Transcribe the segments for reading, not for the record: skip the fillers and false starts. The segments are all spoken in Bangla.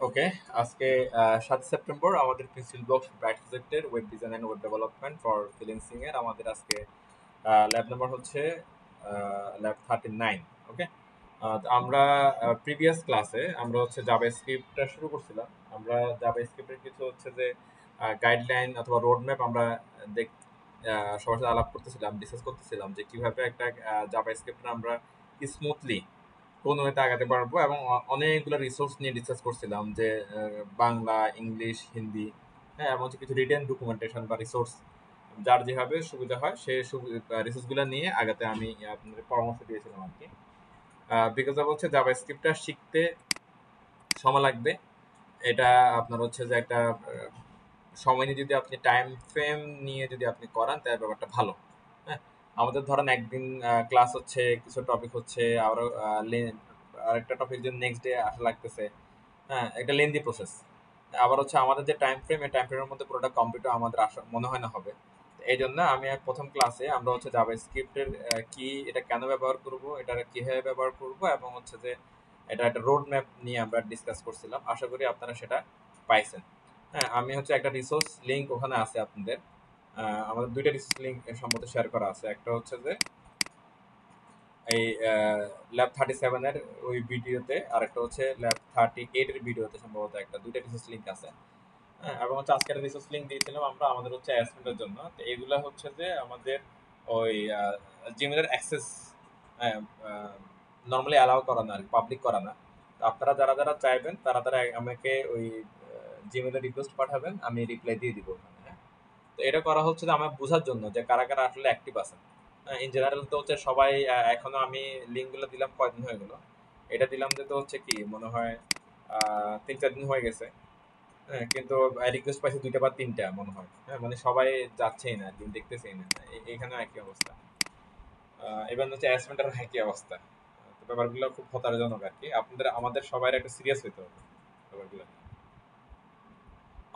ওকে, আজকে 7 সেপ্টেম্বর আমাদের পেন্সিল বক্স ব্রাইট প্রজেক্টের web design and web development for freelancing এর আমাদের আজকে ল্যাব নাম্বার হচ্ছে ল্যাব 39। ওকে, আমরা প্রিভিয়াস ক্লাসে আমরা হচ্ছে জাভা স্ক্রিপ্টটা শুরু করছিলাম। আমরা জাভা স্ক্রিপ্টের কিছু হচ্ছে যে গাইডলাইন অথবা রোড ম্যাপ আমরা দেখ সবার সাথে আলাপ করতেছিলাম, ডিসকাস করতেছিলাম যে কিভাবে একটা জাভা স্ক্রিপ্ট আমরা স্মুথলি কোন ওয়েতে আগাতে পারবো, এবং অনেকগুলো রিসোর্স নিয়ে ডিসকাস করছিলাম যে বাংলা, ইংলিশ, হিন্দি, হ্যাঁ, এবং হচ্ছে কিছু রিটেন ডকুমেন্টেশন বা রিসোর্স যার যেভাবে সুবিধা হয় সেই রিসোর্সগুলো নিয়ে আগাতে আমি আপনাদের পরামর্শ দিয়েছিলাম আর কি। বিকজ অফ হচ্ছে জাভা স্ক্রিপ্টটা শিখতে সময় লাগবে। এটা আপনার হচ্ছে যে একটা সময় নিয়ে যদি আপনি টাইম ফ্রেম নিয়ে যদি আপনি করান তাহলে ব্যাপারটা ভালো। হ্যাঁ, আমাদের ধরেন একদিন ক্লাস হচ্ছে, কিছু টপিক হচ্ছে, আরও আরেকটা টপিক যদি নেক্সট ডে আসা লাগতেছে। হ্যাঁ, একটা লেন্দি প্রসেস। আবার হচ্ছে আমাদের যে টাইম ফ্রেম, এই টাইম ফ্রেমের মধ্যে পুরোটা কমপ্লিট আমাদের আসা মনে হয় না হবে। এই জন্য আমি প্রথম ক্লাসে আমরা হচ্ছে জাভা স্ক্রিপ্টের কি, এটা কেন ব্যবহার করব, এটা কিভাবে ব্যবহার করব, এবং হচ্ছে যে এটা একটা রোড ম্যাপ নিয়ে আমরা ডিসকাস করছিলাম। আশা করি আপনারা সেটা পাইছেন। হ্যাঁ, আমি হচ্ছে একটা রিসোর্স লিঙ্ক ওখানে আছে আপনাদের। আমাদের দুইটা রিসোর্স লিঙ্ক সম্বন্ধে শেয়ার করা আছে। একটা হচ্ছে যে এই ল্যাব 37 এর ওই ভিডিওতে, আর একটা হচ্ছে ল্যাব 38 এর ভিডিওতে সম্ভবত একটা দুইটা রিসোর্স লিঙ্ক আছে। হ্যাঁ, এবং হচ্ছে আজকে একটা রিসোর্স লিঙ্ক দিয়েছিলাম আমরা আমাদের হচ্ছে অ্যাসাইনমেন্টের জন্য। তো এগুলা হচ্ছে যে আমাদের ওই জিমেলের অ্যাক্সেস নর্মালি অ্যালাউ করা না, পাবলিক করা না। তো আপনারা যারা যারা চাইবেন তারা তারা আমাকে ওই জিমেলের রিকোয়েস্ট পাঠাবেন, আমি রিপ্লাই দিয়ে দিব ওখানে। হ্যাঁ, তো এটা করা হচ্ছে যে আমার বোঝার জন্য যে কারা কারা আসলে অ্যাক্টিভ আছেন। ইন জেনারেল তো হচ্ছে সবাই এখনো আমি লিঙ্কগুলো দিলাম কয়দিন হয়ে গেলো, এটা দিলাম যে তো হচ্ছে কি মনে হয় 3-4 দিন হয়ে গেছে। হ্যাঁ, কিন্তু রিকোয়েস্ট পাইছি দুইটা বা তিনটা মনে হয়। হ্যাঁ, মানে সবাই যাচ্ছেই না, দিন দেখতেছেই না। এখানেও একই অবস্থা। এবার হচ্ছে অ্যাসমেন্টের একই অবস্থা। তো ব্যাপারগুলো খুব হতাশাজনক আর কি। আপনাদের আমাদের সবাই একটা সিরিয়াস হইতে হবে ব্যাপারগুলো।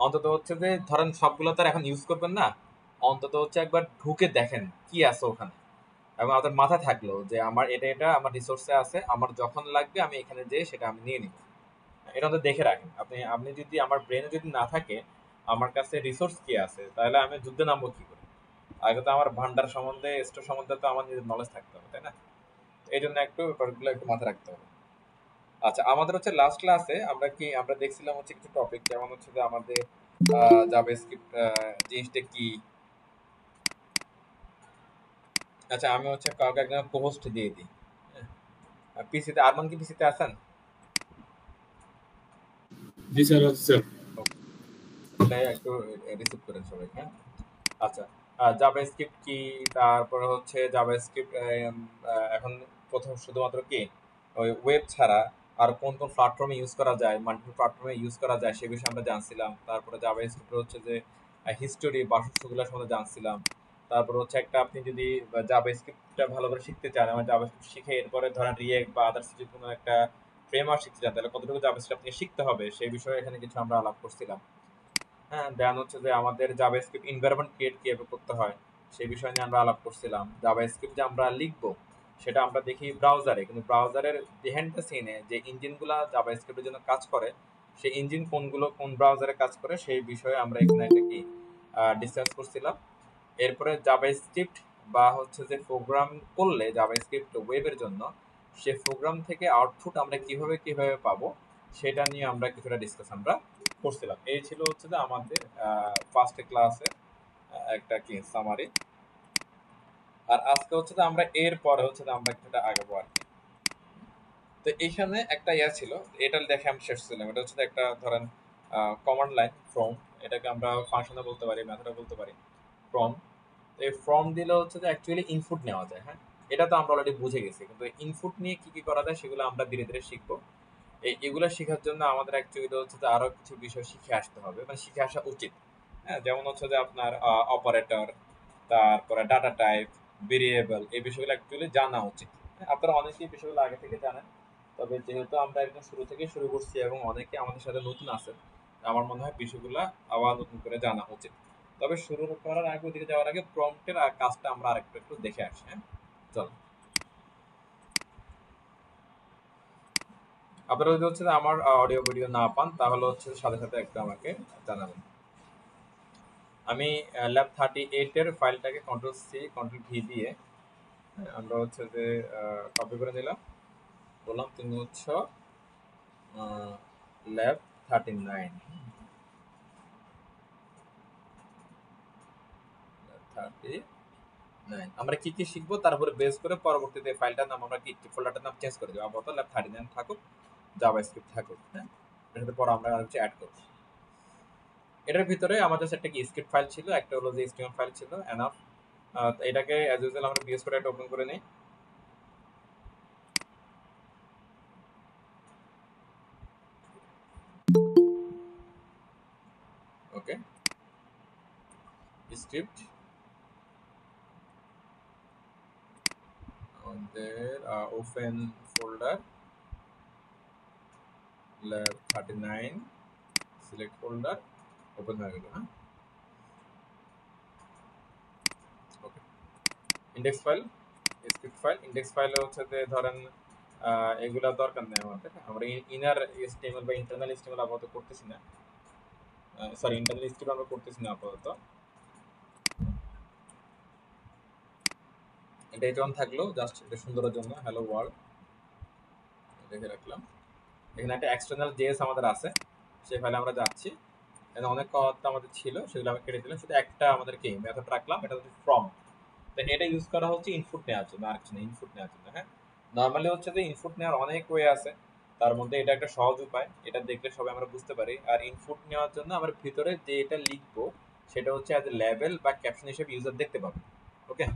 অন্তত হচ্ছে যে ধরেন সবগুলো তো আর এখন ইউজ করবেন না, অন্তত হচ্ছে একবার ঢুকে দেখেন কি আছে ওখানে, এবং আপনার মাথায় থাকলো যে আমার এটা এটা আমার রিসোর্সে আছে, আমার যখন লাগবে আমি এখানে যেয়ে সেটা আমি নিয়ে নিব। এটা তো দেখে রাখেন আপনি। আপনি যদি আমার ব্রেনে যদি না থাকে আমার কাছে রিসোর্স কি আছে, তাহলে আমি যুদ্ধে নামবো কি করে? আগে তো আমার ভান্ডার সম্বন্ধে, স্টোর সম্বন্ধে তো আমার নিজের নলেজ থাকতে হবে, তাই না? এই জন্য একটু ব্যাপারগুলো একটু মাথায় রাখতে হবে। আচ্ছা, আমাদের হচ্ছে লাস্ট ক্লাসে আমরা দেখছিলাম হচ্ছে কিছু টপিক, যেমন হচ্ছে যে আমাদের জাভাস্ক্রিপ্ট জিনিসটা কি। আচ্ছা, আমি হচ্ছে কাউকে একজন পোস্ট দিয়ে দিই। পিসিতে আরমান কি পিসিতে আছেন? জি স্যার, আছে স্যার। তাহলে একটু রিসিভ করেন সবাই, হ্যাঁ। আচ্ছা, জাভাস্ক্রিপ্ট কি, তারপরে হচ্ছে জাভাস্ক্রিপ্ট এখন প্রথম শুধুমাত্র কি ওই ওয়েব ছাড়া আর কোন কোন প্ল্যাটফর্মে ইউজ করা যায়, মাল্টিপল প্ল্যাটফর্মে ইউজ করা যায় সে বিষয়ে আমরা জানছিলাম। তারপরে জাভাস্ক্রিপ্ট হচ্ছে যে হিস্টোরি বা সূত্রগুলো সম্বন্ধে জানছিলাম। তারপর হচ্ছে একটা আপনি যদি জাভাস্ক্রিপ্টটা ভালো করে শিখতে চান, আমার জাভাস্ক্রিপ্ট শিখে এরপরে ধরেন রিয়েক্ট বা আদার্স যদি কোনো একটা ফ্রেমওয়ার্ক শিখতে চান, তাহলে কতটুকু জাভাস্ক্রিপ্ট আপনি শিখতে হবে সেই বিষয়ে এখানে কিছু আমরা আলাপ করছিলাম। হ্যাঁ, দেন হচ্ছে যে আমাদের জাভাস্ক্রিপ্ট এনভায়রনমেন্ট ক্রিয়েট কিভাবে করতে হয় সেই বিষয় নিয়ে আমরা আলাপ করছিলাম। জাভাস্ক্রিপ্ট যে আমরা লিখবো সেটা আমরা দেখি ব্রাউজারে, কিন্তু ব্রাউজারের বিহাইন্ড দ্য সিনে যে ইঞ্জিনগুলা জাভাস্ক্রিপ্টের জন্য কাজ করে, সেই ইঞ্জিন কোনগুলো কোন ব্রাউজারে কাজ করে সেই বিষয়ে আমরা এখানে একটা কি ডিসকাস করছিলাম। এরপরে জাভাস্ক্রিপ্ট বা হচ্ছে যে প্রোগ্রাম করলে জাভাস্ক্রিপ্ট ওয়েবের জন্য সে প্রোগ্রাম থেকে আউটপুট আমরা কিভাবে কিভাবে পাবো সেটা নিয়ে আমরা কিছুটা ডিসকাস আমরা করছিলাম। এই ছিল হচ্ছে যে আমাদের ফার্স্ট ক্লাসে একটা কি সামারি। আর আজকে হচ্ছে যে আমরা এর পরে হচ্ছে যে আমরা কিছুটা আগাবো আর কি। তো এইখানে একটা ইয়া ছিল, এটা দেখে আমি শেষ ছিলাম। এটা হচ্ছে যে একটা ধরেন কমান্ড লাইন ফ্রম, এটাকে আমরা ফাংশনে বলতে পারি, মেথডে বলতে পারি ফ্রম। এই ফর্ম দিলে হচ্ছে যে অ্যাকচুয়ালি ইনপুট নেওয়া যায়। হ্যাঁ, এটা তো আমরা অলরেডি বুঝে গেছি, কিন্তু ইনপুট নিয়ে কি কি করা যায় সেগুলো আমরা ধীরে ধীরে শিখবো। এগুলো শেখার জন্য আমাদের অ্যাকচুয়ালি হচ্ছে যে আরো কিছু বিষয় শিখে আসতে হবে, মানে শিখে আসা উচিত। হ্যাঁ, যেমন হচ্ছে যে আপনার অপারেটর, তারপরে ডাটা টাইপ, ভেরিয়েবল, এই বিষয়গুলো অ্যাকচুয়ালি জানা উচিত। হ্যাঁ, আপনারা অনেকেই বিষয়গুলো আগে থেকে জানেন, তবে যেহেতু আমরা একদম শুরু থেকে শুরু করছি এবং অনেকে আমাদের সাথে নতুন আছে, আমার মনে হয় বিষয়গুলো আবার নতুন করে জানা উচিত। তবে শুরু করার আগে, ওদিকে যাওয়ার আগে প্রম্পটের কাজটা আমরা আরেকটু একটু দেখে আসি। হ্যাঁ, চলো। আপনারা যদি হচ্ছে যে আমার অডিও ভিডিও না পান তাহলে হচ্ছে সাথে সাথে একটু আমাকে জানাবেন। আমি ল্যাব 38 এর ফাইলটাকে কন্ট্রোল ভি দিয়ে আমরা হচ্ছে যে কপি করে নিলাম, বললাম তুমি হচ্ছে ল্যাব 39 39 আমরা কি কি শিখবো তারপরে বেস করে পরবর্তীতে ফাইলটার নাম আমরা কি ফোল্ডারটার নাম চেঞ্জ করে দেবো, আপাতত ল্যাব 39 থাকুক, জাভাস্ক্রিপ্ট থাকুক। হ্যাঁ, এর সাথে পরে আমরা আর কিছু অ্যাড করবো। এটার ভিতরে আমাদের কাছে একটা কি স্ক্রিপ্ট ফাইল ছিল, একটা হলো যে HTML ফাইল ছিল এনাফ। এটাকে অ্যাজ ইউজুয়াল আমরা বিএস কোড একটা ওপেন করে নিই। ওকে, স্ক্রিপ্ট আমাদের open folder lab 39 select folder, open হয়ে গেল। হ্যাঁ, okay, index file, script file, index ফাইলে হচ্ছে যে ধরেন এগুলা দরকার নেই আমাদের, আমরা ইনার HTML বা ইন্টারনাল HTML আপাতত করতেছি না, সরি ইন্টারনাল স্ক্রিপ্ট আমরা করতেছি না আপাতত। এটা যেমন থাকলো জাস্ট এটা সুন্দরের জন্য হ্যালো ওয়ার্ল্ড রেখে রাখলাম। এখানে একটা এক্সটার্নাল জেএস আমাদের আছে, সেই ফাইলে আমরা যাচ্ছি। এখানে অনেক কথা আমাদের ছিল, সেগুলো আমি কেটে দিলাম, শুধু একটা আমাদেরকে মেথড রাখলাম, এটা হচ্ছে ফ্রম। তো এটা ইউজ করা হচ্ছে ইনপুট নেওয়ার জন্য, আর কিছু না, ইনপুট নেওয়ার জন্য। হ্যাঁ, নর্মালি হচ্ছে যে ইনপুট নেওয়ার অনেক ওয়ে আছে, তার মধ্যে এটা একটা সহজ উপায়, এটা দেখলে সবাই আমরা বুঝতে পারি। আর ইনপুট নেওয়ার জন্য আমরা ভিতরে যে এটা লিখবো সেটা হচ্ছে অ্যাজ এ লেভেল বা ক্যাপশন হিসেবে ইউজার দেখতে পাবে। ওকে,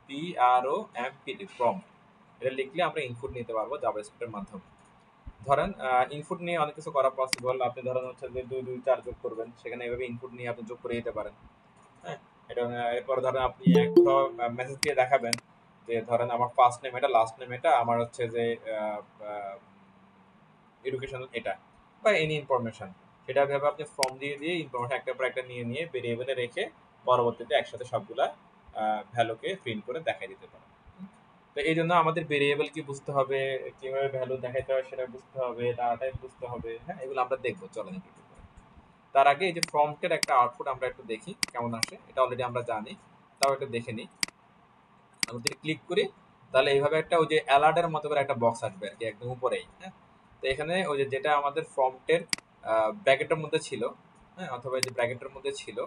PROMPT ফ্রম, এটা লিখলে আমরা ইনপুট নিতে পারবো জাভাস্ক্রিপ্টের মাধ্যমে। ধরেন ইনপুট নিয়ে অনেক কিছু করা পসিবল, আপনি ধরেন হচ্ছে যে 2 2 4 যোগ করবেন, সেখানে এভাবে ইনপুট নিয়ে আপনি যোগ করে দিতে পারেন। হ্যাঁ, এটা এরপর ধরেন আপনি একটা মেসেজ দিয়ে দেখাবেন যে ধরেন আমার ফার্স্ট নেম এটা, লাস্ট নেম এটা, আমার হচ্ছে যে এডুকেশন এটা, বা এনি ইনফরমেশন, সেটা ভেবে আপনি ফর্ম দিয়ে দিয়ে ইনফরমেশন একটা পর একটা নিয়ে নিয়ে ভেরিয়েবলে রেখে পরবর্তীতে একসাথে সবগুলা ভ্যালুকে প্রিন্ট করে দেখাই দিতে পারেন। তো এই জন্য আমাদের ভেরিয়েবল কি বুঝতে হবে, কিভাবে ভ্যালু দেখাইতে হবে সেটা বুঝতে হবে, ডাটা টাইপ বুঝতে হবে। হ্যাঁ, এগুলো আমরা দেখবো, চলেন একটু একটু করে। তার আগে এই যে ফর্মটের একটা আউটপুট আমরা একটু দেখি কেমন আসে, এটা অলরেডি আমরা জানি, তাও একটু দেখে নিই। আমরা যদি ক্লিক করি তাহলে এইভাবে একটা ওই যে অ্যালার্টের মতো করে একটা বক্স আসবে আর কি একদম উপরেই। হ্যাঁ, তো এখানে ওই যে যেটা আমাদের ফর্মটের ব্র্যাকেটের মধ্যে ছিল, হ্যাঁ, অথবা এই যে ব্র্যাকেটের মধ্যে ছিল,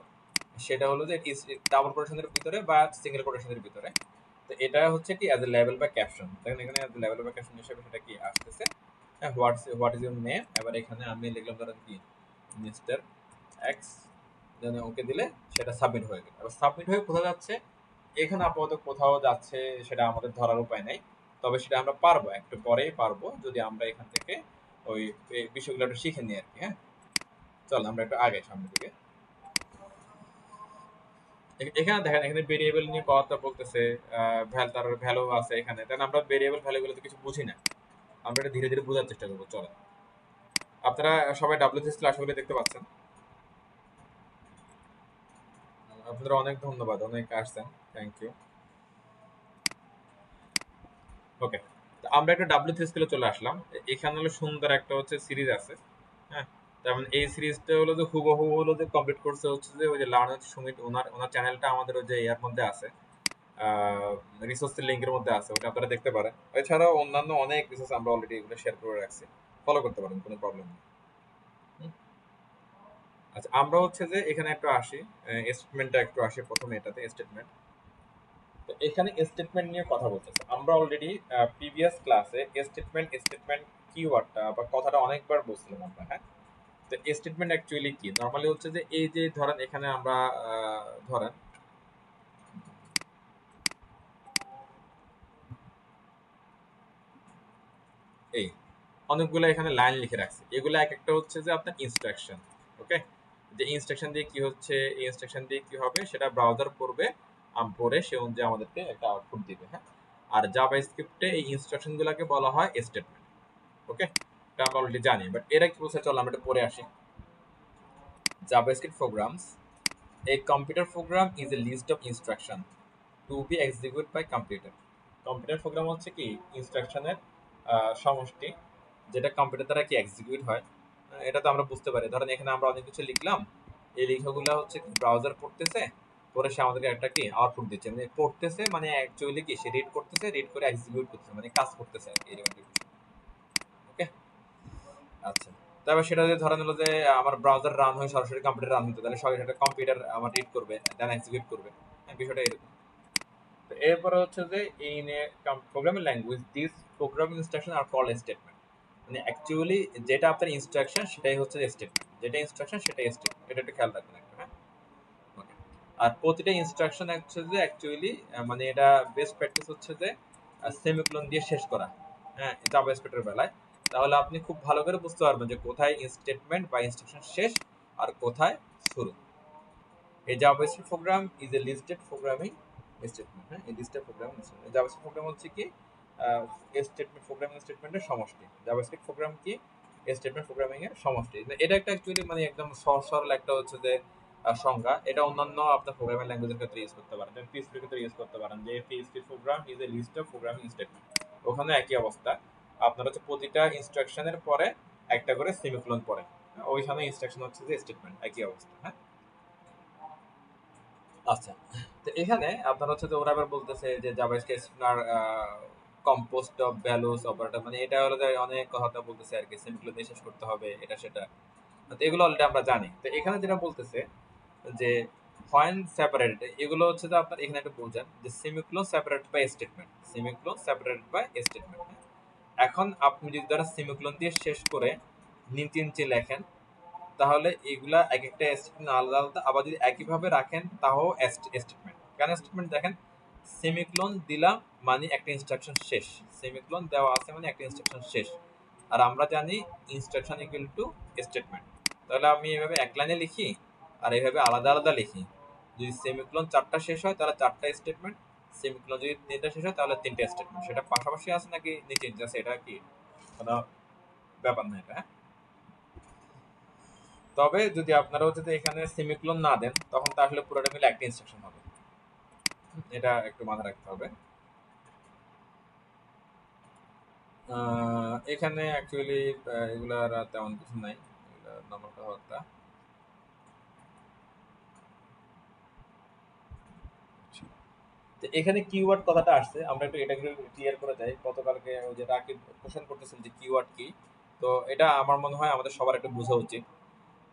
সেটা হলো যে ডাবল কোটেশনের ভিতরে বা সিঙ্গেল কোটেশনের ভিতরে। তো এটা হচ্ছে কি অ্যাজ এ লেভেল বা ক্যাপশন, দেখেন এখানে অ্যাজ এ লেভেল বা ক্যাপশন হিসেবে সেটা কি আসতেছে। হ্যাঁ, হোয়াট ইজ ইউর নেম, এবার এখানে আমি লিখলাম ধরেন কি মিস্টার এক্স, দেন ওকে দিলে সেটা সাবমিট হয়ে গেল। এবার সাবমিট হয়ে কোথাও যাচ্ছে, এখানে আপাতত কোথাও যাচ্ছে সেটা আমাদের ধরার উপায় নেই, তবে সেটা আমরা পারবো, একটু পরেই পারবো যদি আমরা এখান থেকে ওই এই বিষয়গুলো একটু শিখে নিই আর কি। হ্যাঁ, চল আমরা একটু আগে সামনের দিকে। এখানে দেখেন এখানে ভেরিয়েবল নিয়ে কথা বলতেছে, তার ভ্যালু আছে এখানে, তাহলে আমরা ভেরিয়েবল ভ্যালুগুলো তো কিছু বুঝি না, আমরা এটা ধীরে ধীরে বোঝার চেষ্টা করবো। চলো, আপনারা সবাই WCS ক্লাস গুলো দেখতে পাচ্ছেন, আপনারা অনেক ধন্যবাদ, অনেক আসছেন, থ্যাংক ইউ। ওকে, তো আমরা একটা WCS স্কেলে চলে আসলাম। এখানে হলো সুন্দর একটা হচ্ছে সিরিজ আছে। হ্যাঁ, তার মানে এই সিরিজটা হলো যে হুবহু হলো যে কমপ্লিট করছে হচ্ছে যে ওই যে লার্নার সুমিত, ওনার ওনার চ্যানেলটা আমাদের ওই যে এর মধ্যে আছে, রিসোর্সের লিঙ্কের মধ্যে আছে, ওটা আপনারা দেখতে পারেন। এছাড়াও অন্যান্য অনেক রিসোর্স আমরা অলরেডি এগুলো শেয়ার করে রাখছি, ফলো করতে পারেন, কোনো প্রবলেম নেই। হুম? আচ্ছা, আমরা হচ্ছে যে এখানে একটু আসি, স্টেটমেন্টটা একটু আসি প্রথমে, এটাতে স্টেটমেন্ট। তো এখানে স্টেটমেন্ট নিয়ে কথা বলতেছে, আমরা অলরেডি প্রিভিয়াস ক্লাসে স্টেটমেন্ট স্টেটমেন্ট কিওয়ার্ডটা বা কথাটা অনেকবার বলছিলাম আমরা। হ্যাঁ, তো স্টেটমেন্ট অ্যাকচুয়ালি কি, নরমালি হচ্ছে যে এই যে ধরেন এখানে আমরা ধরেন এই অনেকগুলো এখানে লাইন লিখে রাখছি, এগুলো এক একটা হচ্ছে যে আপনার ইনস্ট্রাকশন। ওকে, যে ইনস্ট্রাকশন দিয়ে কি হচ্ছে, এই ইনস্ট্রাকশন দিয়ে কি হবে সেটা ব্রাউজার পড়বে, পড়ে সে অনুযায়ী আমাদেরকে একটা আউটপুট দিবে। হ্যাঁ, আর জাভা স্ক্রিপ্টে এই ইনস্ট্রাকশন গুলাকে বলা হয় স্টেটমেন্ট। ওকে, এটা আমরা অলরেডি জানি, বাট এরা কি বলছে, চলো আমরা এটা পড়ে আসি। JavaScript programs, a computer program is a list of instruction to be execute by computer. Computer program হচ্ছে কি ইনস্ট্রাকশনের সমষ্টি, যেটা কম্পিউটার দ্বারা কি এক্সিকিউট হয়, এটা তো আমরা বুঝতে পারি। ধরেন এখানে আমরা অনেক কিছু লিখলাম, এই লেখাগুলো হচ্ছে ব্রাউজার পড়তেছে, পরে সে আমাদেরকে একটা কি আউটপুট দিচ্ছে, মানে পড়তেছে মানে অ্যাকচুয়ালি কি সে রিড করতেছে, রিড করে এক্সিকিউট করতেছে, মানে কাজ করতেছে আর কি, এরকম একটা বিষয়। ওকে, আচ্ছা। তারপর সেটা যদি ধরেন হলো যে আমার ব্রাউজার রান হয় সরাসরি কম্পিউটার রান হতো, তাহলে সরাসরি কম্পিউটার আমার রিড করবে, দেন এক্সিকিউট করবে। বিষয়টা এরকম। তো এরপরে হচ্ছে যে in a programming language this programming instruction are call statement, মানে অ্যাকচুয়ালি যেটা আপনার ইনস্ট্রাকশন সেটাই হচ্ছে স্টেটমেন্ট, যেটা ইনস্ট্রাকশন সেটাই স্টেটমেন্ট, এটা একটু খেয়াল রাখবেন একটা, হ্যাঁ। Okay. আর প্রতিটা ইনস্ট্রাকশন হচ্ছে যে অ্যাকচুয়ালি মানে এটা বেস্ট প্র্যাকটিস হচ্ছে যে সেমিকোলন দিয়ে শেষ করা, হ্যাঁ, জাভাস্ক্রিপ্টের বেলায়। তাহলে আপনি খুব ভালো করে বুঝতে পারবেন যে কোথায় স্টেটমেন্ট বা ইনস্ট্রাকশন শেষ আর কোথায় শুরু। এই JavaScript program is a listed programming statement, হ্যাঁ, এই listed programming statement. JavaScript program হচ্ছে কি স্টেটমেন্ট প্রোগ্রামিং স্টেটমেন্টের সমষ্টি। জাভাস্ক্রিপ্ট প্রোগ্রাম কি স্টেটমেন্ট প্রোগ্রামিং এর সমষ্টি। এটা একটা অ্যাকচুয়ালি মানে একদম সহজ সরল একটা হচ্ছে যে সংজ্ঞা। এটা অন্যান্য আপনার প্রোগ্রামিং ল্যাঙ্গুয়েজের ক্ষেত্রে ইউজ করতে পারেন, যেমন পিএইচপি এর ক্ষেত্রে ইউজ করতে পারেন যে PHP program is a list of programming statement. ওখানে একই অবস্থা, আপনার হচ্ছে প্রতিটা ইনস্ট্রাকশনের পরে একটা করে সেমিকোলন পড়ে, ওইখানে ইনস্ট্রাকশন হচ্ছে যে স্টেটমেন্ট, একই অবস্থা, হ্যাঁ। আচ্ছা, তো এখানে আপনার হচ্ছে যে ওরা আবার বলতেছে যে জাভাস্ক্রিপ্ট আপনার কম্পোস্ট অফ ভ্যালুস অপারেটর, মানে এটা হলো যে অনেক কথা বলতেছে আর কি, সেমিকোলন দিয়ে শেষ করতে হবে এটা সেটা। তো এগুলো অলরেডি আমরা জানি। তো এখানে যেটা বলতেছে যে হোয়েন সেপারেটেড, এগুলো হচ্ছে যে আপনার এখানে একটা বোঝেন যে semicolon separated by statement, semicolon separated by statement. এখন আপনি যদি ধরেন সেমিকোলন দিয়ে শেষ করে নিচে নিচে লেখেন, তাহলে এগুলা এক একটা স্টেটমেন্ট আলাদা আলাদা, আবার যদি একইভাবে রাখেন তাও স্টেটমেন্ট। কেন স্টেটমেন্ট দেখেন, সেমিকোলন দিলাম মানে একটা ইনস্ট্রাকশন শেষ, সেমিকোলন দেওয়া আছে মানে একটা ইনস্ট্রাকশন শেষ। আর আমরা জানি ইনস্ট্রাকশন ইকুয়াল টু স্টেটমেন্ট। তাহলে আমি এভাবে এক লাইনে লিখি আর এইভাবে আলাদা আলাদা লিখি। যদি সেমিকোলন চারটা শেষ হয় তাহলে চারটা স্টেটমেন্ট, সেমিকোলন যদি তিনটা শেষ হয় তাহলে তিনটা স্টেটমেন্ট। সেটা পাশাপাশি আছে নাকি নিচে নিচে আছে এটা কি কোনো ব্যাপার না এটা, হ্যাঁ। তবে যদি আপনারা হচ্ছে যে এখানে সেমিকোলন না দেন তখন তো আসলে পুরোটা মিলে একটা ইনস্ট্রাকশন হবে, এটা একটু মাথায় রাখতে হবে। এখানে অ্যাকচুয়ালি এগুলার তেমন কিছু নাই, নর্মাল কথাবার্তা। তো এখানে কিওয়ার্ড কথাটা আসছে, আমরা একটু এটা ক্লিয়ার করে যাই। গতকালকে ওই যে রাকিব কোশ্চেন করতেছেন যে কিওয়ার্ড কি, তো এটা আমার মনে হয় আমাদের সবার একটু বোঝা উচিত।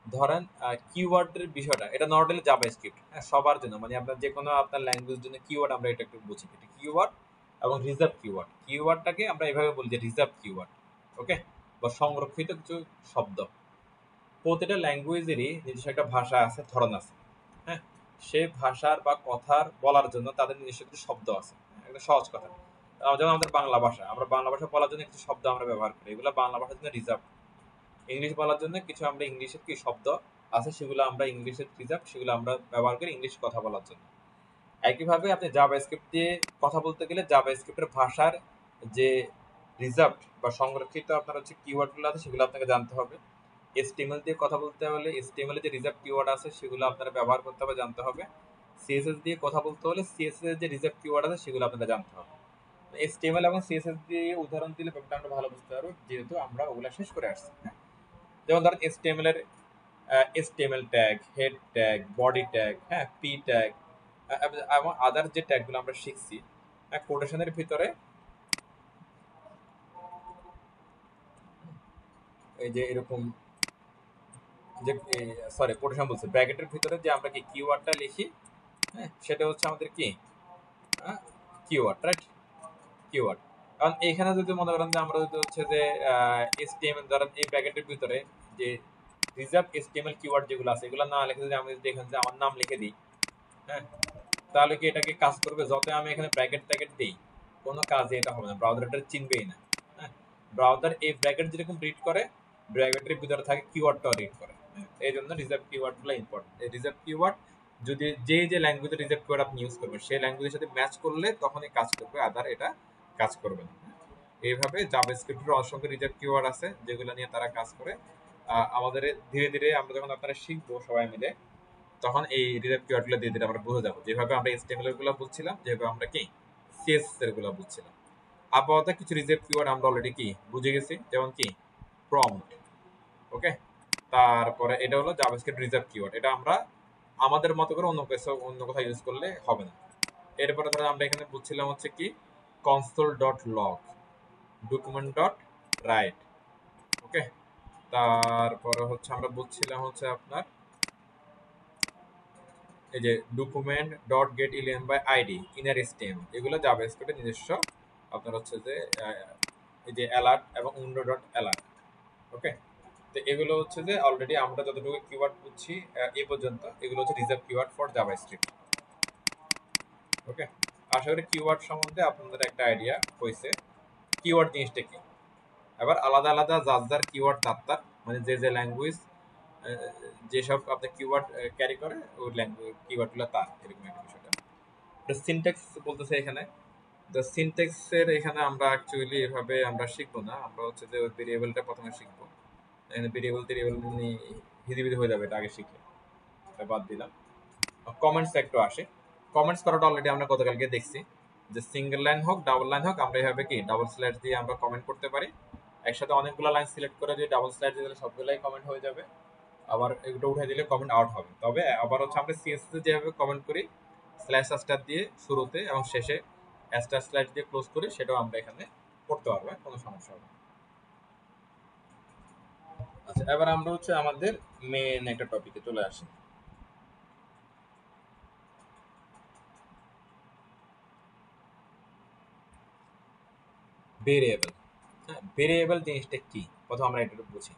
ধরেন কিওয়ার্ডের বিষয়টা এটা নট অনলি জাভাস্ক্রিপ্ট, হ্যাঁ, সবার জন্য, মানে আপনার যে কোনো আপনার ল্যাঙ্গুয়েজ জন্য কিওয়ার্ড আমরা এটা একটু বুঝি, এটা কিওয়ার্ড এবং রিজার্ভ কিওয়ার্ড। কিওয়ার্ডটাকে আমরা এভাবে বলি যে রিজার্ভ কিওয়ার্ড, ওকে, বা সংরক্ষিত কিছু শব্দ। প্রতিটা ল্যাঙ্গুয়েজেরই নিজস্ব একটা ভাষা আছে, ধরন আছে, হ্যাঁ। সেই ভাষার বা কথার বলার জন্য তাদের নিজস্ব কিছু শব্দ আছে, একটা সহজ কথা। যেমন আমাদের বাংলা ভাষা, আমরা বাংলা ভাষা বলার জন্য কিছু শব্দ আমরা ব্যবহার করি, এগুলো বাংলা ভাষার জন্য রিজার্ভ। ইংলিশ বলার জন্য কিছু আমরা ইংলিশের কি শব্দ আছে সেগুলো আমরা ইংলিশের রিজার্ভ, সেগুলো আমরা ব্যবহার করি ইংলিশ কথা বলার জন্য। একইভাবে আপনি জাভাস্ক্রিপ্ট দিয়ে কথা বলতে গেলে জাভাস্ক্রিপ্টের ভাষার যে রিজার্ভ বা সংরক্ষিত আপনার হচ্ছে কিওয়ার্ডগুলো আছে সেগুলো আপনাকে জানতে হবে। এসটিএমএল দিয়ে কথা বলতে হলে এসটিএমএল এর যে রিজার্ভ কিওয়ার্ড আছে সেগুলো আপনারা ব্যবহার করতে হবে, জানতে হবে। সিএসএস দিয়ে কথা বলতে হলে সিএসএস এর যে রিজার্ভ কিওয়ার্ড আছে সেগুলো আপনাদের জানতে হবে। এসটিএমএল এবং সিএসএস দিয়ে উদাহরণ দিলে ব্যাপারটা আমরা ভালো বুঝতে পারবো, যেহেতু আমরা ওগুলা শেষ করে আসছি, হ্যাঁ। যেমন ধরেন এসটিএমএল এর HTML tag, head tag, body tag, হ্যাঁ, পি ট্যাগ এবং আদার যে ট্যাগগুলো আমরা শিখছি কোটেশনের ভিতরে, এই যে এরকম যে সরি কোটেশন বলছে ব্র্যাকেটের ভিতরে যে আমরা কি কিওয়ার্ডটা লিখি, হ্যাঁ, সেটা হচ্ছে আমাদের কি কিওয়ার্ড, রাইট, কিওয়ার্ড। কারণ এইখানে যদি মনে করেন যে আমরা যদি হচ্ছে যে এসটিএমএল ধরেন এই ব্র্যাকেটের ভিতরে যে রিজার্ভ এসটিএমএল কিওয়ার্ড যেগুলো আছে এগুলো না লিখে যদি আমি যদি এখানে যে আমার নাম লিখে দিই, হ্যাঁ, তাহলে কি এটাকে কাজ করবে? যত আমি এখানে ব্র্যাকেট ট্যাকেট দিই কোনো কাজে এটা হবে না, ব্রাউজার এটা চিনবেই না, হ্যাঁ। ব্রাউজার এই ব্র্যাকেট যেরকম রিড করে ব্র্যাকেটের ভিতরে থাকে কিওয়ার্ডটাও রিড করে, হ্যাঁ? এই জন্য রিজার্ভ কিওয়ার্ডগুলো ইম্পর্টেন্ট। এই রিজার্ভ কিওয়ার্ড যদি যে ল্যাঙ্গুয়েজে রিজার্ভ কিওয়ার্ড আপনি ইউজ করবেন সেই ল্যাঙ্গুয়েজের সাথে ম্যাচ করলে তখনই কাজ করবে, আদার এটা কাজ করবে না, হ্যাঁ? এইভাবে জাভাস্ক্রিপ্টের অসংখ্য রিজার্ভ কিওয়ার্ড আছে যেগুলো নিয়ে তারা কাজ করে। আমাদের ধীরে ধীরে আমরা যখন আপনারা শিখবো সবাই মিলে তখন এই রিজার্ভ কিওয়ার্ডগুলো দিয়ে দিলে আমরা বুঝে যাবো, যেভাবে আমরা HTML এর গুলো বুঝছিলাম, যেভাবে আমরা কি CSS এর গুলো বুঝছিলাম। আপাতত কিছু রিজার্ভ কিওয়ার্ড আমরা অলরেডি কি বুঝে গেছি, যেমন কি প্রম্পট। ওকে, তারপরে এটা হলো জাভাস্ক্রিপ্ট রিজার্ভ কিওয়ার্ড, এটা আমরা আমাদের মতো করে অন্য কোথাও ইউজ করলে হবে না। এরপরে ধরো আমরা এখানে বুঝছিলাম হচ্ছে কি console.log document.write। ওকে, তারপরে হচ্ছে আমরা বুঝছিলাম হচ্ছে আপনার এই যে document.getElement by id inner HTML, এগুলো জাভাস্ক্রিপ্টের নিজস্ব আপনার হচ্ছে যে এই যে অ্যালার্ট এবং window.alert। ওকে, তো এগুলো হচ্ছে যে অলরেডি আমরা যতটুকু কিওয়ার্ড বুঝছি এই পর্যন্ত, এগুলো হচ্ছে রিজার্ভ কিওয়ার্ড ফর জাভাস্ক্রিপ্ট। ওকে, আশা করি কিওয়ার্ড সম্বন্ধে আপনাদের একটা আইডিয়া হয়েছে কিওয়ার্ড জিনিসটা কি। এবার আলাদা আলাদা যার কিওয়ার্ড তার মানে যে ল্যাঙ্গুয়েজ যেসব আপনার কিওয়ার্ড ক্যারি করে ওই ল্যাঙ্গুয়েজ কিওয়ার্ডগুলো তার, এরকম একটা বিষয়টা। সিনট্যাক্স বলতেছে এখানে, তো সিনট্যাক্সের এখানে আমরা অ্যাকচুয়ালি এভাবে আমরা শিখবো না, আমরা হচ্ছে যে ওই ভেরিয়েবলটা প্রথমে শিখবো। এখানে ভেরিয়েবল নিয়ে হিদিবিদি হয়ে যাবে, এটা আগে শিখে এটা বাদ দিলাম। কমেন্টস একটু আসে, কমেন্টস করাটা অলরেডি আমরা গতকালকে দেখছি যে সিঙ্গেল লাইন হোক ডাবল লাইন হোক আমরা এভাবে কি ডাবল স্ল্যাশ দিয়ে আমরা কমেন্ট করতে পারি। একসাথে অনেকগুলো লাইন সিলেক্ট করে যদি ডাবল স্ল্যাশ দিয়ে দিলে সবগুলাই কমেন্ট হয়ে যাবে, আবার এগুলো উঠে দিলে কমেন্ট আউট হবে। তবে আবার হচ্ছে আমরা সিএসএস যেভাবে কমেন্ট করি স্ল্যাশ স্টার দিয়ে শুরুতে এবং শেষে স্টার স্ল্যাশ দিয়ে ক্লোজ করি, সেটাও আমরা এখানে করতে পারবো, কোনো সমস্যা হবে না। আচ্ছা, এবার আমরা হচ্ছে আমাদের মেন একটা টপিকে চলে আসি। ভেরিয়েবল। হ্যাঁ, ভেরিয়েবল জিনিসটা কি প্রথম আমরা এটা বুঝি।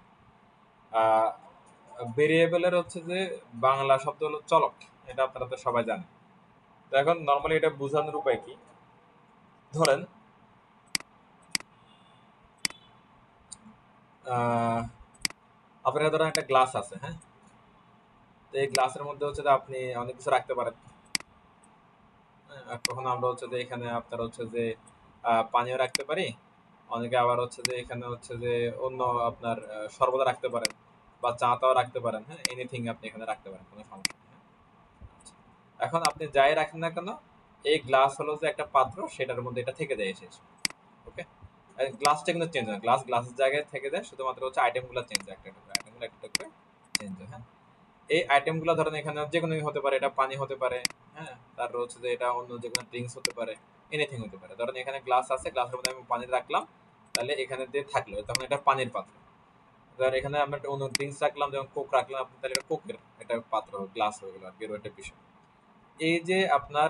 ভেরিয়েবলের হচ্ছে যে বাংলা শব্দ হলো চলক, এটা আপনারা তো সবাই জানেন। তো এখন নর্মালি এটা বোঝানোর উপায় কি, ধরেন আপনার ধরেন একটা গ্লাস আছে, হ্যাঁ, তো এই গ্লাসের মধ্যে হচ্ছে যে আপনি অনেক কিছু রাখতে পারেন। কখনো আমরা হচ্ছে যে এখানে আপনার হচ্ছে যে পানীয় রাখতে পারি, অনেকে আবার হচ্ছে যে এখানে হচ্ছে যে অন্য আপনার সর্বদা রাখতে পারেন বা চা তাও রাখতে পারেন। হ্যাঁ, এনিথিং আপনি এখানে রাখতে পারেন, কোনো সমস্যা নেই। আচ্ছা, এখন আপনি যাই রাখেন না কেন এই গ্লাস হলো যে একটা পাত্র, সেটার মধ্যে এটা থেকে যায় শেষ। ওকে, গ্লাসটা কিন্তু চেঞ্জ হয়, গ্লাসের জায়গায় থেকে যায়, শুধুমাত্র হচ্ছে আইটেমগুলো চেঞ্জ হয়, আইটেমগুলো একটা করে চেঞ্জ হয়। হ্যাঁ, এই আইটেমগুলো ধরেন এখানে যে কোনো হতে পারে, এটা পানি হতে পারে, হ্যাঁ, তারপর হচ্ছে যে এটা অন্য যে কোনো ড্রিঙ্কস হতে পারে, এনিথিং হতে পারে। ধরেন এখানে গ্লাস আছে, গ্লাসের মধ্যে আমি পানি রাখলাম, তাহলে এখানে দিয়ে থাকলো তখন এটা পানির পাত্র। ধর এখানে আমরা অন্য ড্রিঙ্কস রাখলাম, যেমন কোক রাখলাম আপনি, তাহলে এটা কোকের একটা পাত্র গ্লাস হয়ে গেল আর কি, একটা বিষয়। এই যে আপনার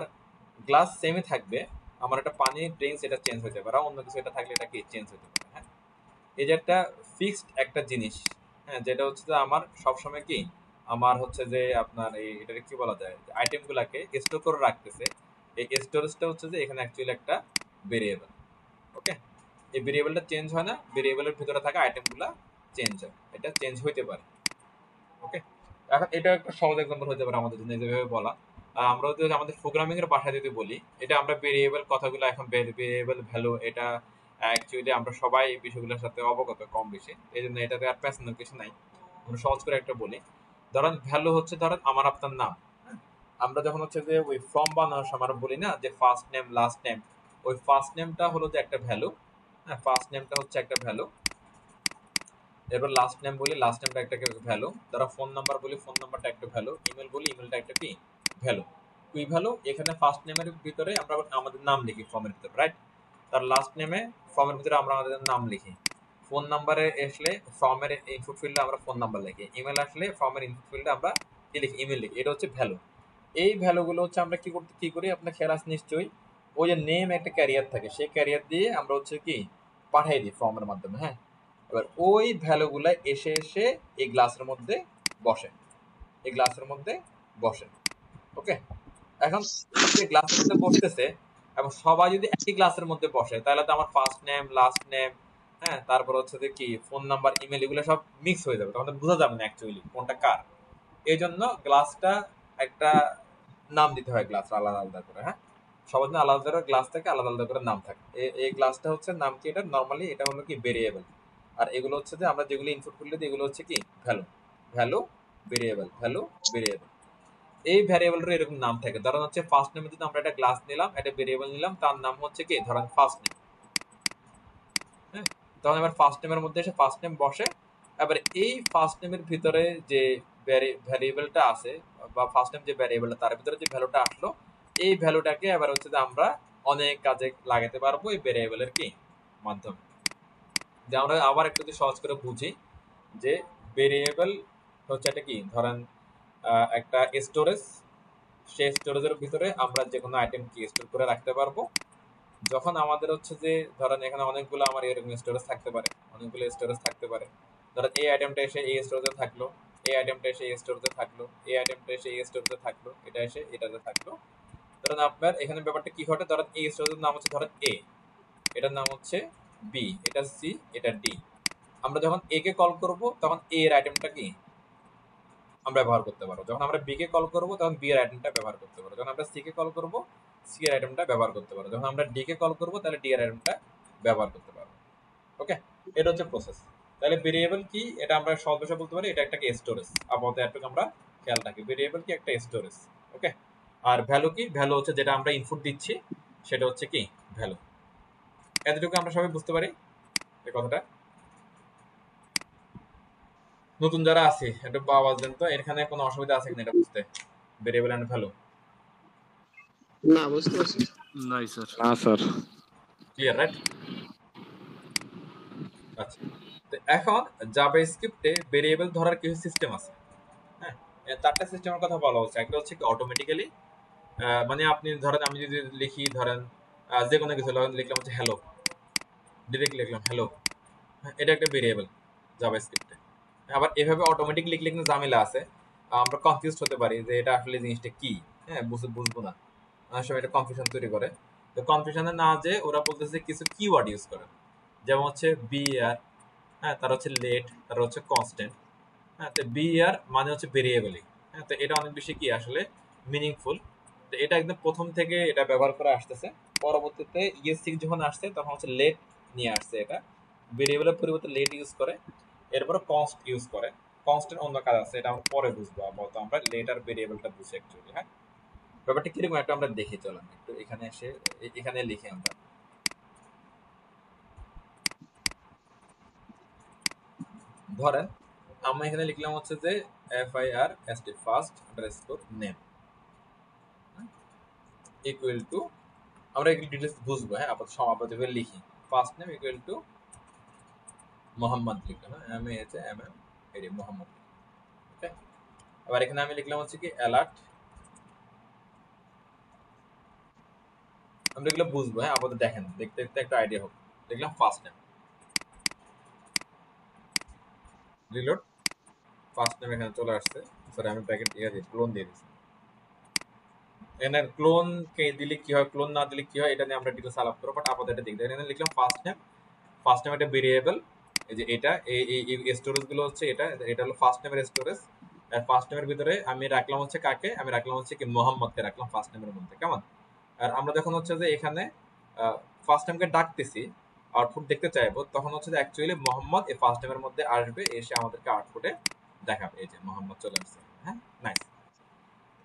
গ্লাস সেমই থাকবে, আমার একটা পানি ড্রিঙ্কস এটা চেঞ্জ হতে পারে, অন্য কিছু এটা থাকলে এটা কি চেঞ্জ হতে পারে। হ্যাঁ, এই যে একটা ফিক্সড একটা জিনিস, হ্যাঁ, যেটা হচ্ছে যে আমার সবসময় কি আমার হচ্ছে যে আপনার এই এটাকে কি বলা যায়, আইটেমগুলোকে স্টোর করে রাখতেছে। এই স্টোরেজটা হচ্ছে যে এখানে অ্যাকচুয়ালি একটা ভেরিয়েবল। ওকে, এই ভেরিয়েবলটা চেঞ্জ হয় না, ভেরিয়েবলের ভিতরে থাকা আইটেমগুলো চেঞ্জ হয়, এটা চেঞ্জ হইতে পারে। ওকে, এখন এটা একটা সহজ এক্সাম্পল হতে পারে আমাদের জন্য যেভাবে বলা। আমরা যদি আমাদের প্রোগ্রামিং এর ভাষায় যদি বলি, এটা আমরা ভেরিয়েবল কথাগুলো এখন ভেরিয়েবল ভ্যালু, এটা অ্যাকচুয়ালি আমরা সবাই এই বিষয়গুলোর সাথে অবগত কম বেশি, এই জন্য এটাতে আর প্যাশনাল কিছু নাই। আমরা সহজ করে একটা বলি, ধরেন ভ্যালু হচ্ছে ধরেন আমার আপনার নাম। আমরা যখন হচ্ছে যে ওই ফর্ম বানানোর সময় আমরা বলি না যে ফার্স্ট নেম লাস্ট নেম, ওই ফার্স্ট নেমটা হলো যে একটা ভ্যালু। হ্যাঁ, ফার্স্ট নেমটা হচ্ছে একটা ভ্যালু, এরপর লাস্ট নেম বলি, লাস্ট নেমটা একটা ভ্যালু, তারা ফোন নাম্বার বলি, ফোন নাম্বারটা একটা ভ্যালু, ইমেল বলি, ইমেলটা একটা কি ভ্যালু। কুই ভ্যালু এখানে ফার্স্ট নেমের ভিতরে আমরা আমাদের নাম লিখি ফর্মের ভিতরে, রাইট। তার লাস্ট নেমে ফর্মের ভিতরে আমরা আমাদের নাম লিখি, ফোন নাম্বারে আসলে ফর্মের ইনপুট ফিল্ডে আমরা ফোন নাম্বার লিখি, ইমেল আসলে ফর্মের ইনপুট ফিল্ডে আমরা কি লিখি, ইমেল লিখি। এটা হচ্ছে ভ্যালু। এই ভ্যালুগুলো হচ্ছে আমরা কি করি আপনার খেয়াল আছে নিশ্চয়ই, ওই যে নেম একটা ক্যারিয়ার থাকে, সেই ক্যারিয়ার দিয়ে আমরা হচ্ছে কি পাঠাই দিই ফর্মের মাধ্যমে। হ্যাঁ, এবার ওই ভ্যালুগুলো এসে এসে এই গ্লাসের মধ্যে বসে, এই গ্লাসের মধ্যে বসে। ওকে, এখন যে গ্লাসের মধ্যে বসতেছে এবং সবাই যদি একই গ্লাসের মধ্যে বসে, তাহলে তো আমার ফার্স্ট নেম লাস্ট নেম, হ্যাঁ, তারপর হচ্ছে যে কি ফোন নাম্বার ইমেল এগুলো সব মিক্স হয়ে যাবে, তখন বোঝা যাবে না অ্যাকচুয়ালি কোনটা কার। এই জন্য গ্লাসটা একটা নাম দিতে হয়, গ্লাস আলাদা আলাদা করে। হ্যাঁ, সবার জন্য আলাদা করে গ্লাস থেকে আলাদা আলাদা করে নাম থাকে। এই গ্লাসটা হচ্ছে নাম কি, এটা নর্মালি এটা হলো কি ভেরিয়েবল। আর এগুলো হচ্ছে যে আমরা যেগুলো ইনপুট করলে এগুলো হচ্ছে কি value, value variable, value variable. এই ভ্যারিয়েবলের এরকম নাম থাকে। ধরেন হচ্ছে ফার্স্ট নেমে যদি আমরা একটা গ্লাস নিলাম, একটা ভেরিয়েবল নিলাম, তার নাম হচ্ছে কি ধরেন ফার্স্ট নেম। হ্যাঁ, তখন এবার ফার্স্ট নেমের মধ্যে এসে ফার্স্ট নেম বসে। এবার এই ফার্স্ট নেমের ভিতরে যে ভ্যারিয়েবলটা আছে বা ফার্স্ট নেম যে ভ্যারিয়েবলটা তার ভিতরে যে ভ্যালুটা আসলো, এই ভ্যালুটাকে এবার হচ্ছে যে আমরা অনেক কাজে লাগাতে পারবো এই ভ্যারিয়েবলের কি মাধ্যমে। যে আমরা আবার একটু যদি সহজ করে বুঝি যে ভেরিয়েবল হচ্ছে একটা কি, ধরেন একটা স্টোরেজ, সেই স্টোরেজের ভিতরে আমরা যে কোনো আইটেম কি স্টোর করে রাখতে পারবো। যখন আমাদের হচ্ছে যে ধরেন এখানে অনেকগুলো আমার এরকম স্টোরেজ থাকতে পারে, অনেকগুলো স্টোরেজ থাকতে পারে, ধরেন এই আইটেমটা এসে এই স্টোরেজে থাকলো, এই আইটেমটা এসে এই স্টোরেজে থাকলো, এই আইটেমটা এসে এই স্টোরেজে থাকলো, এটা এসে এটাতে থাকলো। ধরেন আপনার এখানে ব্যাপারটা কি ঘটে, ধরেন এই স্টোরেজের নাম হচ্ছে ধরেন এ, এটার নাম হচ্ছে বি, এটা সি, এটা ডি। আমরা যখন এ কে কল করব তখন এ এর আইটেমটা কি আমরা ব্যবহার করতে পারবো, যখন আমরা বি কে কল করব তখন বি এর আইটেমটা ব্যবহার করতে পারবো, যখন আমরা সি কে কল করব সি এর আইটেমটা ব্যবহার করতে পারবো, যখন আমরা ডি কে কল করব তাহলে ডি এর আইটেমটা ব্যবহার করতে পারবো। ওকে, এটা হচ্ছে প্রসেস। তাহলে ভেরিয়েবল কি, এটা আমরা সহজ ভাষায় বলতে পারি এটা একটা কি স্টোরেজ। আপাতত এটুকু আমরা খেয়াল রাখি, ভেরিয়েবল কি একটা স্টোরেজ। ওকে, আর ভ্যালু কি, ভ্যালু হচ্ছে যেটা আমরা ইনপুট দিচ্ছি সেটা হচ্ছে কি ভ্যালু। এতটুকু আমরা সবাই বুঝতে পারি এই কথাটা। নতুন যারা আছে একটু আওয়াজ দেন তো, এখানে কোনো অসুবিধা আছে কিনা এটা বুঝতে, ভেরিয়েবল এন্ড ভ্যালু। না, বুঝতে পারছি। নাই স্যার। না স্যার। Clear, right? আচ্ছা, তো এখন জাভাস্ক্রিপ্টে ভেরিয়েবল ধরার কিছু সিস্টেম আছে। হ্যাঁ, চারটা সিস্টেমের কথা বলা হচ্ছে। একটা হচ্ছে কি অটোমেটিক্যালি, মানে আপনি ধরেন আমি যদি লিখি, ধরেন যে কোনো কিছু লিখলাম হচ্ছে হ্যালো, ডিরেক্ট লিখলাম হ্যালো, এটা একটা ভেরিয়েবল জাভাস্ক্রিপ্টে। আবার এভাবে অটোমেটিক লিখলে কিন্তু ঝামেলা আছে, আমরা কনফিউজ হতে পারি যে এটা আসলে জিনিসটা কি। হ্যাঁ, বুঝবো না, অনেক সময় এটা কনফিউশন তৈরি করে। তো কনফিউশনে না যে ওরা বলতেছে কিছু কিওয়ার্ড ইউজ করে, যেমন হচ্ছে বিআর, হ্যাঁ, তার হচ্ছে লেট, তার হচ্ছে কনস্ট্যান্ট। হ্যাঁ, তো বিআর মানে হচ্ছে ভেরিয়েবলই। হ্যাঁ, তো এটা অনেক বেশি কি আসলে মিনিংফুল। তো এটা একদম প্রথম থেকে এটা ব্যবহার করে আসতেছে। পরবর্তীতে ইএস6 যখন আসছে তখন হচ্ছে লেট নিয়ে আসছে, এটা ভেরিয়েবলের পরিবর্তে লেট ইউজ করে। এরপরে কনস্ট ইউজ করে, কনস্টের অন্য কাজ আছে, এটা আমরা পরে বুঝবো। আপাতত আমরা লেট আর ভেরিয়েবলটা বুঝি অ্যাকচুয়ালি। হ্যাঁ, ব্যাপারটা কিরকম একটু আমরা দেখি, চলেন একটু এখানে এসে এখানে লিখি আমরা। ধরেন আমরা এখানে লিখলাম হচ্ছে যে FIRST first underscore name equal to, আমরা এগুলো ডিটেলস বুঝবো। হ্যাঁ, আপাতত লিখি first name equal to Mohammad লিখলাম, হ্যাঁ, MAHMM এডি মোহাম্মদ। ওকে, আবার এখানে আমি লিখলাম হচ্ছে কি অ্যালার্ট, আমরা এগুলো বুঝবো। হ্যাঁ, আপাতত দেখেন, দেখতে দেখতে একটা আইডিয়া হোক। লিখলাম first name, reload, first name এখানে চলে আসছে। সরি, আমি প্যাকেট ক্লোন দিয়ে দিচ্ছি। এখানে ক্লোন কে দিলে কি হয়, ক্লোন না দিলে কি হয়, এটা নিয়ে আমরা ডিটেলস আলাপ করবো, বাট আপাতত এটা দেখতে। এখানে লিখলাম ফার্স্ট নেম, ফার্স্ট নেম একটা ভেরিয়েবল। এই যে এটা এই স্টোরেজ গুলো হচ্ছে এটা এটা হলো ফার্স্ট নেমের স্টোরেজ। আর ফার্স্ট নেমের ভিতরে আমি রাখলাম হচ্ছে কাকে, আমি রাখলাম হচ্ছে কি মোহাম্মদকে রাখলাম ফার্স্ট নেমের মধ্যে, কেমন? আর আমরা যখন হচ্ছে যে এখানে ফার্স্ট নেমকে ডাকতেছি, আউটপুট দেখতে চাইবো, তখন হচ্ছে যে অ্যাকচুয়ালি মোহাম্মদ এই ফার্স্ট নেমের মধ্যে আসবে, এসে আমাদেরকে আউটপুটে দেখাবে এই যে মোহাম্মদ চলে আসছে। হ্যাঁ, নাইস।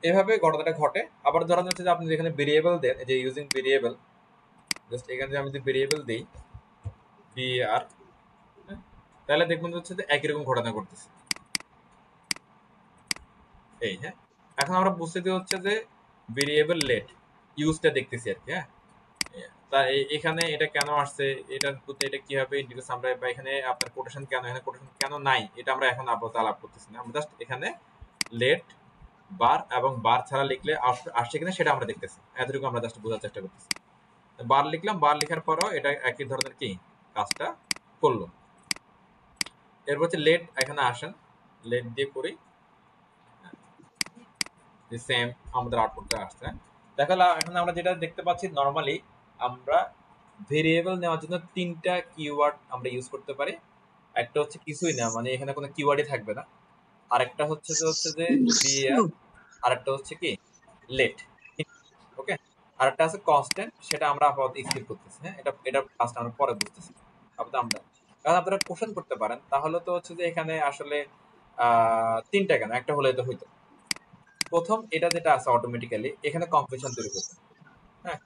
এভাবে ঘটনাটা ঘটে। আবার ধরা যাচ্ছে যে আপনি যেখানে ভেরিয়েবল দেন, যে ইউজিং ভেরিয়েবল, জাস্ট এখানে যদি আমি যদি ভেরিয়েবল দেই বিআর, তাহলে দেখবেন হচ্ছে যে একই রকম ঘটনা ঘটতেছে। এই, হ্যাঁ, এখন আমরা বুঝতে হচ্ছে যে ভেরিয়েবল লেট ইউজটা দেখতেছি আর কি। হ্যাঁ, তা এখানে এটা কেন আসছে, এটা এটা কিভাবে ডিটেইলস আমরা, বা এখানে আপনার কোটেশন কেন, এখানে কোটেশন কেন নাই, এটা আমরা এখন আপাতত আলাপ করতেছি না। আমরা জাস্ট এখানে লেট বার এবং বার ছাড়া লিখলে আসছে কিনা সেটা আমরা দেখতেছি, এতটুকু আমরা জাস্ট বোঝার চেষ্টা করতেছি। বার লিখলাম, বার লেখার পরও এটা একই ধরনের কি কাজটা করলো। এরপর হচ্ছে লেট, এখানে আসেন, লেট দিয়ে করি, সেম আমাদের আউটপুটটা আসছে। দেখো এখন আমরা যেটা দেখতে পাচ্ছি, নরমালি আমরা ভেরিয়েবল নেওয়ার জন্য তিনটা কিওয়ার্ড আমরা ইউজ করতে পারি। একটা হচ্ছে কিছুই না, মানে এখানে কোনো কিওয়ার্ডই থাকবে না। আরেকটা হচ্ছে যে বিআর, আরেকটা হচ্ছে কি লেট। ওকে, আরেকটা আছে কনস্ট্যান্ট, সেটা আমরা আপাতত স্কিপ করতেছি। হ্যাঁ, এটা ফার্স্ট আমরা পরে বুঝতেছি। আপাতত আমরা, কারণ আপনারা কোশ্চেন করতে পারেন, তাহলে তো হচ্ছে যে এখানে আসলে তিনটা কেন, একটা হলে তো হইতো। প্রথম এটা যেটা আছে অটোমেটিক্যালি, এখানে কনফিউশন তৈরি করবে। হ্যাঁ,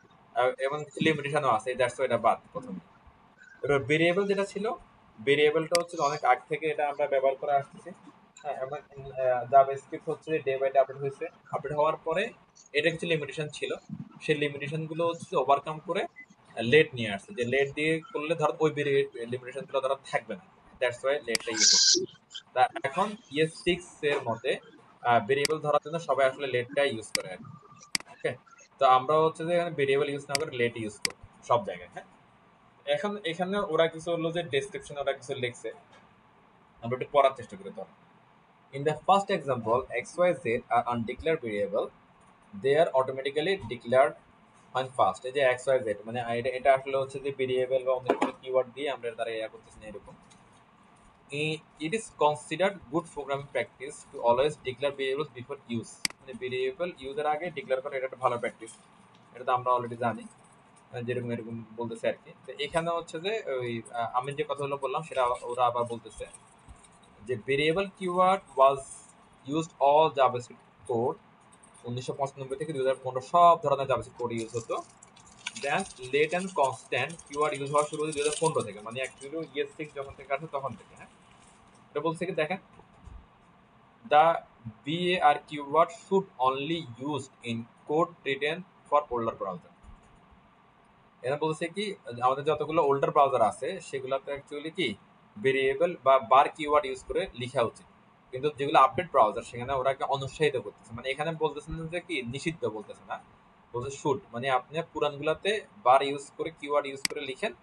এবং কিছু লিমিটেশনও আছে, দ্যাটস এটা বাদ প্রথমে। তো এবার ভেরিয়েবল যেটা ছিল, ভেরিয়েবলটা হচ্ছে অনেক আগ থেকে এটা আমরা ব্যবহার করে আসতেছি। হ্যাঁ, এবং জাভাস্ক্রিপ্ট হচ্ছে ডে বাই ডে আপডেট হয়েছে। আপডেট হওয়ার পরে এটা কিছু লিমিটেশন ছিল, সেই লিমিটেশন গুলো হচ্ছে ওভারকাম করে লেট নিয়ে আসছে, যে লেট দিয়ে করলে ধর ওই লিমিটেশন গুলো ধর থাকবে না, দ্যাটস ওয়াই লেটটা ইয়ে করছে। তা এখন ES6 এর মধ্যে ভেরিয়েবল ধরার জন্য সবাই আসলে লেটটা ইউজ করে আর কি। ওকে, তো আমরা হচ্ছে যে এখানে ভেরিয়েবল ইউজ না করে লেট ইউজ করব সব জায়গায়। হ্যাঁ, এখন এখানে ওরা কিছু হলো যে ডেসক্রিপশন ওরা কিছু লিখছে, আমরা একটু পড়ার চেষ্টা করি। ধর, in the first example xyz are undeclared variable, they are automatically declared when first। এই যে xyz মানে এটা আসলে হচ্ছে যে ভেরিয়েবল বা অন্য কোনো কিওয়ার্ড দিয়ে আমরা তারা ইয়া করতেছি না এরকম। It is considered good programming practice to always declare variables before use। মানে ভেরিয়েবল ইউজের আগে ডিক্লেয়ার করা এটা একটা ভালো প্র্যাকটিস, এটা তো আমরা অলরেডি জানি, যেরকম এরকম বলতেছে আর কি। তো এখানে হচ্ছে যে ওই আমি যে কথাগুলো বললাম সেটা ওরা আবার বলতেছে যে variable keyword was used all JavaScript code. 1995 থেকে 2015 সব ধরনের জাভাস্ক্রিপ্ট কোড ইউজ হতো। Then let and constant keyword use হওয়া শুরু হয়েছে 2015 থেকে, মানে অ্যাকচুয়ালি ES6 যখন থেকে আসে তখন থেকে। হ্যাঁ, এটা বলছে কি দেখেন, the var keyword should only used in code written for older browser। এটা বলছে কি আমাদের যতগুলো ওল্ডার ব্রাউজার আছে সেগুলোতে অ্যাকচুয়ালি কি ভেরিয়েবল বা বার কিওয়ার্ড ইউজ করে লেখা উচিত, কিন্তু যেগুলো আপডেট ব্রাউজার সেখানে ওরাকে অনুৎসাহিত করতেছে। মানে এখানে বলতেছে না যে কি নিষিদ্ধ, বলতেছে না, বলছে শুড, মানে আপনি পুরানগুলোতে বার ইউজ করে কিওয়ার্ড ইউজ করে লিখেন।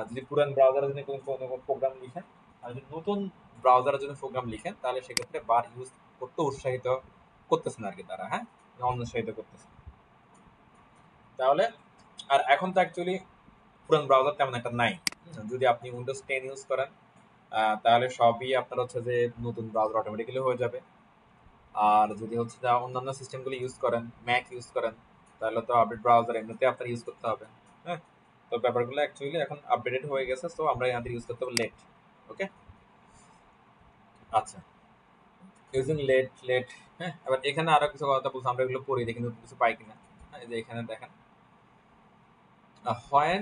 যদি পুরান ব্রাউজারের জন্য কোনো প্রোগ্রাম লিখেন আর যদি নতুন ব্রাউজারের জন্য প্রোগ্রাম লিখেন তাহলে সেক্ষেত্রে বার ইউজ করতে উৎসাহিত করতেছে না আর কি তারা। হ্যাঁ, অনুৎসাহিত করতেছে। তাহলে আর এখন তো অ্যাকচুয়ালি পুরান ব্রাউজার তেমন একটা নাই। যদি আপনি উইন্ডোজ 10 ইউজ করেন তাহলে সবই আপনার হচ্ছে যে নতুন ব্রাউজার অটোমেটিক্যালি হয়ে যাবে। আর যদি হচ্ছে যে অন্যান্য সিস্টেমগুলো ইউজ করেন, ম্যাক ইউজ করেন, তাহলে তো আপডেট ব্রাউজার এমনিতে আপনার ইউজ করতে হবে। হ্যাঁ, তো ব্যাপারগুলো অ্যাকচুয়ালি এখন আপডেটেড হয়ে গেছে, সো আমরা আমাদের ইউজ করতে হবে লেট। ওকে, আচ্ছা, ইউজিং লেট। হ্যাঁ, এবার এখানে আরো কিছু কথা বলছি, আমরা এগুলো পড়ি দেখি নতুন কিছু পাই কিনা। হ্যাঁ, এই যে এখানে দেখেন, when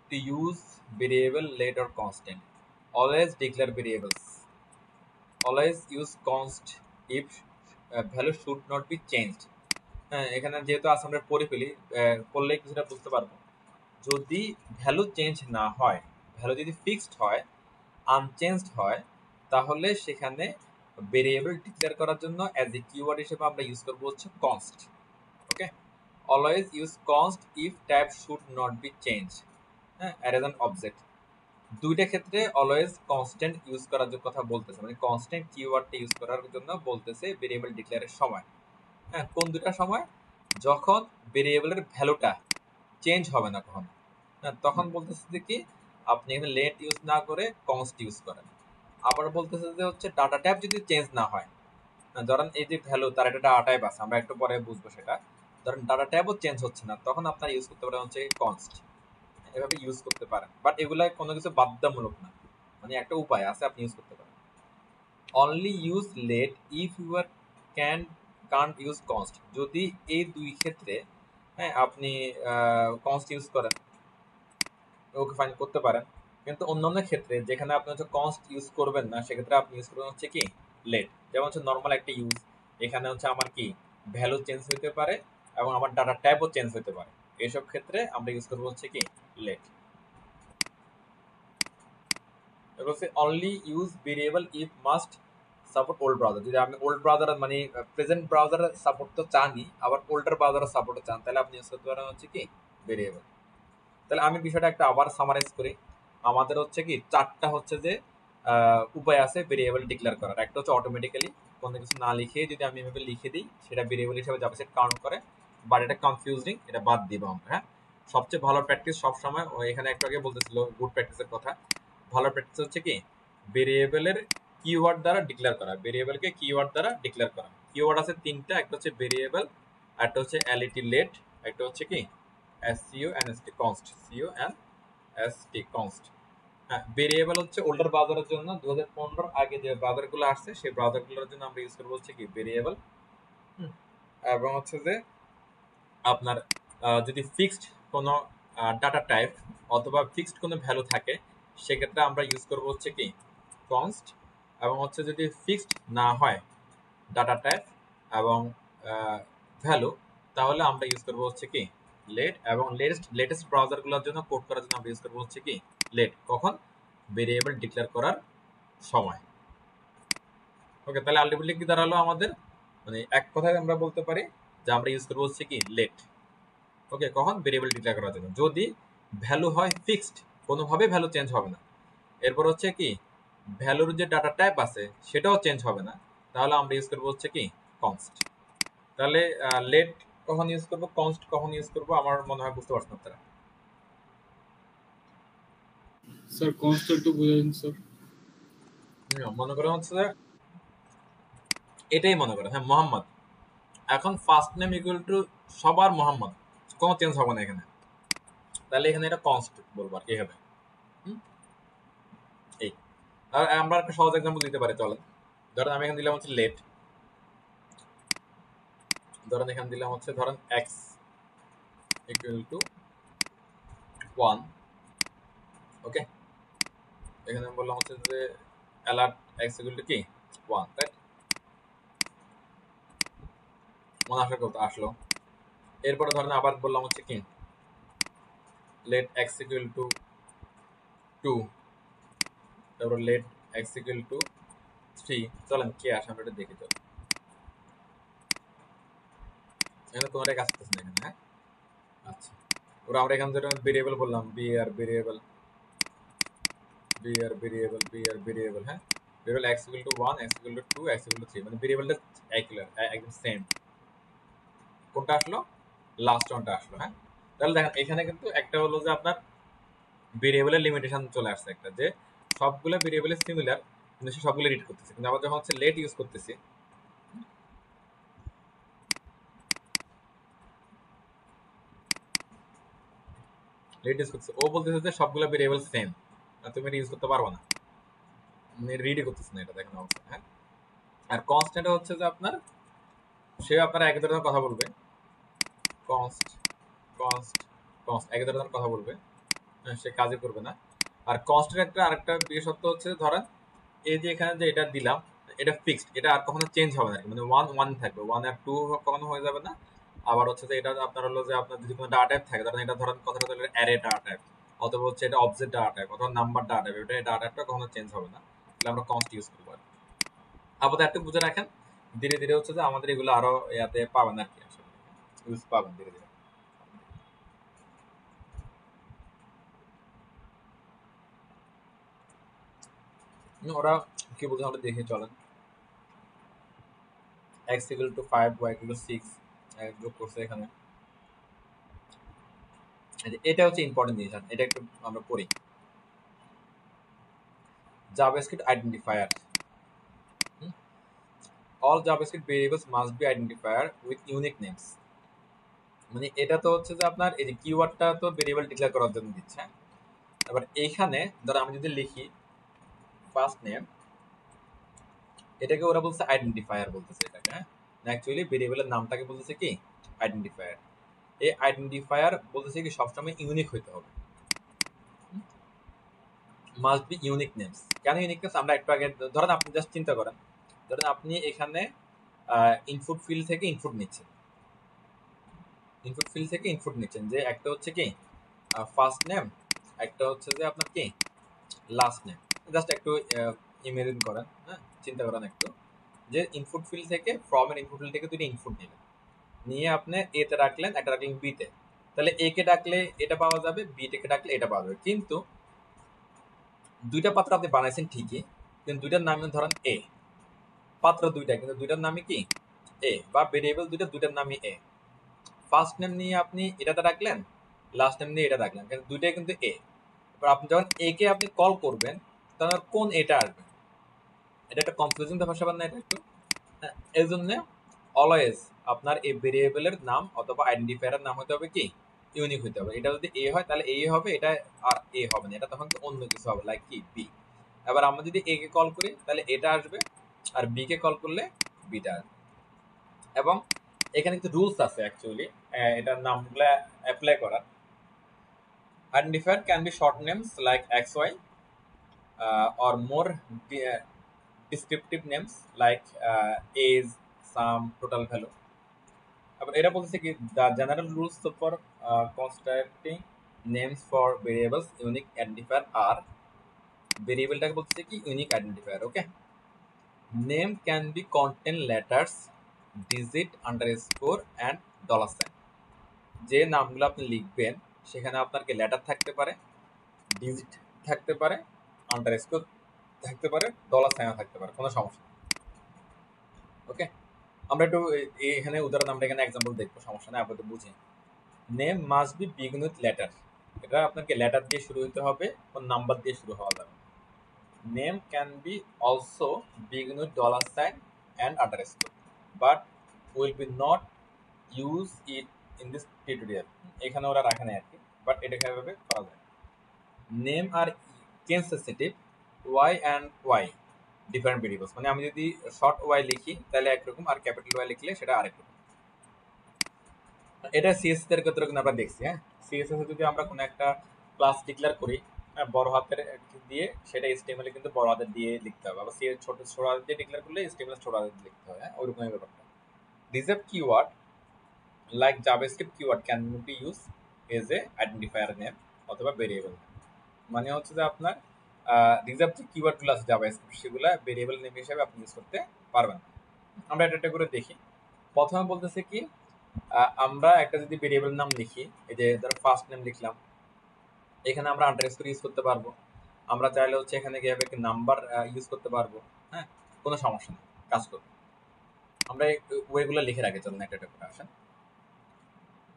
to use variable let or constant, always declare variables, always use const if value should not be changed। হ্যাঁ, এখানে যেহেতু আছে আমরা পড়ে ফেলি, পড়লেই কিছুটা বুঝতে পারবো। যদি ভ্যালু চেঞ্জ না হয়, ভ্যালু যদি ফিক্সড হয়, আনচেঞ্জড হয়, তাহলে সেখানে ভেরিয়েবল ডিক্লেয়ার করার জন্য অ্যাজ এ কিওয়ার্ড হিসেবে আমরা ইউজ করবো হচ্ছে const. Okay, always use const if type should not be change. হ্যাঁ, অ্যাজ অ্যান অবজেক্ট, দুইটা ক্ষেত্রে অলওয়েজ কনস্ট্যান্ট ইউজ করার কথা বলতেছে, মানে কনস্ট্যান্ট কিওয়ার্ডটা ইউজ করার জন্য বলতেছে ভেরিয়েবল ডিক্লেয়ারের সময়। হ্যাঁ, কোন দুটা সময়? যখন ভেরিয়েবলের ভ্যালুটা চেঞ্জ হবে না কখনো। হ্যাঁ, তখন বলতেছে যে কি আপনি এখানে লেট ইউজ না করে কনস্ট ইউজ করেন। আবার বলতেছে যে হচ্ছে ডাটা টাইপ যদি চেঞ্জ না হয়, ধরেন এই যে ভ্যালু তার একটা ডাটা টাইপ আছে, আমরা একটু পরে বুঝবো সেটা, ধরেন ডাটা টাইপও চেঞ্জ হচ্ছে না, তখন আপনার ইউজ করতে পারেন হচ্ছে কনস্ট। এভাবে ইউজ করতে পারেন, বাট এগুলা কোনো কিছু বাধ্যতামূলক না, মানে একটা উপায় আছে আপনি ইউজ করতে পারেন। Only use let if you are can't use const, যদি এই দুই ক্ষেত্রে হ্যাঁ আপনি কনস্ট ইউজ করেন ওকে ফাইন করতে পারেন, কিন্তু অন্যান্য ক্ষেত্রে যেখানে আপনি হচ্ছে কনস্ট ইউজ করবেন না সেক্ষেত্রে আপনি ইউজ করবেন হচ্ছে কি লেট। যেমন হচ্ছে নর্মাল একটা ইউজ, এখানে হচ্ছে আমার কি ভ্যালু চেঞ্জ হতে পারে এবং আমার ডাটা টাইপও চেঞ্জ হতে পারে, এইসব ক্ষেত্রে আমরা ইউজ করবো হচ্ছে কি let. Only use variable if must support old browser, যদি আপনি ওল্ড ব্রাউজার মানে প্রেজেন্ট ব্রাউজারের সাপোর্ট তো চানই, আবার ওল্ডার ব্রাউজারের সাপোর্টও চান, তাহলে আপনি ইউজ করতে পারেন হচ্ছে কি ভেরিয়েবল। তাহলে আমি বিষয়টা একটা আবার সামারাইজ করি। আমাদের হচ্ছে কি চারটা হচ্ছে যে উপায় আছে ভেরিয়েবল ডিক্লেয়ার করার। একটা হচ্ছে অটোমেটিক্যালি কোনো কিছু না লিখে যদি আমি এভাবে লিখে দিই সেটা ভেরিয়েবল হিসেবে জাভাস্ক্রিপ্ট কাউন্ট করে, বাট এটা কনফিউজিং, এটা বাদ দিব আমরা। হ্যাঁ, সবচেয়ে ভালো প্র্যাকটিস সবসময় এখানে একটু আগে বলতেছিল গুড প্র্যাকটিসের কথা, ভালো প্র্যাকটিস হচ্ছে কি ভেরিয়েবলের কিওয়ার্ড দ্বারা ডিক্লেয়ার করা, ভেরিয়েবলকে কিওয়ার্ড দ্বারা ডিক্লেয়ার করা। কিওয়ার্ড আছে তিনটা, একটা হচ্ছে ভেরিয়েবল, একটা হচ্ছে এলইটি লেট, একটা হচ্ছে কি const const। হ্যাঁ, ভেরিয়েবল হচ্ছে ওল্ডার ব্রাউজারের জন্য 2015 আগে যে ব্রাউজারগুলো আসছে সেই ব্রাউজারগুলোর জন্য আমরা ইউজ করবো হচ্ছে কি ভেরিয়েবল। এবং হচ্ছে যে আপনার যদি ফিক্সড কোনো ডাটা টাইপ অথবা ফিক্সড কোনো ভ্যালু থাকে সেক্ষেত্রে আমরা ইউজ করব হচ্ছে কি কনস্ট, এবং হচ্ছে যদি ফিক্সড না হয় ডাটা টাইপ এবং ভ্যালু, তাহলে আমরা ইউজ করব হচ্ছে কি লেট, এবং লেটেস্ট ব্রাউজারগুলোর জন্য কোড করার জন্য আমরা ইউজ করব হচ্ছে কি লেট। কখন? ভেরিয়েবল ডিক্লেয়ার করার সময়। ওকে, তাহলে আলটিমেটলি কি দাঁড়ালো আমাদের, মানে এক কথায় আমরা বলতে পারি যে আমরা ইউজ করবো হচ্ছে কি লেট। ওকে, কখন? ভেরিয়েবল ডিক্লেয়ার করার জন্য। যদি ভ্যালু হয় ফিক্সড, কোনোভাবে ভ্যালু চেঞ্জ হবে না, এরপর হচ্ছে কি ভ্যালুর যে ডাটা টাইপ আছে সেটাও চেঞ্জ হবে না, তাহলে আমরা ইউজ করবো হচ্ছে কি কনস্ট। তাহলে লেট কখন ইউজ করবো, কনস্ট কখন ইউজ করবো, আমার মনে হয় বুঝতে পারছেন আপনারা। স্যার কনস্ট একটু বুঝে দিন স্যার। মনে করেন হচ্ছে যে এটাই মনে করেন, হ্যাঁ মোহাম্মদ, এখন ফার্স্ট নেম ইকুয়াল টু সবার মোহাম্মদ, কোনো চেঞ্জ হবে না এখানে, তাহলে এখানে এটা কনস্ট বলবো আর কি হবে। এই আর আমরা একটা সহজ এক্সাম্পল দিতে পারি, চলেন ধরেন আমি এখানে দিলাম হচ্ছে লেট, ধরেন এখানে দিলাম হচ্ছে ধরেন এক্স ইকুয়াল টু 1। ওকে, এখানে বললাম হচ্ছে যে অ্যালার্ট এক্স ইকুয়াল টু কি 1, তাই মনে আসার কথা আসলো। এরপরে ধরেন আবার বললাম হচ্ছে কি লেট এক্স ইকুয়াল টু 2, তারপর লেট এক্স ইকুয়াল টু 3। চলেন কে আসে আমরা এটা দেখি। চল, এখানে কোনোটাই কাজ করতেছে না এখানে, হ্যাঁ আচ্ছা, ওরা আমরা এখানে যেটা ভেরিয়েবল বললাম বিআর ভেরিয়েবল, হ্যাঁ variable x equal two 1, x equal two 2, x equal two 3, মানে ভেরিয়েবলটা একদম সেম। কোনটা আসলো? লাস্ট ওয়ানটা আসলো। হ্যাঁ, তাহলে দেখেন এখানে কিন্তু একটা হলো যে আপনার ভেরিয়েবলের লিমিটেশন চলে আসছে একটা, যে সবগুলো ভেরিয়েবলের সিমিলার কিন্তু সে সবগুলো রিড করতেছে, কিন্তু আবার যখন হচ্ছে লেট ইউজ করতেছি, লেট ইউজ করতেছে, ও বলতেছে যে সবগুলো ভেরিয়েবল সেম, তুমি এটা ইউজ করতে পারবে না, রিডই করতেছে না এটা, দেখেন অবস্থা। হ্যাঁ, আর কনস্ট্যান্ট হচ্ছে যে আপনার সে আপনার এক ধরনের কথা বলবে, কনস্ট কনস্ট কনস্ট এক ধরনের কথা বলবে, সে কাজই করবে না। আর কনস্ট্যান্ট একটা আরেকটা বিশেষত্ব হচ্ছে ধরেন এই যে এখানে যে এটা দিলাম এটা ফিক্সড, এটা আর কখনো চেঞ্জ হবে না, মানে 1 থাকবে, 1 আর 2 কখনো হয়ে যাবে না। আবার হচ্ছে যে এটা আপনার হলো যে আপনার যদি কোনো ডাটা টাইপ থাকে, ধরেন এটা ধরেন কথাটা হলো অ্যারে ডাটা টাইপ, অথবা হচ্ছে এটা অবজেক্ট ডাটা টাইপ, অথবা নাম্বার ডাটা টাইপ, এটা ডাটা টাইপটা কখনো চেঞ্জ হবে না, তাহলে আমরা কনস্ট ইউজ করবো। আপাতত একটু বুঝে রাখেন, ধীরে ধীরে হচ্ছে যে আমাদের এগুলো আরো ইয়াতে পাবেন আর কি, আসলে ইউজ পাবেন ধীরে ধীরে। ওরা কি বলছে আমরা দেখে চলেন, x equal two 5, y equal to 6 যোগ করছে এখানে। এটা হচ্ছে ইম্পর্টেন্ট জিনিস, এটা একটু আমরা পড়ি। JavaScript identifier, all javascript variables must be identifier with unique names, মানে এটা তো হচ্ছে যে আপনার এই যে কিওয়ার্ডটা তো ভেরিয়েবল ডিক্লেয়ার করার জন্য দিচ্ছে। এবার এইখানে ধর আমি যদি লিখি ফার্স্ট নেম, এটাকে ওরা বলছে আইডেন্টিফায়ার বলতেছে এটাকে, হ্যাঁ অ্যাকচুয়ালি ভেরিয়েবলের নামটাকে বলতেছে কি আইডেন্টিফায়ার। এই আইডেন্টিফায়ার বলতেছে কি সবসময় ইউনিক হইতে হবে, মাস্ট বি ইউনিক নেমস। কেন ইউনিকনেস আমরা একটু আগে, ধরেন আপনি জাস্ট চিন্তা করেন, ধরেন আপনি এখানে ইনপুট ফিল্ড থেকে ইনপুট নিচ্ছেন, যে একটা হচ্ছে কি ফার্স্ট নেম, একটা হচ্ছে যে আপনার কি লাস্ট নেম। জাস্ট একটু ইমেজিন করেন, হ্যাঁ চিন্তা করেন একটু, যে ইনপুট ফিল্ড থেকে ফর্মের ইনপুট ফিল্ড থেকে দুটো ইনপুট নিলেন, নিয়ে আপনি এ তে রাখলেন, একটা রাখলেন বি তে, তাহলে এ কে ডাকলে এটা পাওয়া যাবে, বি কে ডাকলে এটা পাওয়া যাবে। কিন্তু দুইটা পাত্র আপনি বানাইছেন ঠিকই, কিন্তু দুইটার নাম ধরেন এ, পাত্র দুইটা কিন্তু দুইটার নামই কি এ, বা ভেরিয়েবল দুইটার নামই এ। ফার্স্ট নেম নিয়ে আপনি এটাতে রাখলেন, লাস্ট নেম নিয়ে এটা রাখলেন, কিন্তু দুইটাই কিন্তু এ। এবার আপনি যখন এ কে আপনি কল করবেন তখন কোন এটা আসবে, এটা একটা কনফিউজিং ব্যাপার স্যাপার না এটা একটু, হ্যাঁ এই জন্য অলওয়েজ আপনার এই ভেরিয়েবলের নাম অথবা আইডেন্টিফায়ারের নাম হতে হবে কি ইউনিক হতে হবে। এটা যদি এ হয় তাহলে এ হবে, এটা আর এ হবে না, এটা তখন অন্য কিছু হবে, লাইক কি বি। এবার আমরা যদি এ কে কল করি তাহলে এটা আসবে, আর বি কে কল করলে বিটা আসবে। এবং এখানে কিছু রুলস আছে অ্যাকচুয়ালি এটার নামগুলো অ্যাপ্লাই করার। Identifier can be short names like X Y, or more descriptive names like age, sum, total value. আবার এরা বলছে কি the general rules for constructing names for variables unique identifier are ভেরিয়েবলটাকে বলছে কি unique identifier. Okay, name can be contain letters, digit, underscore and dollar sign. যে নামগুলো আপনি লিখবেন সেখানে আপনার কি লেটার থাকতে পারে, ডিজিট থাকতে পারে, আন্ডারস্কোর থাকতে পারে, ডলার সাইনও থাকতে পারে, কোনো সমস্যা নেই। ওকে, আমরা একটু এখানে উদাহরণ, আমরা এখানে এক্সাম্পল দেখবো, সমস্যা নেই, আপনাদের বুঝি। Name must be begin with letter, এটা আপনাকে লেটার দিয়ে শুরু হতে হবে, কোন নাম্বার দিয়ে শুরু হওয়া যাবে। Name can be also begin with dollar sign and underscore, but will be not use it in this tutorial. এখানে ওরা রাখে না আর কি, বাট এটা কিভাবে করা যায়। Name are case sensitive, Y and Y different variables, মানে আমি যদি শর্ট ওয়াই লিখি তাহলে একরকম, আর ক্যাপিটাল ওয়াই লিখলে সেটা আরেক রকম। এটা সিএসএস এর ক্ষেত্রে কিন্তু আমরা দেখছি। হ্যাঁ, সিএসএস এ যদি আমরা কোনো একটা ক্লাস ডিক্লেয়ার করি বড় হাতের দিয়ে, সেটা এইচটিএমএল এ কিন্তু বড় হাতের দিয়ে লিখতে হবে, আবার সিএস ছোট ছোট হাতের দিয়ে ডিক্লেয়ার করলে এইচটিএমএল ছোট হাতের দিয়ে লিখতে হয়। ওইরকমই ব্যাপারটা। Reserve keyword like JavaScript keyword can be use as a identifier name অথবা ভেরিয়েবল নেম। মানে হচ্ছে যে আপনার রিজার্ভ যে কিওয়ার্ডগুলো আছে জাভাস্ক্রিপ্ট, সেগুলো ভেরিয়েবল নেম হিসেবে আপনি ইউজ করতে পারবেন। আমরা এটা করে দেখি। প্রথমে বলতেছে কি, আমরা একটা যদি ভেরিয়েবল নাম লিখি, এই যে ধরো ফার্স্ট নেম লিখলাম, এখানে আমরা আন্ডারস্কোর ইউজ করতে পারবো, আমরা চাইলে হচ্ছে এখানে গিয়ে একটা নাম্বার ইউজ করতে পারবো। হ্যাঁ, কোনো সমস্যা নেই, কাজ করবো। আমরা ওয়েগুলো লিখে রাখি, চলেন একটা করে আসেন।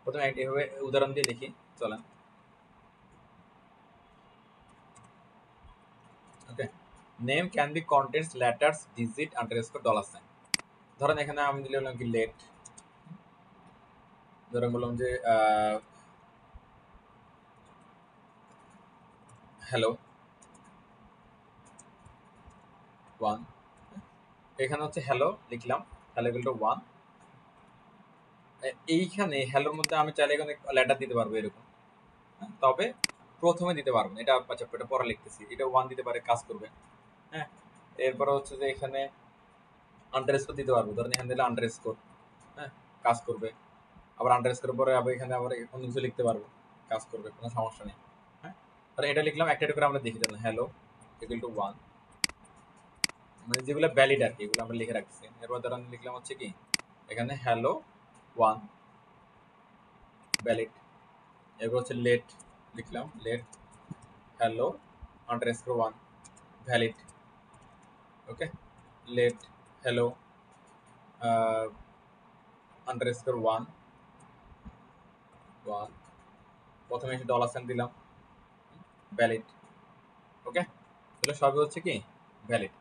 প্রথমে এইভাবে উদাহরণ দিয়ে লিখি, চলেন। Okay, name can be contents letters, digit, underscore, dollar sign. ধরেন এখানে আমি দিলাম কি লেট, ধরেন বললাম যে হ্যালো 1, এখানে হচ্ছে হ্যালো লিখলাম, হ্যালো ইকুয়াল টু 1। এইখানে হ্যালোর মধ্যে আমি চাইলে এখানে লেটার দিতে পারবো এরকম, তবে প্রথমে দিতে পারবো না, এটা আচ্ছা এটা পরে লিখতেছি, এটা 1 দিতে পারে, কাজ করবে। হ্যাঁ, এরপরে হচ্ছে যে এখানে আন্ডারস্কোর দিতে পারবো, ধরেন এখানে দিলে আন্ডারস্কোর, হ্যাঁ, কাজ করবে। আবার আন্ডারস্কোর পরে আবার এখানে আবার অন্য কিছু লিখতে পারবো, কাজ করবে, কোনো সমস্যা নেই। হ্যাঁ, ধরেন এটা লিখলাম, একটা করে আমরা দেখি, ধরেন হ্যালো ইকুয়াল টু 1, মানে যেগুলো ভ্যালিড আর কি, এগুলো আমরা লিখে রাখছি। এরপর ধরেন লিখলাম হচ্ছে কি, এখানে হ্যালো 1 ভ্যালিড। এরপর হচ্ছে লেট লিখলাম, লেট হ্যালো আন্ডারস্কোর 1 ভ্যালিড। ওকে, লেট হ্যালো আন্ডারস্কোর 1 প্রথমে এসে ডলার সাইন দিলাম, ভ্যালিড। ওকে, তাহলে সবই হচ্ছে কি ভ্যালিড।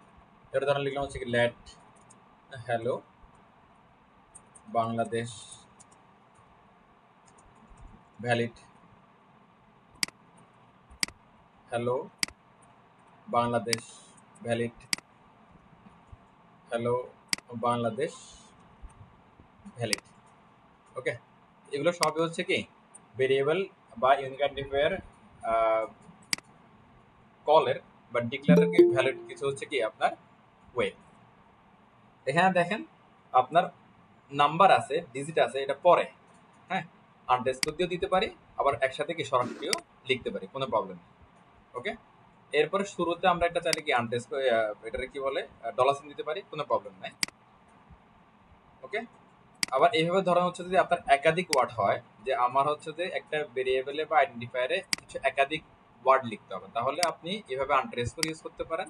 এবার ধরেন লিখলাম হচ্ছে কি let hello Bangladesh valid, hello Bangladesh valid, hello Bangladesh valid. Okay, এগুলো সবই হচ্ছে কি ভেরিয়েবল বা ইউনিক আইডেন্টিফায়ার কলের বা ডিক্লেয়ারের ভ্যালিড কিছু হচ্ছে কি আপনার ওয়ে। এখানে দেখেন আপনার নাম্বার আছে, ডিজিট আছে, এটা পরে, হ্যাঁ, আন্ডারস্কোর দিয়েও দিতে পারি, আবার একসাথে কি সরাসরিও লিখতে পারি, কোনো প্রবলেম নেই। ওকে, এরপরে শুরুতে আমরা একটা চাইলে কি আন্ডারস্কোর, এটারে কি বলে ডলার সাইন দিতে পারি, কোনো প্রবলেম নাই। ওকে, আবার এইভাবে ধরা হচ্ছে যদি আপনার একাধিক ওয়ার্ড হয়, যে আমার হচ্ছে যে একটা ভেরিয়েবলে বা আইডেন্টিফায়ারে কিছু একাধিক ওয়ার্ড লিখতে হবে, তাহলে আপনি এভাবে আন্ডারস্কোর ইউজ করতে পারেন,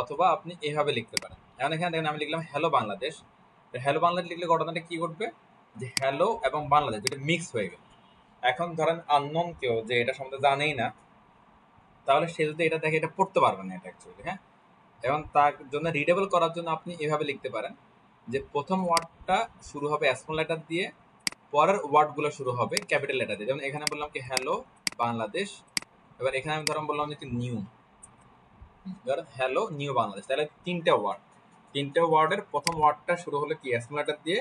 অথবা আপনি এভাবে লিখতে পারেন। এখন এখানে দেখেন আমি লিখলাম হ্যালো বাংলাদেশ, হ্যালো বাংলাদেশ লিখলে ঘটনাটা কি ঘটবে, যে হ্যালো এবং বাংলাদেশ যেটা মিক্স হয়ে গেল। এখন ধরেন আননোন কেউ যে এটা সম্বন্ধে জানেই না, তাহলে সে যদি এটা দেখে এটা পড়তে পারবে না এটা অ্যাকচুয়ালি। হ্যাঁ, এবং তার জন্য রিডেবল করার জন্য আপনি এভাবে লিখতে পারেন যে প্রথম ওয়ার্ডটা শুরু হবে স্মল লেটার দিয়ে, পরের ওয়ার্ডগুলো শুরু হবে ক্যাপিটাল লেটার দিয়ে। যেমন এখানে বললাম কি হ্যালো বাংলাদেশ, এবার এখানে আমি ধরুন বললাম যে নিউ, ধর হ্যালো নিউ বাংলাদেশ, তাহলে তিনটে ওয়ার্ডের প্রথম ওয়ার্ডটা শুরু হলো কি স্মল লেটার দিয়ে,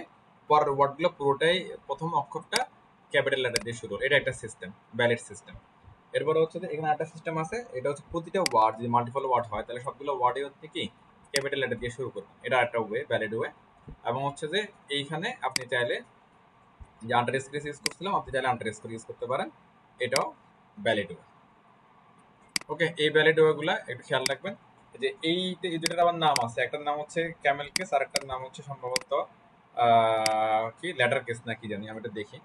পরের ওয়ার্ডগুলো পুরোটাই প্রথম অক্ষরটা ক্যাপিটাল লেটার দিয়ে শুরু হলো। এটা একটা সিস্টেম, ভ্যালিড সিস্টেম। এরপরে হচ্ছে যে এখানে একটা সিস্টেম আছে, এটা হচ্ছে প্রতিটা ওয়ার্ড যদি মাল্টিপল ওয়ার্ড হয় তাহলে সবগুলো ওয়ার্ডই হচ্ছে কি ক্যাপিটাল লেটার দিয়ে শুরু করবেন, এটা একটা ওয়ে, ভ্যালিড ওয়ে। এবং হচ্ছে যে এইখানে আপনি চাইলে যে আন্ডারস্কোর ইউজ করছিলাম, আপনি চাইলে আন্ডারস্কোর ইউজ করতে পারেন, এটাও ভ্যালিড ওয়ে। ওকে, এই ভ্যালিড ওয়েগুলা একটু খেয়াল রাখবেন। যে এই দুটার আবার নাম আছে, একটার নাম হচ্ছে ক্যামেল কেস আর একটার নাম হচ্ছে সম্ভবত কি লেটার কেস না কি জানি, আমি এটা দেখি।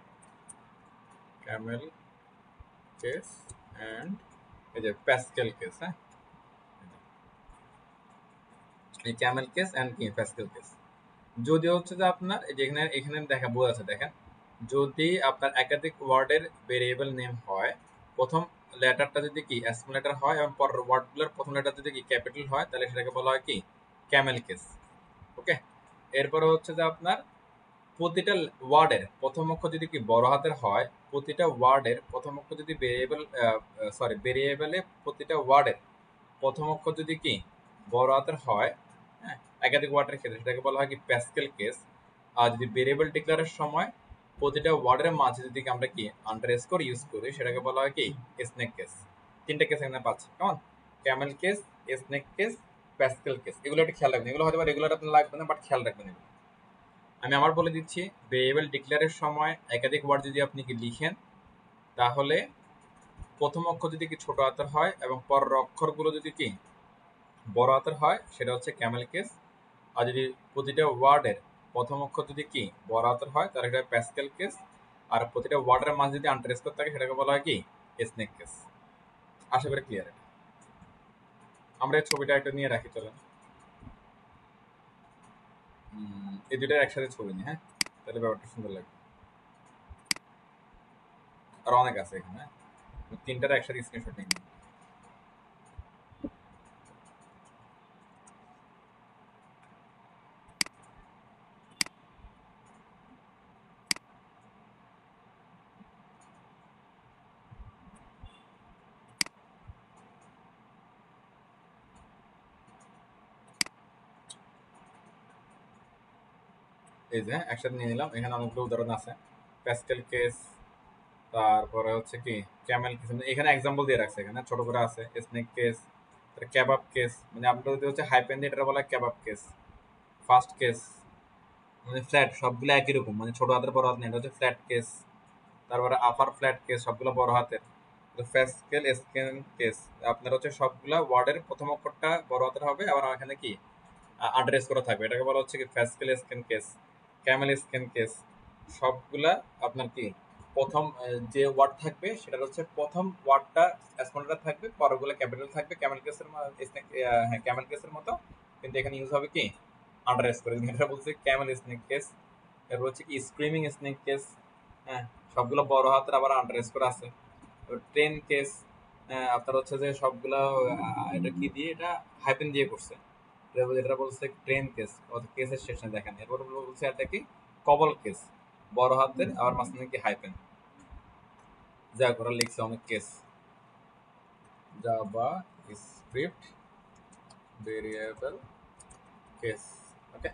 ক্যামেল কেস এন্ড এই যে প্যাসকেল কেস, হ্যাঁ এই ক্যামেল কেস এন্ড কি প্যাসকেল কেস। যদি হচ্ছে যে আপনার এই যে এখানে এখানে দেখা বোঝা আছে দেখেন, যদি আপনার একাধিক ওয়ার্ডের ভেরিয়েবল নেম হয়, প্রথম লেটারটা যদি কি স্মল লেটার হয় এবং পরের ওয়ার্ডগুলোর প্রথম লেটার যদি কি ক্যাপিটাল হয় তাহলে সেটাকে বলা হয় কি ক্যামেল কেস। ওকে, এরপরে হচ্ছে যে আপনার প্রতিটা ওয়ার্ডের প্রথম অক্ষর যদি কি বড় হাতের হয়, প্রতিটা ওয়ার্ডের প্রথম অক্ষর যদি ভেরিয়েবলে প্রতিটা ওয়ার্ডের প্রথম অক্ষর যদি কি বড় হাতের হয়, হ্যাঁ একাধিক ওয়ার্ডের ক্ষেত্রে সেটাকে বলা হয় কি প্যাসকেল কেস। আর যদি ভেরিয়েবল ডিক্লারের সময় প্রতিটা ওয়ার্ডের মাঝে যদি আমরা কি আন্ডারস্কোর ইউজ করি সেটাকে বলা হয় কি স্নেক কেস। তিনটা কেস এখানে পাচ্ছি, কেমন? Camel case, snake case, Pascal case. এগুলো একটু খেয়াল রাখবেন, এগুলো হয়তো রেগুলার আপনার লাগবে না, বাট খেয়াল রাখবেন এগুলো। আমি আমার বলে দিচ্ছি, ভেরিয়েবল ডিক্লেয়ারের সময় একাধিক ওয়ার্ড যদি আপনি কি লিখেন তাহলে প্রথম অক্ষর যদি কি ছোট হাতের হয় এবং পরের অক্ষরগুলো যদি কি বড় হাতের হয় সেটা হচ্ছে ক্যামেল কেস। আর যদি প্রতিটা ওয়ার্ডের প্রথম অক্ষর যদি কি বড় হাতের হয় তাহলে এটা প্যাসকেল কেস। আর প্রতিটা ওয়ার্ডের মাঝে যদি আন্ডারস্কোর থাকে সেটাকে বলা হয় কি স্নেক কেস। আশা করি ক্লিয়ার। আমরা এই ছবিটা একটা নিয়ে রাখি, চলেন এই দুইটার একসাথে ছবি নিই, হ্যাঁ তাহলে ব্যাপারটা সুন্দর লাগবে। আর অনেক আছে এখানে, হ্যাঁ তিনটার একসাথে স্ক্রিনশট নিয়ে নিই। এই যে একসাথে নিয়ে নিলাম, এখানে অনেকগুলো উদাহরণ আছে। প্যাসকেল কেস, তারপরে হচ্ছে কি ক্যামেল কেস, এখানে এক্সাম্পল দিয়ে রাখছে, এখানে ছোট করে আছে স্নেক কেস, ক্যাবাব কেস, মানে আপনার যদি হচ্ছে হাইপেন দিয়ে এটা বলা ক্যাবাব কেস, ফার্স্ট কেস মানে ফ্ল্যাট, সবগুলো একই রকম, মানে ছোট হাতের বড় হাত নেই, এটা হচ্ছে ফ্ল্যাট কেস। তারপরে আপার ফ্ল্যাট কেস, সবগুলো বড় হাতের। প্যাসকেল স্কেন কেস, আপনার হচ্ছে সবগুলা ওয়ার্ডের প্রথম অক্ষরটা বড় হাতের হবে, আবার এখানে কি আন্ডারস্কোর করা থাকবে, এটাকে বলা হচ্ছে কি Pascal scan case. Camel scan case, সবগুলা আপনার কি প্রথম যে ওয়ার্ড থাকবে সেটা হচ্ছে প্রথম ওয়ার্ডটা স্মল লেটার থাকবে, পরগুলো ক্যাপিটাল থাকবে ক্যামেল কেসের হ্যাঁ ক্যামেল কেসের মতো, কিন্তু এখানে ইউজ হবে কি আন্ডারস্কোর। এটা বলছে ক্যামেল স্নেক কেস। এরপর হচ্ছে কি স্ক্রিমিং স্নেক কেস, হ্যাঁ সবগুলো বড় হাতের আবার আন্ডারস্কোর আছে। ট্রেন কেস, আপনার হচ্ছে যে সবগুলো এটা কি দিয়ে, এটা হাইপেন দিয়ে করছে, এটা বলছে ট্রেন কেস, কেসের শেষে দেখেন। এরপর বলছে এটা কি কবল কেস, বড় হাতের আবার মাঝখানে কি হাইপেন। যা করে লিখছে অনেক case, JavaScript variable case. Okay,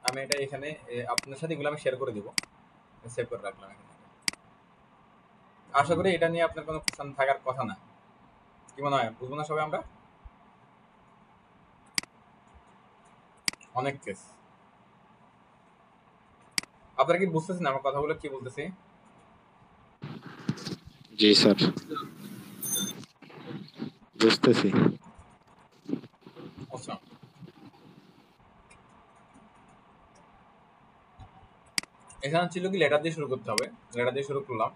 আমি এটা এখানে আপনার সাথে এগুলো আমি শেয়ার করে দিব, সেভ করে রাখলাম এখানে। আশা করি এটা নিয়ে আপনার কোনো কোশ্চেন থাকার কথা না, কি মনে হয়? বুঝবো না সবাই আমরা? অনেক কেস। আপনারা কি বুঝতেছেন আমার কথাগুলো কি বলতেছি? জি স্যার, বুঝতেছি। আচ্ছা, এখানে ছিল কি লেটার দিয়ে শুরু করতে হবে, লেটার দিয়ে শুরু করলাম।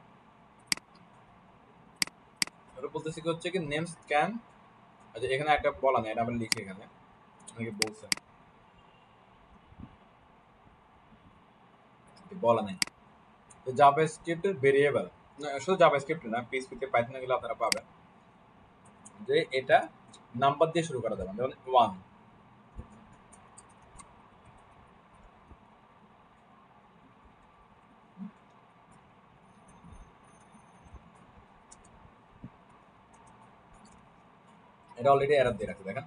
এবার বলতেছি কি হচ্ছে কি নেমস ক্যান, আচ্ছা এখানে একটা বলা নেই, এটা আমরা লিখি এখানে, অনেকে বলছেন বলা নেই। তো জাভাস্ক্রিপ্ট ভেরিয়েবল, শুধু জাভাস্ক্রিপ্ট না, পিএইচপিতে পাইথনে গেলে আপনারা পাবেন যে এটা নাম্বার দিয়ে শুরু করা যাবে, যেমন 1। এটা অলরেডি এরর দিয়ে রাখছে দেখেন।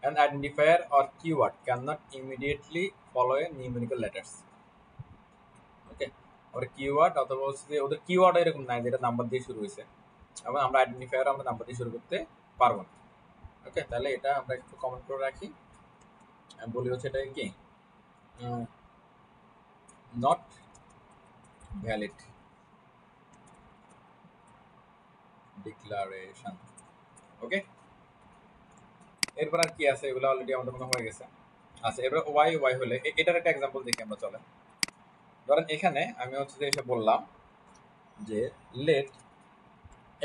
An identifier or keyword cannot immediately follow a numerical letters. Okay, or keyword অথবা হচ্ছে যে ওদের কিওয়ার্ড এরকম নাই যেটা নাম্বার দিয়ে শুরু হয়েছে, এবং আমরা আইডেন্টিফায়ার আমরা নাম্বার দিয়ে শুরু করতে পারবো না। ওকে, তাহলে এটা আমরা একটু কমেন্ট করে রাখি। আমি বলি হচ্ছে এটা কি নট ভ্যালিড ডিক্লারেশন। ওকে, এরপর আর কি আছে, এগুলো অলরেডি আমাদের মনে হয়ে গেছে। আচ্ছা, এবার ওয়াই হলে এটার একটা এক্সাম্পল দেখি আমরা। চলে ধরেন এখানে আমি হচ্ছে যে এসে বললাম যে let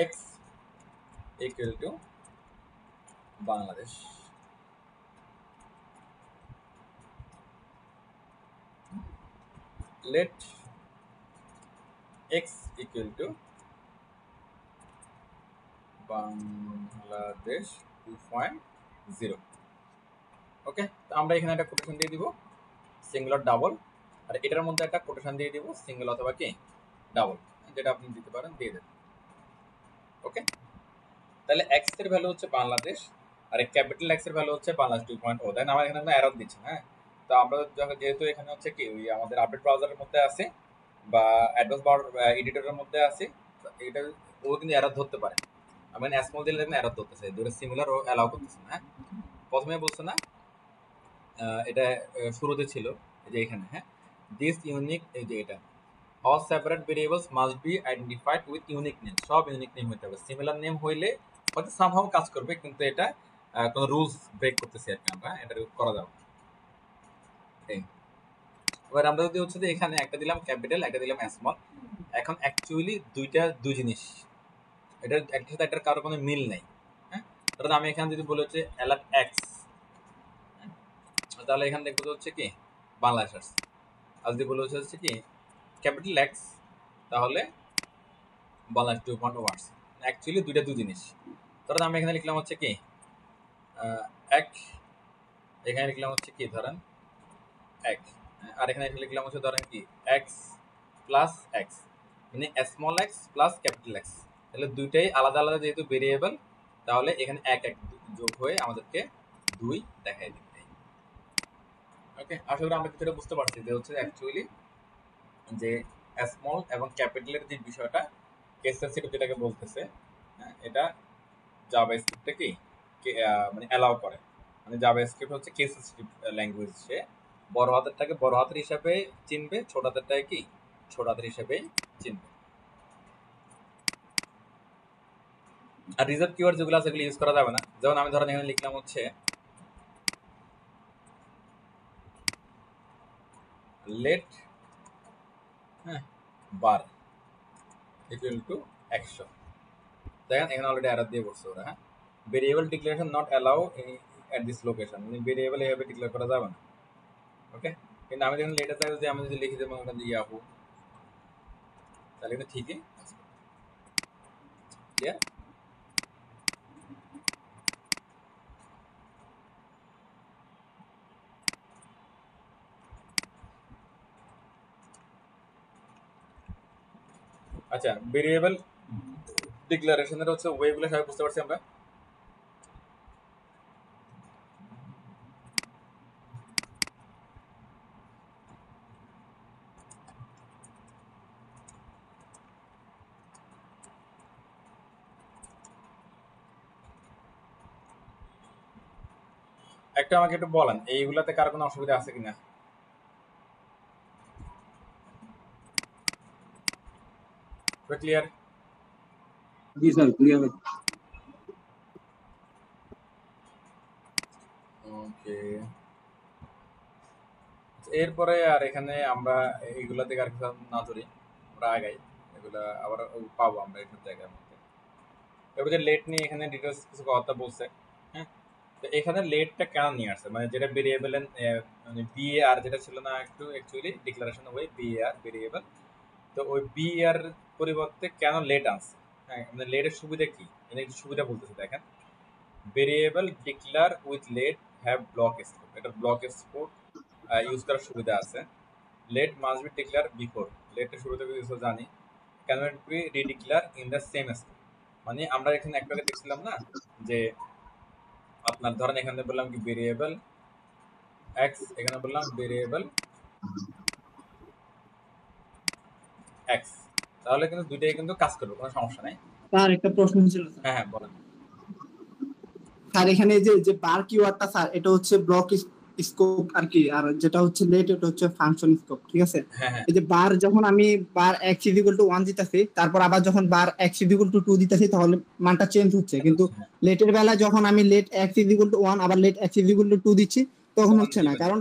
X equal to Bangladesh. Let X equal to Bangladesh 2.0। Okay, তো আমরা এখানে একটা কোটেশন দিয়ে দিব সিঙ্গুলার ডাবল, আর এটার মধ্যে একটা কোটেশন দিয়ে দিব সিঙ্গেল অথবা কি ডাবল, যেটা আপনি দিতে পারেন দিয়ে দেন। ওকে, তাহলে এক্স এর ভ্যালু হচ্ছে বাংলাদেশ আর ক্যাপিটাল এক্স এর ভ্যালু হচ্ছে বাংলাদেশ 2.0। দেন আমার এখানে এরর দিচ্ছে। হ্যাঁ, তো আমরা যেহেতু এখানে হচ্ছে কি ওই আমাদের আপডেট ব্রাউজারের মধ্যে আছে বা অ্যাডভান্স এডিটরের মধ্যে আছে, এটা ও কিন্তু এরর ধরতে পারে। আমি স্মল দিলে দেখেন এরর ধরতেছে, দুটো সিমিলার ও অ্যালাউ করতেছে না। হ্যাঁ, প্রথমে বলছে না এটা শুরুতে ছিল যে এখানে, হ্যাঁ দিস ইউনিক, এই যে এটা all separate variables must be identified with unique name। সব ইউনিক নেম হতে হবে। সিমিলার নেম হইলে হয়তো সামহাও কাজ করবে, কিন্তু এটা কোনো রুলস ব্রেক করতেছে আর কি, আমরা এটা করা যাবে। এবার আমরা যদি হচ্ছে যে এখানে একটা দিলাম ক্যাপিটাল, একটা দিলাম স্মল, এখন অ্যাকচুয়ালি দুইটা দুই জিনিস, এটা একটার সাথে একটার কারো কোনো মিল নেই। হ্যাঁ, ধরুন আমি এখানে যদি বলে হচ্ছে অ্যালার্ট এক্স, তাহলে এখানে দেখবো হচ্ছে কি বাংলাদেশ আসছে। আর যদি বলে হচ্ছে কি ক্যাপিটাল এক্স, তাহলে বাংলাদেশ 2.0 আসছে। অ্যাকচুয়ালি দুইটা দুই জিনিস। ধরেন আমি এখানে লিখলাম হচ্ছে কি এক, এখানে লিখলাম হচ্ছে কি ধরেন এক, আর এখানে লিখলাম হচ্ছে ধরেন কি এক্স প্লাস এক্স, মানে small x plus capital x. তাহলে দুইটাই আলাদা আলাদা যেহেতু ভেরিয়েবল, তাহলে এখানে এক এক যোগ হয়ে আমাদেরকে 2 দেখাই দিবে। ওকে, আশা করি আমরা কিছুটা বুঝতে পারছি যে হচ্ছে অ্যাকচুয়ালি যে স্মল এবং ক্যাপিটালের যে বিষয়টা কেস সেন্সিটিভ যেটাকে বলতেছে, এটা জাভাস্ক্রিপ্টে কি মানে অ্যালাউ করে। মানে জাভাস্ক্রিপ্ট হচ্ছে কেস সেন্সিটিভ ল্যাঙ্গুয়েজ, সে বড় হাতেরটাকে বড় হাতের হিসাবে চিনবে, ছোট হাতেরটাকে কি ছোট হাতের হিসাবে চিনবে। আর রিজার্ভ কিওয়ার্ড যেগুলো আছে সেগুলো ইউজ করা যাবে না। যেমন আমি ধরেন এখানে লিখলাম হচ্ছে লেট বার ইকুয়াল টু 100। দেখেন এখানে অলরেডি এরর দিয়ে বসছে ওরা। হ্যাঁ, variable declaration not allow at this location, মানে ভেরিয়েবল এভাবে ডিক্লেয়ার করা যাবে না। ওকে, কিন্তু আমি যখন লেটার চাই, যদি আমি যদি লিখে দেবো ওখানে ইয়াহু, তাহলে কিন্তু ঠিকই ক্লিয়ার। আচ্ছা, ভেরিয়েবল ডিক্লারেশনের হচ্ছে ওয়েগুলো সবাই বুঝতে পারছি আমরা। একটা আমাকে একটু বলেন এইগুলাতে কার কোনো অসুবিধা আছে কিনা। ক্লিয়ার? जी सर क्लियर है। ওকে, এরপরে আর এখানে আমরা এইগুলা থেকে আর কিছু না ধরি, আমরা আগাই, এগুলা আবার পাবো আমরা এইসব জায়গার মধ্যে। এবার যে লেট নিয়ে এখানে ডিটেলস কিছু কথা বলছে। হ্যাঁ, তো এখানে লেটটা কেন নিয়ে আসছে, মানে যেটা ভেরিয়েবল মানে বিএআর যেটা ছিল না একটু actually declaration way BAR variable, তো ওই বিএআর পরিবর্তে কেন লেট আনছে। হ্যাঁ, মানে লেটের সুবিধা কি, এটা একটু সুবিধা বলতেছে দেখেন। Variable declare with let have block scope, এটা ব্লক স্কোপ ইউজ করার সুবিধা আছে। Let must be declare before, লেটের শুরুতে কিছু জানি, can not be redeclare in the same scope. মানে আমরা এখানে একটাকে দেখছিলাম না যে আপনার ধরেন এখানে বললাম কি ভেরিয়েবল এক্স, এখানে বললাম ভেরিয়েবল এক্স, তাহলে কিন্তু দুইটাই কিন্তু কাজ করবে, কোনো সমস্যা নাই। স্যার একটা প্রশ্ন ছিল স্যার। হ্যাঁ হ্যাঁ বলেন। স্যার এখানে যে যে বার কিওয়ার্ডটা স্যার এটা হচ্ছে ব্লক স্কোপ আর কি, আর যেটা হচ্ছে লেট এটা হচ্ছে ফাংশন স্কোপ, ঠিক আছে? হ্যাঁ হ্যাঁ এই যে বার যখন আমি বার x ইকুয়াল টু 1 দিতেছি, তারপর আবার যখন বার x ইকুয়াল টু 2 দিতেছি তাহলে মানটা চেঞ্জ হচ্ছে, কিন্তু হ্যাঁ। লেটের বেলায় যখন আমি লেট x ইকুয়াল টু 1 আবার লেট x ইকুয়াল টু 2 দিচ্ছি তখন তখন হচ্ছে না, দিবেন। কারণ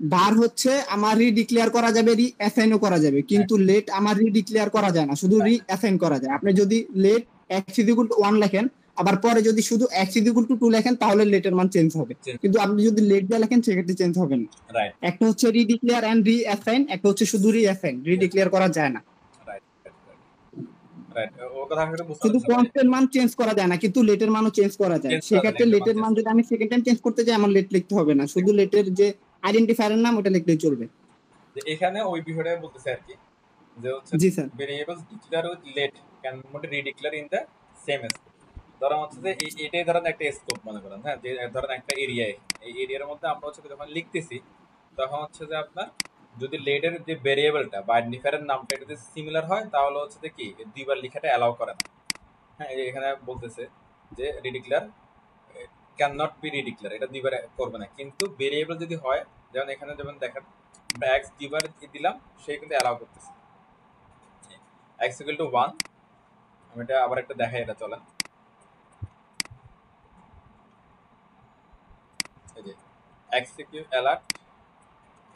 বার হচ্ছে আমার রিডিক্লেয়ার করা যাবে, রি অ্যাসাইনও করা যাবে, কিন্তু লেট আমার রিডিক্লেয়ার করা যায় না, শুধু রি অ্যাসাইন করা যায়। আপনি যদি লেট x ইকুয়াল টু 1 লেখেন আবার পরে যদি শুধু x ইকুয়াল টু 2 লেখেন তাহলে লেটের মান চেঞ্জ হবে, Change. কিন্তু আপনি যদি লেট দিয়ে লেখেন সেক্ষেত্রে চেঞ্জ হবে না। রাইট একটা হচ্ছে রিডিক্লেয়ার এন্ড রি অ্যাসাইন, একটা হচ্ছে শুধু রি অ্যাসাইন, রিডিক্লেয়ার করা যায় না। রাইট রাইট ও কথা আসলে বুঝতে শুধু পারছি না ভাই। কনস্ট্যান্ট মান চেঞ্জ করা যায় না, কিন্তু লেটের মানও চেঞ্জ করা যায়। Change করা যায়, সেক্ষেত্রে লেটের মান লেটের মান যদি আমি সেকেন্ড টাইম চেঞ্জ করতে যাই আমার লেট লিখতে হবে না, শুধু লেটের যে আইডেন্টিফায়ারের নাম ওটা লিখলেই চলবে। যে এখানে ওই বিষয়টা বলতেছে আর কি, যে হচ্ছে জি sir. Variables declare with let can not redeclare in the same scope. ধরেন হচ্ছে যে এটাই ধরেন একটা স্কোপ মনে করেন, হ্যাঁ, যে ধরেন একটা এরিয়া, এই এরিয়ার মধ্যে আমরা হচ্ছে যখন লিখতেছি তখন হচ্ছে যে আপনার যদি লেটের যে ভেরিয়েবলটা বা আইডেন্টিফায়ারের নামটা এটা যদি সিমিলার হয় তাহলে হচ্ছে যে কি দুইবার লেখাটা অ্যালাউ করে না। হ্যাঁ, এখানে বলতেছে যে রিডিক্লেয়ার ক্যান নট বি রিডিক্লেয়ার, এটা দুইবার করবে না, কিন্তু ভেরিয়েবল যদি হয় যেমন এখানে যেমন দেখেন x দুইবার দিলাম সে কিন্তু অ্যালাউ করতেছে। x ইকুয়াল টু 1, আমি এটা আবার একটা দেখাই, এটা চলেন। এই যে x ইকুয়াল অ্যালার্ট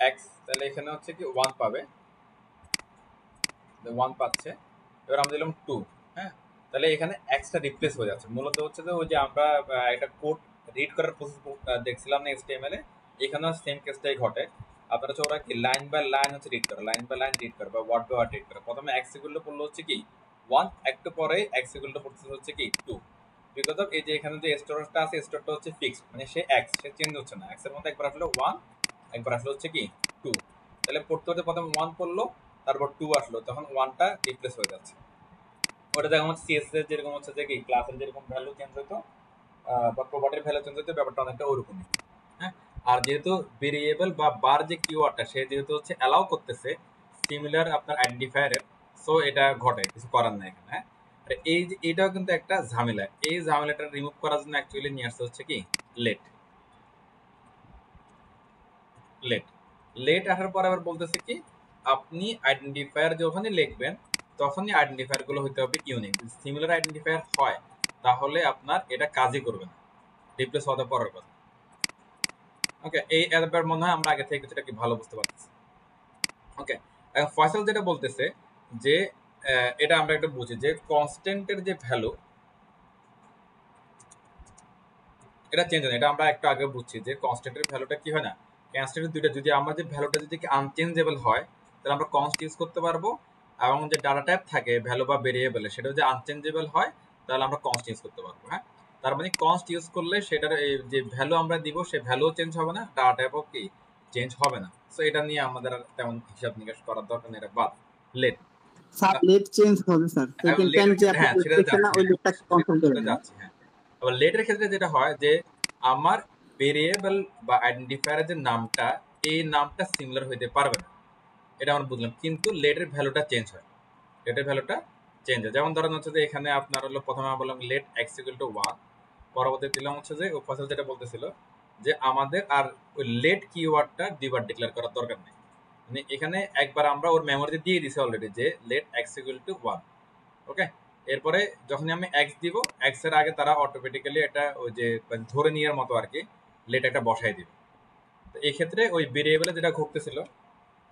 x, তাহলে এখানে হচ্ছে কি 1 পাবে, 1 পাচ্ছে। এবার আমরা দিলাম 2, হ্যাঁ, তাহলে এখানে xটা রিপ্লেস হয়ে যাচ্ছে। মূলত হচ্ছে যে ওই যে আমরা একটা কোড রিড করার প্রসেস দেখছিলাম না HTML এ, এখানেও সেম কেসটাই ঘটে। আপনারা হচ্ছে ওরা কি লাইন বাই লাইন হচ্ছে রিড করে, লাইন বাই লাইন রিড করে বা ওয়ার্ড বাই ওয়ার্ড রিড করে। প্রথমে x ইকুয়াল টু পড়লো হচ্ছে কি 1, একটু পরে x ইকুয়াল টু পড়তেছে হচ্ছে কি 2, বিকজ অফ এই যে এখানে যে স্টোরটা আছে স্টোরটা হচ্ছে ফিক্সড, মানে সে x সে চেঞ্জ হচ্ছে না। x এর মধ্যে একবার আসলো 1, একবার আসলো হচ্ছে কি 2, তাহলে পড়তে হতে প্রথমে 1 পড়লো তারপর 2 আসলো, তখন 1টা রিপ্লেস হয়ে যাচ্ছে। ওটা দেখো হচ্ছে সিএসএস এর যেরকম হচ্ছে যে কি ক্লাসের যেরকম ভ্যালু চেঞ্জ হতো বা প্রপার্টির ভ্যালু চেঞ্জ হতো, ব্যাপারটা অনেকটা ওরকমই। হ্যাঁ, আর যেহেতু ভেরিয়েবল বা বার যে কিওয়ার্ডটা সে যেহেতু হচ্ছে অ্যালাউ করতেছে সিমিলার আপনার আইডেন্টিফায়ারের, সো এটা ঘটে, কিছু করার নাই এখানে। হ্যাঁ, আর এই যে এটাও কিন্তু একটা ঝামেলা, এই ঝামেলাটা রিমুভ করার জন্য অ্যাকচুয়ালি নিয়ে আসছে হচ্ছে কি লেট। লেট লেট আসার পর আবার বলতেছে কি আপনি আইডেন্টিফায়ার যখনই লিখবেন তখনই আইডেন্টিফায়ার গুলো হতে হবে ইউনিক। সিমিলার আইডেন্টিফায়ার হয় তাহলে আপনার এটা কাজই করবে না, রিপ্লেস হতে পরের কথা। ওকে, এই ব্যাপার মনে হয় আমরা আগে থেকে কিছুটা কি ভালো বুঝতে পারতেছি। ওকে, এখন ফয়সাল যেটা বলতেছে যে এটা আমরা একটা বুঝি যে কনস্ট্যান্টের যে ভ্যালু এটা চেঞ্জ হয় না, এটা আমরা একটু আগে বুঝছি যে কনস্ট্যান্টের ভ্যালুটা কি হয় না, কনস্ট্যান্টের দুইটা, যদি আমাদের ভ্যালুটা যদি আনচেঞ্জেবল হয় তাহলে আমরা কনস্ট ইউজ করতে পারবো, এবং যে ডাটা টাইপ থাকে ভ্যালু বা ভেরিয়েবলে সেটা যদি আনচেঞ্জেবল হয় তাহলে আমরা কনস্ট ইউজ করতে পারবো। হ্যাঁ, তার মানে কনস্ট ইউজ করলে সেটার যে ভ্যালু আমরা দিব সে ভ্যালুও চেঞ্জ হবে না, ডাটা টাইপও কি চেঞ্জ হবে না। সো এটা নিয়ে আমাদের আর তেমন হিসাব নিকাশ করার দরকার নেই, এটা বাদ। লেট স্যার লেট চেঞ্জ হবে স্যার, সেকেন্ড টাইম যে আপনি হ্যাঁ সেটা লিখতেছেন না ওই লেটটা কনফার্ম করে দেন। যাচ্ছে। হ্যাঁ, আবার লেটের ক্ষেত্রে যেটা হয় যে আমার ভেরিয়েবল বা আইডেন্টিফায়ারের যে নামটা এই নামটা সিমিলার হইতে পারবে না, এটা আমরা বুঝলাম, কিন্তু লেটের ভ্যালুটা চেঞ্জ হয়, লেটের ভ্যালুটা চেঞ্জ হয়। যেমন ধরেন হচ্ছে যে এখানে আপনার হলো প্রথমে বললাম লেট এক্স ইকুয়াল টু 1, পরবর্তী দিলাম হচ্ছে যে ফসল যেটা বলতেছিল যে আমাদের আর ওই লেট কিওয়ার্ডটা দুইবার ডিক্লেয়ার করার দরকার নেই, মানে এখানে একবার আমরা ওর মেমোরিতে দিয়ে দিছি অলরেডি যে লেট এক্স ইকুয়াল টু 1। ওকে, এরপরে যখনই আমি এক্স দিব এক্স এর আগে তারা অটোমেটিক্যালি এটা ওই যে ধরে নেওয়ার মতো আর কি লেট একটা বসাই দিবে। তো এই ক্ষেত্রে ওই ভেরিয়েবলে যেটা ঘটতেছিল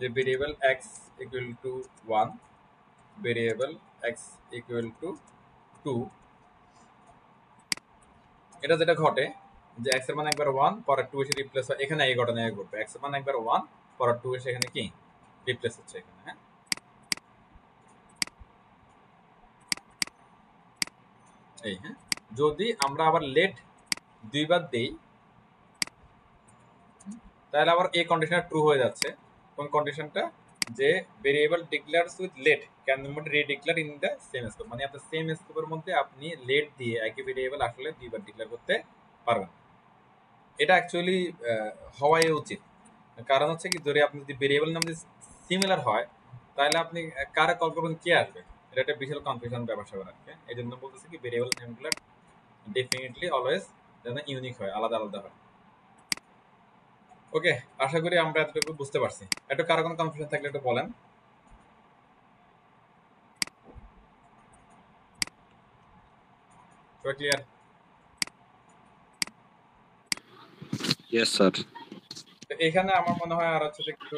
যে variable x equal two 1, variable x equal two 2, এটা যেটা ঘটে যে এক্স এর মান একবার 1 পরে 2 এসে রিপ্লেস হয়, এখানে এই ঘটনা ঘটবে, এক্স এর মান একবার 1 পরে 2 এসে এখানে কি রিপ্লেস হচ্ছে এখানে। হ্যাঁ, এই হ্যাঁ, যদি আমরা আবার লেট দুইবার দেই তাহলে আবার এই কন্ডিশনটা ট্রু হয়ে যাচ্ছে। কোন কন্ডিশনটা, যে variable declares with let can not redeclare in the same scope, মানে আপনার সেম স্কোপের মধ্যে আপনি লেট দিয়ে একই ভেরিয়েবল আসলে দুইবার ডিক্লেয়ার করতে পারবেন। এটা অ্যাকচুয়ালি হওয়াই উচিত, কারণ হচ্ছে কি ধরে আপনি যদি ভেরিয়েবল নাম যদি সিমিলার হয় তাহলে আপনি কারে কল করবেন কে আসবে, এটা একটা বিশাল কনফিউশন ব্যাপার স্যাপার আর কি। এই জন্য বলতেছি কি ভেরিয়েবল নেমগুলো ডেফিনেটলি অলওয়েজ যেন ইউনিক হয়, আলাদা আলাদা হয়। ওকে, আশা করি আমরা এতটুকু বুঝতে পারছি। একটু কারো কোনো কনফিউশন থাকলে একটু বলেন। সবাই ক্লিয়ার? Yes sir. তো এখানে আমার মনে হয় আর হচ্ছে যে একটু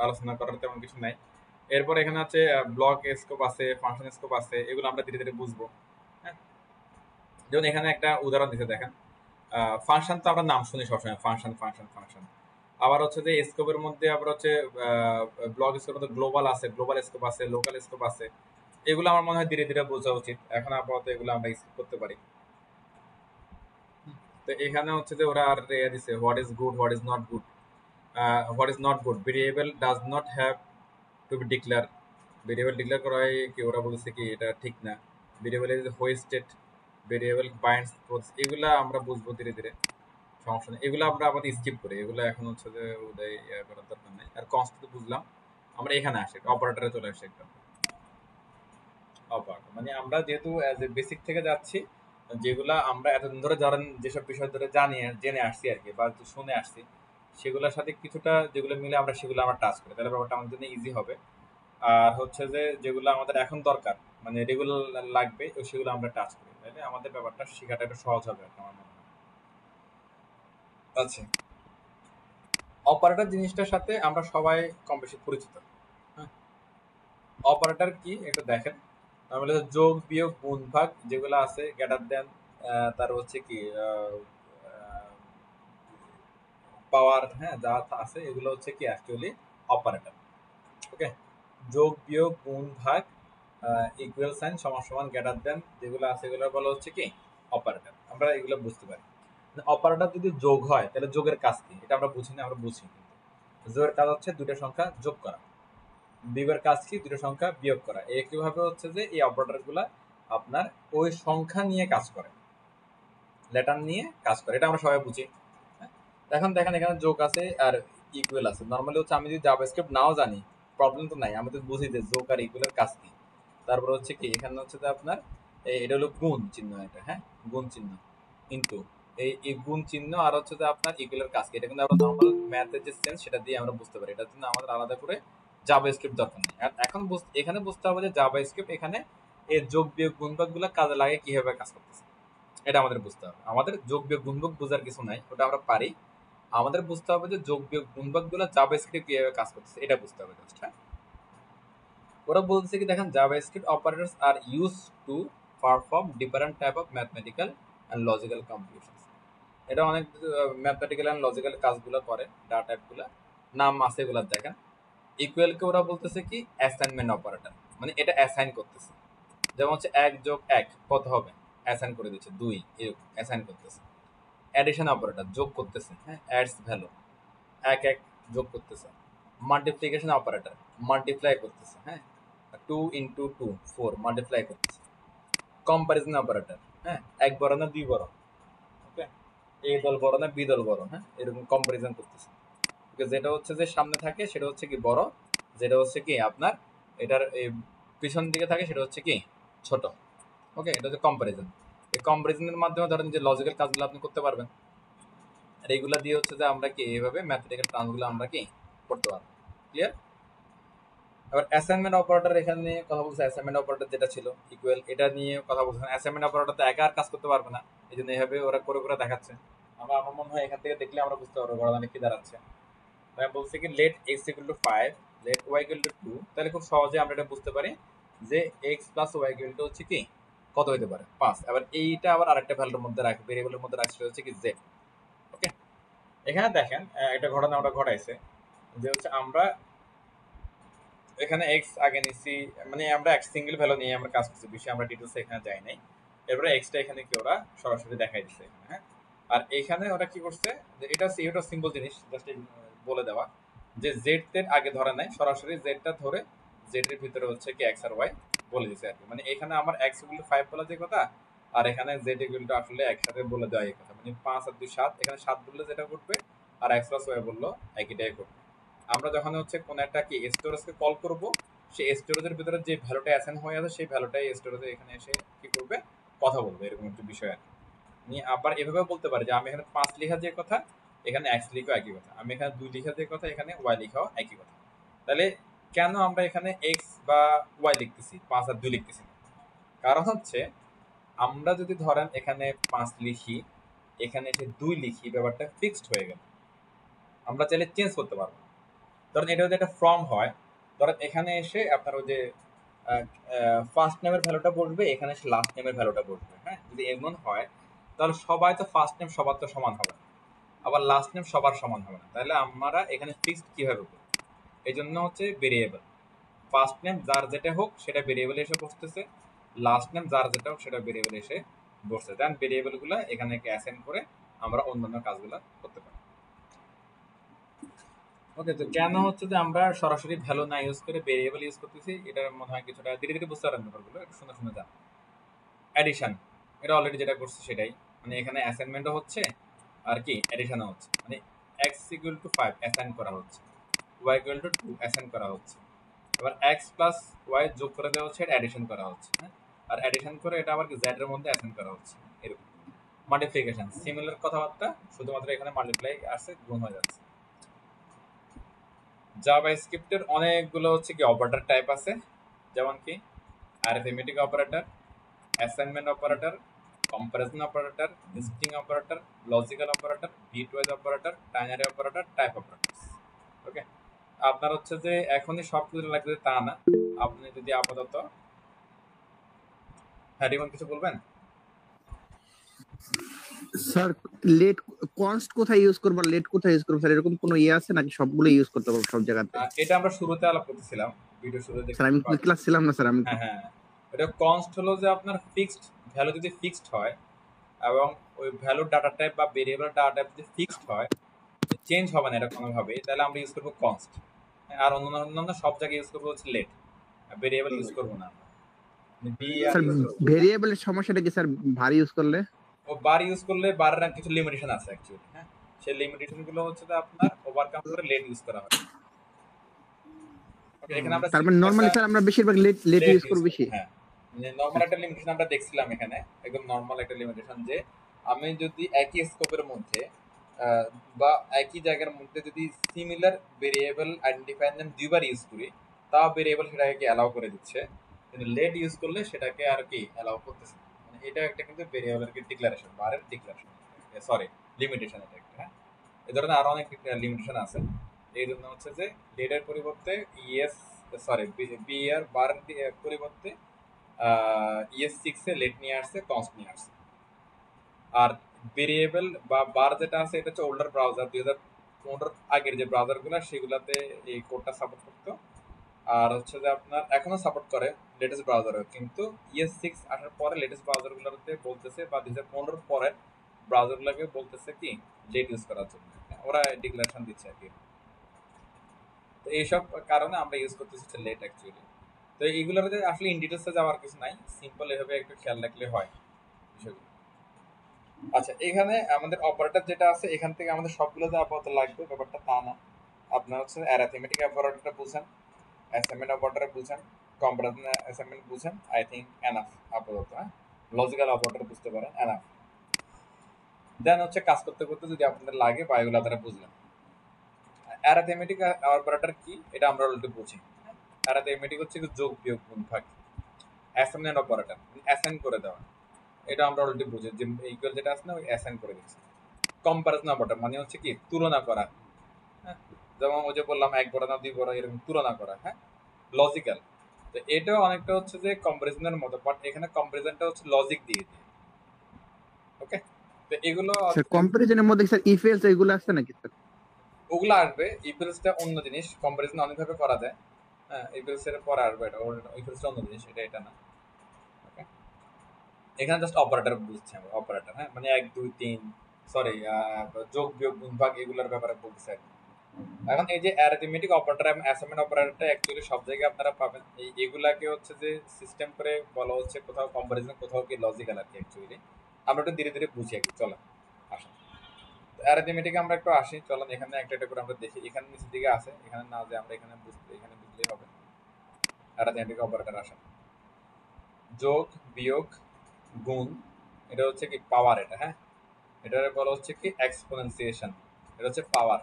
আলোচনা করার তেমন কিছু নাই। এরপর এখানে আছে ব্লক স্কোপ আছে, ফাংশন স্কোপ আছে, এগুলো আমরা ধীরে ধীরে বুঝবো। হ্যাঁ, যেমন এখানে একটা উদাহরণ দিতে দেখেন, ফাংশন তো আমরা নাম শুনি সবসময়, ফাংশন ফাংশন ফাংশন। আবার হচ্ছে যে স্কোপের মধ্যে আবার হচ্ছে ব্লক স্কোপের মধ্যে গ্লোবাল আছে, গ্লোবাল স্কোপ আছে, লোকাল স্কোপ আছে। এগুলো আমার মনে হয় ধীরে ধীরে বোঝা উচিত। এখন আপাতত এগুলো আমরা স্কিপ করতে পারি। তো এখানে হচ্ছে যে ওরা আর দিছে what is good, what is not good. What is not good, variable does not have to B declare. Variable declare করা হয় কি, ওরা বলছে কি এটা ঠিক না। Variable is hoisted, variable binds, এগুলা আমরা বুঝবো ধীরে ধীরে, সমস্যা নেই। এগুলো আমরা আবার স্কিপ করি, এগুলো এখন হচ্ছে যে ওদের করার দরকার নেই। আর কনস্ট্যান্ট বুঝলাম, আমরা এখানে আসি অপারেটরে চলে আসি একটা অপারেটর। মানে আমরা যেহেতু অ্যাজ এ বেসিক থেকে যাচ্ছি, যেগুলা আমরা এতদিন ধরে ধরেন যেসব বিষয় ধরে জেনে আসছি আর কি, বা শুনে আসছি, সেগুলোর সাথে কিছুটা যেগুলো মিলে আমরা সেগুলো আমরা টাচ করি, তাহলে ব্যাপারটা আমাদের জন্য ইজি হবে। আর হচ্ছে যে যেগুলো আমাদের এখন দরকার, মানে রেগুলার লাগবে, সেগুলো আমরা টাচ করি, তাহলে আমাদের ব্যাপারটা শেখাটা একটু সহজ হবে আর কি আমার মনে হয়। আচ্ছা, অপারেটর জিনিসটার সাথে আমরা সবাই কম বেশি পরিচিত। হ্যাঁ, অপারেটর কি একটু দেখেন। তাহলে যোগ বিয়োগ গুণ ভাগ যেগুলো আছে, গ্রেটার দেন, তার হচ্ছে কি পাওয়ার, হ্যাঁ যা আছে এগুলো হচ্ছে কি অ্যাকচুয়ালি অপারেটর। ওকে, যোগ বিয়োগ গুণ ভাগ, ইকুয়াল সাইন, সমান সমান, গ্রেটার দেন যেগুলো আছে এগুলো বলা হচ্ছে কি অপারেটর। আমরা এগুলো বুঝতে পারি। অপারেটর যদি যোগ হয় তাহলে যোগের কাজ কি, এটা আমরা বুঝি না, আমরা বুঝি। যোগের কাজ হচ্ছে দুটো সংখ্যা যোগ করা। বিয়োগের কাজ কি, দুটো সংখ্যা বিয়োগ করা। একইভাবে হচ্ছে যে এই অপারেটর গুলা আপনার ওই সংখ্যা নিয়ে কাজ করে, লেটার নিয়ে কাজ করে, এটা আমরা সবাই বুঝি। এখন দেখেন এখানে যোগ আছে আর ইকুয়াল আছে। নর্মালি হচ্ছে আমি যদি জাভাস্ক্রিপ্ট নাও জানি, প্রবলেম তো নাই, আমি তো বুঝি যে যোগ আর ইকুয়ালের কাজ কি। তারপর হচ্ছে কি এখানে হচ্ছে যে আপনার এটা হলো গুণ চিহ্ন, এটা হ্যাঁ গুণ চিহ্ন, কিন্তু এই গুণ চিহ্ন আর হচ্ছে যে আপনার ইকুয়ালের কাজ কি, এটা কিন্তু আমরা নর্মাল ম্যাথের যে সেন্স সেটা দিয়ে আমরা বুঝতে পারি। এটার জন্য আমাদের আলাদা করে জাভাস্ক্রিপ্ট দরকার নেই। আর এখন এখানে বুঝতে হবে যে জাভাস্ক্রিপ্ট এখানে এই যোগ বিয়োগ গুণভাগ গুলো কাজে লাগে কিভাবে কাজ করতেছে, এটা আমাদের বুঝতে হবে। আমাদের যোগ বিয়োগ গুণভাগ বোঝার কিছু নাই, ওটা আমরা পারি। আমাদের বুঝতে হবে যে যোগ বিয়োগ গুণভাগ গুলো জাভাস্ক্রিপ্ট কিভাবে কাজ করতেছে, এটা বুঝতে হবে জাস্ট। হ্যাঁ, ওরা বলছে কি দেখেন, JavaScript operators are use to perform different type of mathematical and logical computations. এটা অনেক ম্যাথমেটিক্যাল অ্যান্ড লজিক্যাল কাজগুলো করে, ডাটা টাইপগুলো নাম আছে এগুলো দেখেন। ইকুয়ালকে ওরা বলতেছে কি অ্যাসাইনমেন্ট অপারেটর, মানে এটা অ্যাসাইন করতেছে। যেমন হচ্ছে 1 যোগ 1 কত হবে, অ্যাসাইন করে দিচ্ছে 2, এরকম অ্যাসাইন করতেছে। অ্যাডিশন অপারেটর যোগ করতেছে, হ্যাঁ অ্যাডস ভ্যালু, 1 1 যোগ করতেছে। মাল্টিপ্লিকেশন অপারেটর মাল্টিপ্লাই করতেছে, হ্যাঁ 2 × 2 4 মাল্টিপ্লাই করতেছে। কম্পারিজন অপারেটর, হ্যাঁ 1 বড় না 2 বড়, ওকে এ দল বড় না বি দল বড়, হ্যাঁ এরকম কম্পারিজন করতেছে। ওকে, যেটা হচ্ছে যে সামনে থাকে সেটা হচ্ছে কি বড়, যেটা হচ্ছে কি আপনার এটার পিছন দিকে থাকে সেটা হচ্ছে কি ছোট। ওকে, এটা হচ্ছে কম্পারিজন। এই কম্পারিজনের মাধ্যমে ধরেন যে লজিক্যাল কাজগুলো আপনি করতে পারবেন। আর এইগুলা দিয়ে হচ্ছে যে আমরা কি এইভাবে ম্যাথমেটিক্যাল টার্মগুলো আমরা কি করতে পারবো। ক্লিয়ার? এবার অ্যাসাইনমেন্ট অপারেটর এখানে কথা বলছে, অ্যাসাইনমেন্ট অপারেটর যেটা ছিল ইকুয়াল, এটা নিয়ে কথা বলছেন। অ্যাসাইনমেন্ট অপারেটর তো একা আর কাজ করতে পারবে না, এই জন্য এইভাবে ওরা করে করে দেখাচ্ছে। আমার মনে হয় এখান থেকে দেখলে আমরা বুঝতে পারবো গণনা কি দাঁড়াচ্ছে। আমি বলছি কি লেট x = 5, লেট y = 2, তাহলে খুব সহজে আমরা এটা বুঝতে পারি যে x + y = হচ্ছে কি কত হতে পারে 5। আবার এইটা আবার আরেকটা ভ্যালুর মধ্যে রাখি, ভেরিয়েবলের মধ্যে রাখছি হচ্ছে কি z। ওকে, এখানে দেখেন একটা ঘটনা ওটা ঘটাইছে যে হচ্ছে আমরা এখানে x আগে নিছি, মানে আমরা এক সিঙ্গেল ভ্যালু নিয়ে আমরা কাজ করছি, বিষয়ে আমরা ডিটেইলসে এখানে যাই নাই। এরপরে এক্সটা এখানে কি ওরা সরাসরি দেখাই দিচ্ছে এখানে, হ্যাঁ। আর এখানে ওরা কি করছে যে এটা সিম্পল জিনিস, জাস্ট বলে দেওয়া যে জেড এর আগে ধরে নাই, সরাসরি জেডটা ধরে জেড এর ভিতরে হচ্ছে কি এক্স আর ওয়াই বলে দিছে আর কি। মানে এখানে আমার x = 5 বলা যে কথা, আর এখানে z = আসলে একসাথে বলে দেওয়া এই কথা। মানে 5 আর 2 7, এখানে 7 বললে যেটা করবে আর x + y বললো একইটাই করবে। আমরা যখন হচ্ছে কোন একটা কি স্টোরেজকে কল করব, সেই স্টোরেজের ভিতরে যে ভ্যালুটা অ্যাসাইন হয়ে আছে সেই ভ্যালুটাই স্টোরেজে এখানে এসে কি করবে, কথা বলবে, এরকম একটা বিষয় আর কি। আবার এভাবেও বলতে পারি যে আমি এখানে 5 লেখা যে কথা এখানে x লিখাও একই কথা, আমি এখানে 2 লেখা যে কথা এখানে y লিখাও একই কথা। তাহলে কেন আমরা এখানে x বা y লিখতেছি, 5 আর 2 লিখতেছি না? কারণ হচ্ছে আমরা যদি ধরেন এখানে 5 লিখি, এখানে এসে 2 লিখি, ব্যাপারটা ফিক্সড হয়ে গেল, আমরা চাইলে চেঞ্জ করতে পারবো। ধরেন এটা যদি একটা ফর্ম হয়, ধরেন এখানে এসে আপনার ওই যে ফার্স্ট নেমের ভ্যালুটা বসবে, এখানে এসে লাস্ট নেমের ভ্যালুটা বসবে। হ্যাঁ, যদি এমন হয় তাহলে সবাই তো ফার্স্ট নেম সবার তো সমান হবে না, আবার লাস্ট নেম সবার সমান হবে না। তাহলে আমরা এখানে ফিক্সড কিভাবে করব? এই জন্য হচ্ছে ভেরিয়েবল, ফার্স্ট নেম যার যেটা হোক সেটা ভেরিয়েবল এসে বসতেছে, লাস্ট নেম যার যেটা হোক সেটা ভেরিয়েবল এসে বসছে। দেন ভেরিয়েবলগুলো এখানে অ্যাসাইন করে আমরা অন্যান্য কাজগুলো করতে পারি। ওকে, তো কেন হচ্ছে যে আমরা সরাসরি ভ্যালু না ইউজ করে ভেরিয়েবল ইউজ করতেছি, এটা মনে হয় কিছুটা ধীরে ধীরে বুঝতে পারেন ব্যাপারগুলো, একটু শুনে শুনে যান। অ্যাডিশন, এটা অলরেডি যেটা করছে সেটাই, মানে এখানে অ্যাসাইনমেন্টও হচ্ছে আর কি অ্যাডিশনও হচ্ছে, মানে x ইকুয়াল টু 5 অ্যাসাইন করা হচ্ছে, y ইকুয়াল টু 2 অ্যাসাইন করা হচ্ছে, এবার x প্লাস y যোগ করে দেওয়া হচ্ছে, এটা অ্যাডিশন করা হচ্ছে। হ্যাঁ, আর অ্যাডিশন করে এটা আবার z এর মধ্যে অ্যাসাইন করা হচ্ছে, এরকম। মাল্টিপ্লিকেশন, সিমিলার কথাবার্তা, শুধুমাত্র এখানে মাল্টিপ্লাই আসছে, গুণ হয়ে যাচ্ছে। জাভাস্ক্রিপ্টের অনেকগুলো হচ্ছে কি অপারেটর টাইপ আছে, যেমন কি arithmetic operator, assignment operator, comparison operator, string operator, logical operator, bitwise operator, ternary operator, type operator. Okay, আপনার হচ্ছে যে এখনই সব কিছু লাগবে তা না, আপনি যদি আপাতত, হ্যাঁ রিমন কিছু বলবেন? স্যার লেট কনস্ট কোথায় ইউজ করব, লেট কোথায় ইউজ করব স্যার, এরকম কোনো ইয়ে আছে নাকি সবগুলো ইউজ করতে পারবো সব জায়গাতে? এটা আমরা শুরুতে আলাপ করতেছিলাম, ভিডিও শুরুতে স্যার আমি ক্লাস ছিলাম না স্যার, আমি হ্যাঁ হ্যাঁ, এটা কনস্ট হলো যে আপনার ফিক্সড ভ্যালু যদি ফিক্সড হয় এবং ওই ভ্যালুর ডাটা টাইপ বা ভেরিয়েবল ডাটা টাইপ যদি ফিক্সড হয়, চেঞ্জ হবে না এটা কোনোভাবে, তাহলে আমরা ইউজ করবো কনস্ট। আর অন্যান্য সব জায়গায় ইউজ করবো হচ্ছে লেট, ভেরিয়েবল ইউজ করবো না। স্যার ভেরিয়েবলের সমস্যাটা কি স্যার ভারী ইউজ করলে? ও বার ইউজ করলে বারের কিছু লিমিটেশন আছে অ্যাকচুয়ালি। হ্যাঁ, সেই লিমিটেশন গুলো হচ্ছে যে আপনার ওভারকাম করে লেট ইউজ করা হয়। ওকে, এখানে আমরা তারপর নরমালি স্যার আমরা বেশিরভাগ লেট ইউজ করব বেশি। হ্যাঁ, নরমাল একটা লিমিটেশন আমরা দেখছিলাম এখানে, একদম নরমাল একটা লিমিটেশন, যে আমি যদি একই স্কোপের মধ্যে বা একই জায়গার মধ্যে যদি সিমিলার ভেরিয়েবল আইডেন্টিফাই নেম দুইবার ইউজ করি, তাও ভেরিয়েবল সেটাকে অ্যালাউ করে দিচ্ছে, কিন্তু লেট ইউজ করলে সেটাকে আর কি অ্যালাউ করতেছে। মানে এটা একটা কিন্তু ভেরিয়েবলের ডিক্লারেশন, বারের ডিক্লারেশন, সরি লিমিটেশন, এটা একটা। হ্যাঁ, এই ধরনের আরো অনেক লিমিটেশন আছে। এই জন্য হচ্ছে যে লেটের পরিবর্তে ইএস, সরি বি আর বারের পরিবর্তে ES6 এ লেট নিয়ে আসছে, কনস্ট নিয়ে আসছে। আর ভেরিয়েবল বা বার যেটা আছে এটা হচ্ছে ওল্ডার ব্রাউজার, 2015 আগের যে ব্রাউজারগুলো সেগুলোতে এই কোডটা সাপোর্ট করতো। আর হচ্ছে যে আপনার এখনো সাপোর্ট করে লেটেস্ট ব্রাউজারে, কিন্তু ES6 আসার পরে লেটেস্ট ব্রাউজারগুলোতে বলতেছে, বা 2015 পরের ব্রাউজারগুলোকে বলতেছে কি লেট ইউজ করার জন্য, ওরা ডিক্লারেশন দিচ্ছে আর কি। তো এইসব কারণে আমরা ইউজ করতেছি লেট অ্যাকচুয়ালি। তো এইগুলোর আসলে ইন ডিটেলসে যাওয়ার কিছু নাই, সিম্পল এভাবে একটু খেয়াল রাখলে হয় বিষয়গুলো। আচ্ছা, এখানে আমাদের অপারেটর যেটা আছে, এখান থেকে আমাদের সবগুলো যে আপাতত লাগবে ব্যাপারটা তা না। আপনার হচ্ছে অ্যারিথমেটিক অপারেটরটা বুঝেন, অ্যাসাইনমেন্ট অপারেটর বুঝেন, কম্পারিজন অ্যাসাইনমেন্ট বুঝেন, আই থিঙ্ক এনাফ আপাতত। হ্যাঁ, লজিক্যাল অপারেটর বুঝতে পারেন, এনাফ। দেন হচ্ছে কাজ করতে করতে যদি আপনাদের লাগে বা এগুলো আপনারা বুঝলেন। অ্যারিথমেটিক অপারেটর কি এটা আমরা অলরেডি বুঝি। অ্যারিথমেটিক হচ্ছে যোগ বিয়োগ গুণ ভাগ। অ্যাসাইনমেন্ট অপারেটর অ্যাসাইন করে দেওয়া, এটা আমরা অলরেডি বুঝি, যে ইকুয়াল যেটা আছে না ওই অ্যাসাইন করে দিচ্ছি। কম্পারিজন অপারেটর মানে হচ্ছে কি তুলনা করা। হ্যাঁ, যেমন ওই যে বললাম 1 বড় না 2 বড় এরকম তুলনা করা। হ্যাঁ, লজিক্যাল, তো এটাও অনেকটা হচ্ছে যে কম্পারিজনের মতো, বাট এখানে কম্পারিজনটা হচ্ছে লজিক দিয়ে দিয়ে। ওকে, তো এগুলো স্যার কম্পারিজনের মধ্যে স্যার ইফ এলস এগুলো আছে নাকি স্যার? ওগুলো আসবে, ইফ এলসটা অন্য জিনিস, কম্পারিজন অনেকভাবে করা যায়। হ্যাঁ, ইফ এলস এর পরে আসবে, এটা ইফ এলসটা অন্য জিনিস, এটা না। ওকে, এখানে জাস্ট অপারেটর বুঝছি আমরা, অপারেটর। হ্যাঁ, মানে 1 2 3, সরি যোগ বিয়োগ গুণ ভাগ এগুলোর ব্যাপারে বলতেছি। এখন এই যে অ্যারিথমেটিক অপারেটর এবং অ্যাসাইনমেন্ট অপারেটরটা অ্যাকচুয়ালি সব জায়গায় আপনারা পাবেন। এগুলাকে হচ্ছে যে সিস্টেম করে বলা হচ্ছে, কোথাও কম্পারিজন কোথাও কি লজিক্যাল আর কি। অ্যাকচুয়ালি আমরা একটু ধীরে ধীরে বুঝি আর কি। চলো আসুন, অ্যারিথমেটিকে আমরা একটু আসি, চলেন এখানে একটা একটা করে আমরা দেখি। এখানে নিচের দিকে আছে, এখানে না যে আমরা এখানে বুঝলেই হবে। অ্যারিথমেটিক অপারেটর আসে। যোগ, বিয়োগ, গুণ, এটা হচ্ছে কি পাওয়ার, এটা হ্যাঁ, এটার বলা হচ্ছে কি এক্সপোনেনসিয়েশন, এটা হচ্ছে পাওয়ার।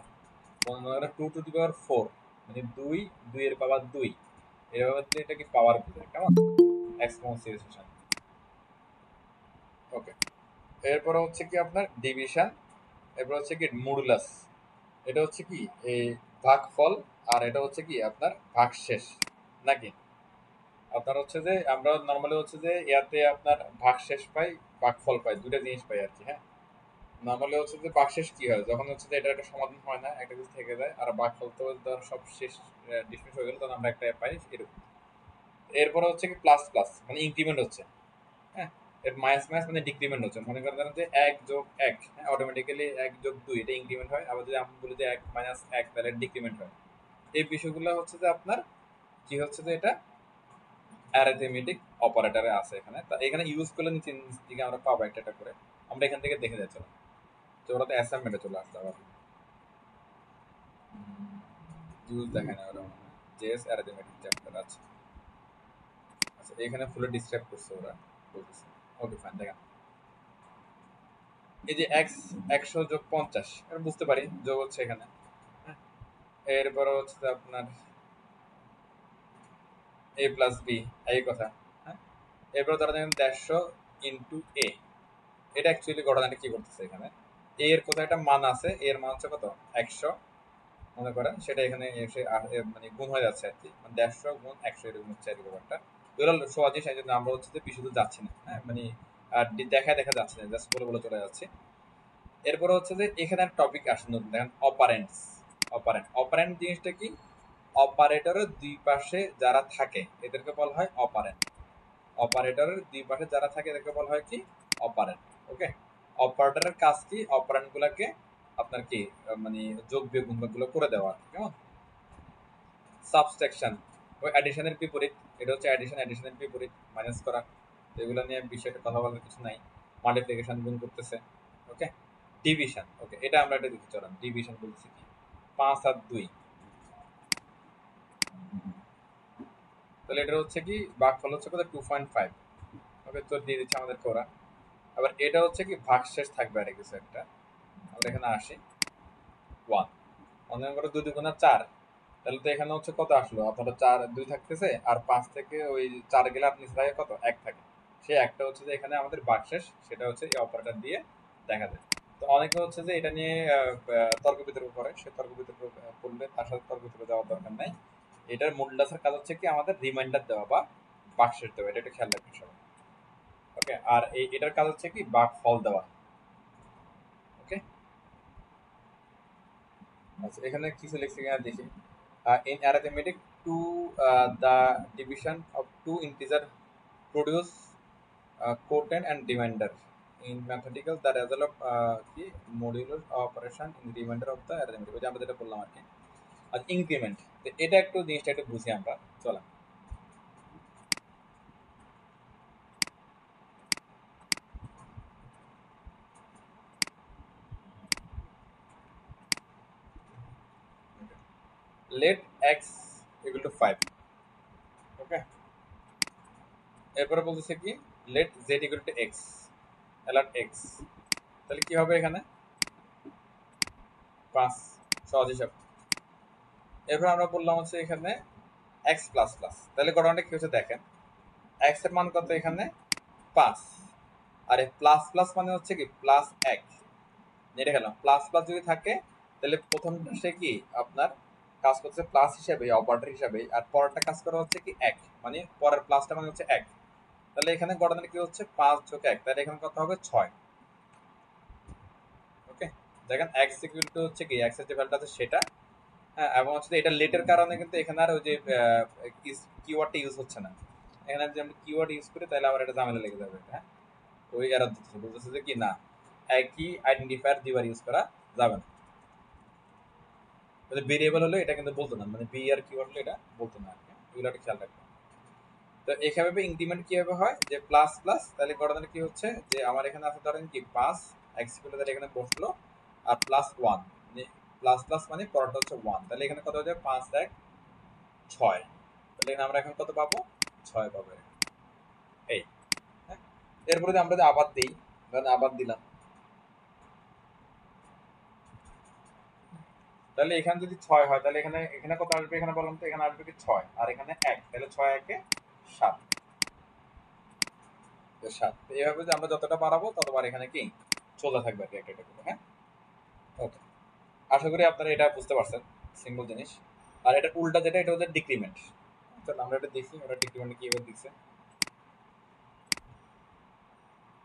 2 টু দি পাওয়ার 4 মানে 2 এর পাওয়ার 2, এভাবে এটা কি পাওয়ার বোঝায়, কেমন? এক্সপোনেনসিয়েশন। ওকে, এরপর হচ্ছে কি আপনার ডিভিশন, এরপর হচ্ছে কি মডুলাস, এটা হচ্ছে কি এই ভাগফল, আর এটা হচ্ছে কি আপনার ভাগশেষ, নাকি আপনার হচ্ছে যে আমরা নর্মালি হচ্ছে যে ইয়াতে আপনার ভাগশেষ পাই, ভাগফল পাই, দুটো জিনিস পাই আর কি। হ্যাঁ, নর্মালি হচ্ছে যে ভাগশেষ কি হয়, যখন হচ্ছে যে এটা একটা সমাধান হয় না, একটা কিছু থেকে যায়, আর ভাগফল তো ধর সব শেষ ডিসমিস হয়ে গেল, তখন আমরা একটা পাই এরকম। এরপর হচ্ছে কি প্লাস প্লাস মানে ইনক্রিমেন্ট হচ্ছে, হ্যাঁ, এর মাইনাস মাইনাস মানে ডিক্রিমেন্ট হচ্ছে। মনে করেন যে 1 যোগ 1, হ্যাঁ, অটোমেটিক্যালি 1 যোগ 2 এটা ইনক্রিমেন্ট হয়, আবার যদি আমি বলি যে 1 মাইনাস 1 তাহলে ডিক্রিমেন্ট হয়। এই বিষয়গুলো হচ্ছে যে আপনার কি হচ্ছে যে এটা অ্যারিথমেটিক অপারেটরে আছে এখানে। তা এখানে ইউজ করলে নিচে দিকে আমরা পাবো একটা একটা করে, আমরা এখান থেকে দেখে যাচ্ছি। তো ওরা তো অ্যাসাইনমেন্টে চলে আসতে আবার ইউজ দেখেন না ওরা, জেএস অ্যারিথমেটিক চ্যাপ্টার আছে। আচ্ছা, এখানে ফুলে ডিসক্রাইব করছে ওরা, বলতেছে ওকে ফাইন। দেখেন এই যে এক্স 100 যোগ 50, এটা বুঝতে পারি যোগ হচ্ছে এখানে, হ্যাঁ। এরপর হচ্ছে আপনার এ প্লাস বি, এই কথা, হ্যাঁ। এরপর তারা দেখেন 150 ইন্টু এ, এটা অ্যাকচুয়ালি ঘটনাটা কি করতেছে এখানে, এ এর কোথায় একটা মান আছে, এর মান হচ্ছে কত 100 মনে করেন, সেটা এখানে এসে মানে গুণ হয়ে যাচ্ছে আর কি, মানে 150 গুণ 100 এরকম হচ্ছে আর কি ব্যাপারটা। এগুলো সহজে সেই জন্য আমরা হচ্ছে যে বিশুদ্ধ যাচ্ছি না, হ্যাঁ, মানে আর দেখা যাচ্ছে না, জাস্ট বলে বলে চলে যাচ্ছে। এরপরে হচ্ছে যে এখানে টপিক আসে নতুন, দেখেন অপারেন্টস। অপারেন্ট জিনিসটা কি, অপারেটরের দুই পাশে যারা থাকে এদেরকে বলা হয় অপারেন্ট। অপারেটরের দুই পাশে যারা থাকে এদেরকে বলা হয় কি অপারেন্ট। ওকে, অপারেটরের কাজ কি অপারেন্ট গুলাকে আপনার কি মানে যোগ বিয়োগ গুলো করে দেওয়া, কেমন? সাবট্রাকশন ওই অ্যাডিশনের বিপরীত, এটা হচ্ছে অ্যাডিশনের বিপরীত মাইনাস করা, এগুলো নিয়ে বিষয়টা কথা বলার কিছু নাই। মাল্টিপ্লিকেশন গুণ করতেছে। ওকে, ডিভিশন, ওকে এটা আমরা এটা দেখতে চলাম। ডিভিশন বলছি কি 5 আর 2, তাহলে এটা হচ্ছে কি ভাগফল হচ্ছে কত 2.5। ওকে, তো দিয়ে দিচ্ছে আমাদেরকে ওরা। আবার এটা হচ্ছে কি ভাগশেষ থাকবে আর কিছু একটা, আমরা এখানে আসি 1, মনে করো 2 2 গুণা 4, তাহলে তো এখানে হচ্ছে কত আসলো আপনারা 4 2 থাকতেছে, আর 5 থেকে ওই 4 গেলে আপনি থাকে কত 1 থাকে, সেই একটা হচ্ছে যে এখানে আমাদের ভাগশেষ, সেটা হচ্ছে এই অপারেটর দিয়ে দেখা যায়। তো অনেকে হচ্ছে যে এটা নিয়ে তর্ক বিতর্ক করে, সে তর্ক বিতর্ক করলে তার সাথে তর্ক বিতর্ক যাওয়ার দরকার নাই। এটার মূল্যাসের কাজ হচ্ছে কি আমাদের রিমাইন্ডার দেওয়া বা ভাগশেষ দেওয়া, এটা একটু খেয়াল রাখবেন সবাই। ওকে, আর এটার কাজ হচ্ছে কি ভাগফল দেওয়া। ওকে, আচ্ছা এখানে কিছু লিখছি কিনা দেখি। In arithmetic, the division of two integers produce quotient and remainder. In mathematical, the result of কি modular operation in the remainder of the arithmetic, ওই যে আমরা যেটা বললাম আর কি। আর ইনক্রিমেন্ট, এটা একটু জিনিসটা একটু বুঝি আমরা, চলো। Let x equal to 5, ওকে। এরপরে বলতেছে কি let z equal to x, alert x, তাহলে কি হবে এখানে 5, সহজ হিসাব। এরপর আমরা বললাম হচ্ছে এখানে x প্লাস প্লাস, তাহলে ঘটনাটা কি হচ্ছে দেখেন, x এর মান কত এখানে 5, আর এই প্লাস প্লাস মানে হচ্ছে কি প্লাস 1, এটা গেল প্লাস প্লাস যদি থাকে তাহলে প্রথমটা সে কি আপনার কাজ করছে প্লাস হিসাবে অপারেটর হিসাবে, আর পরেরটা কাজ করা হচ্ছে কি 1, মানে পরের প্লাসটা মানে হচ্ছে 1, তাহলে এখানে ঘটনাটা কি হচ্ছে 5 যোগ 1, তাহলে এখানে কত হবে 6। ওকে, দেখেন x ইকুয়াল টু হচ্ছে কি x এর যে ভ্যালুটা আছে সেটা, হ্যাঁ, এবং হচ্ছে এটা লেটের কারণে কিন্তু এখানে আর ওই যে কিওয়ার্ডটা ইউজ হচ্ছে না। এখানে যদি আমরা কিওয়ার্ড ইউজ করি তাহলে আবার এটা ঝামেলা লেগে যাবে, হ্যাঁ, ওই এরর দিতেছে, বলতেছে যে কি না একই আইডেন্টিফায়ার দুইবার ইউজ করা যাবে না। ভেরিয়েবল হলে এটা কিন্তু বলতো না, মানে বি আর কিওয়ার্ড হলে এটা বলতো না, এগুলো একটা খেয়াল রাখবে। তো এভাবে ইনক্রিমেন্ট কিভাবে হয় যে প্লাস প্লাস, তাহলে ঘটনাটা কি হচ্ছে যে আমার এখানে আছে ধরেন কি 5 এক্স ইকুয়াল তাহলে এখানে বসলো, আর প্লাস 1, প্লাস প্লাস মানে পরটা হচ্ছে 1, তাহলে এখানে কত হয়ে যায় 5 1 6, তাহলে এখানে আমরা এখন কত পাবো 6 পাবো এই। হ্যাঁ, এরপরে যদি আমরা যদি আবার দিই, ধরেন আবার দিলাম, তাহলে এখানে যদি 6 হয় তাহলে এখানে এখানে কত আসবে, এখানে বললাম তো এখানে আসবে কি 6 আর এখানে 1, তাহলে 6 একে 7, 7। তো এইভাবে যে আমরা যতটা বাড়াবো ততবার এখানে কি চলতে থাকবে আর কি একটা করে। হ্যাঁ, ওকে, আশা করি আপনারা এটা বুঝতে পারছেন, সিম্পল জিনিস। আর এটা উল্টা যেটা, এটা হচ্ছে ডিক্রিমেন্ট। চল আমরা এটা দেখি, ওরা ডিক্রিমেন্ট কিভাবে দিচ্ছে।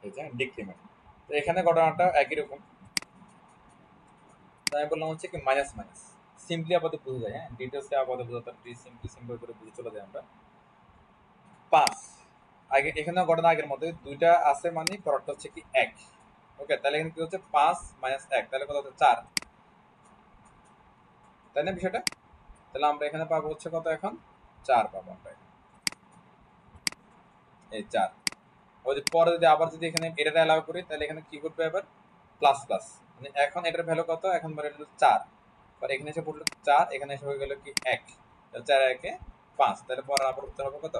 এই যে ডিক্রিমেন্ট, তো এখানে ঘটনাটা একই রকম। তাই আমি বললাম হচ্ছে কি মাইনাস মাইনাস, সিম্পলি আপাতত বুঝে যায়। হ্যাঁ, ডিটেলসে আপাতত বুঝে সিম্পল করে বুঝে চলে যায় আমরা। 5 আগে এখানে ঘটনা আগের মধ্যে দুইটা আছে, মানে পরটা হচ্ছে কি 1। ওকে, তাহলে এখানে কি হচ্ছে 5 মাইনাস 1, তাহলে কত হচ্ছে 4, তাই না বিষয়টা? তাহলে আমরা এখানে পাবো হচ্ছে কত, এখন 4 পাবো আমরা, এই 4। ওই যে পরে যদি আবার যদি এখানে এটা অ্যালাউ করি তাহলে এখানে কি করবে এবার প্লাস প্লাস, মানে এখন এটার ভ্যালু কত, এখন বলে 4, আর এখানে এসে পড়লো 4, এখানে এসে হয়ে গেল কি 1, 4 একে 5, তাহলে পরে আবার উত্তর হবে কত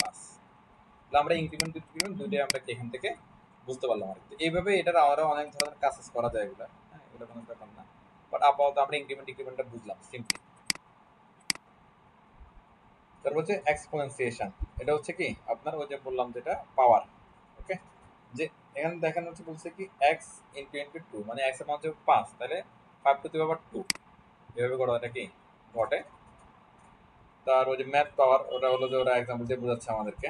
5। তাহলে আমরা ইনক্রিমেন্ট ডিক্রিমেন্ট দুইটাই আমরা এখান থেকে বুঝতে পারলাম আর কি। এইভাবে এটার আরো অনেক ধরনের কাজ করা যায় এগুলো। হ্যাঁ, এগুলো কোনো ব্যাপার না, বাট আপাতত আমরা ইনক্রিমেন্ট ডিক্রিমেন্টটা বুঝলাম সিম্পলি। তারপর হচ্ছে এক্সপোনেনসিয়েশন, এটা হচ্ছে কি আপনার ওই যে বললাম যেটা পাওয়ার। ওকে, যে এখানে দেখেন হচ্ছে বলছে কি x ইনটু ইনটু 2, মানে x এর মান হচ্ছে 5, তাহলে 5 টু দি পাওয়ার 2, এভাবে ঘটনাটা কি ঘটে। তার ওই যে ম্যাথ পাওয়ার, ওটা হলো যে ওরা এক্সাম্পল দিয়ে বোঝাচ্ছে আমাদেরকে।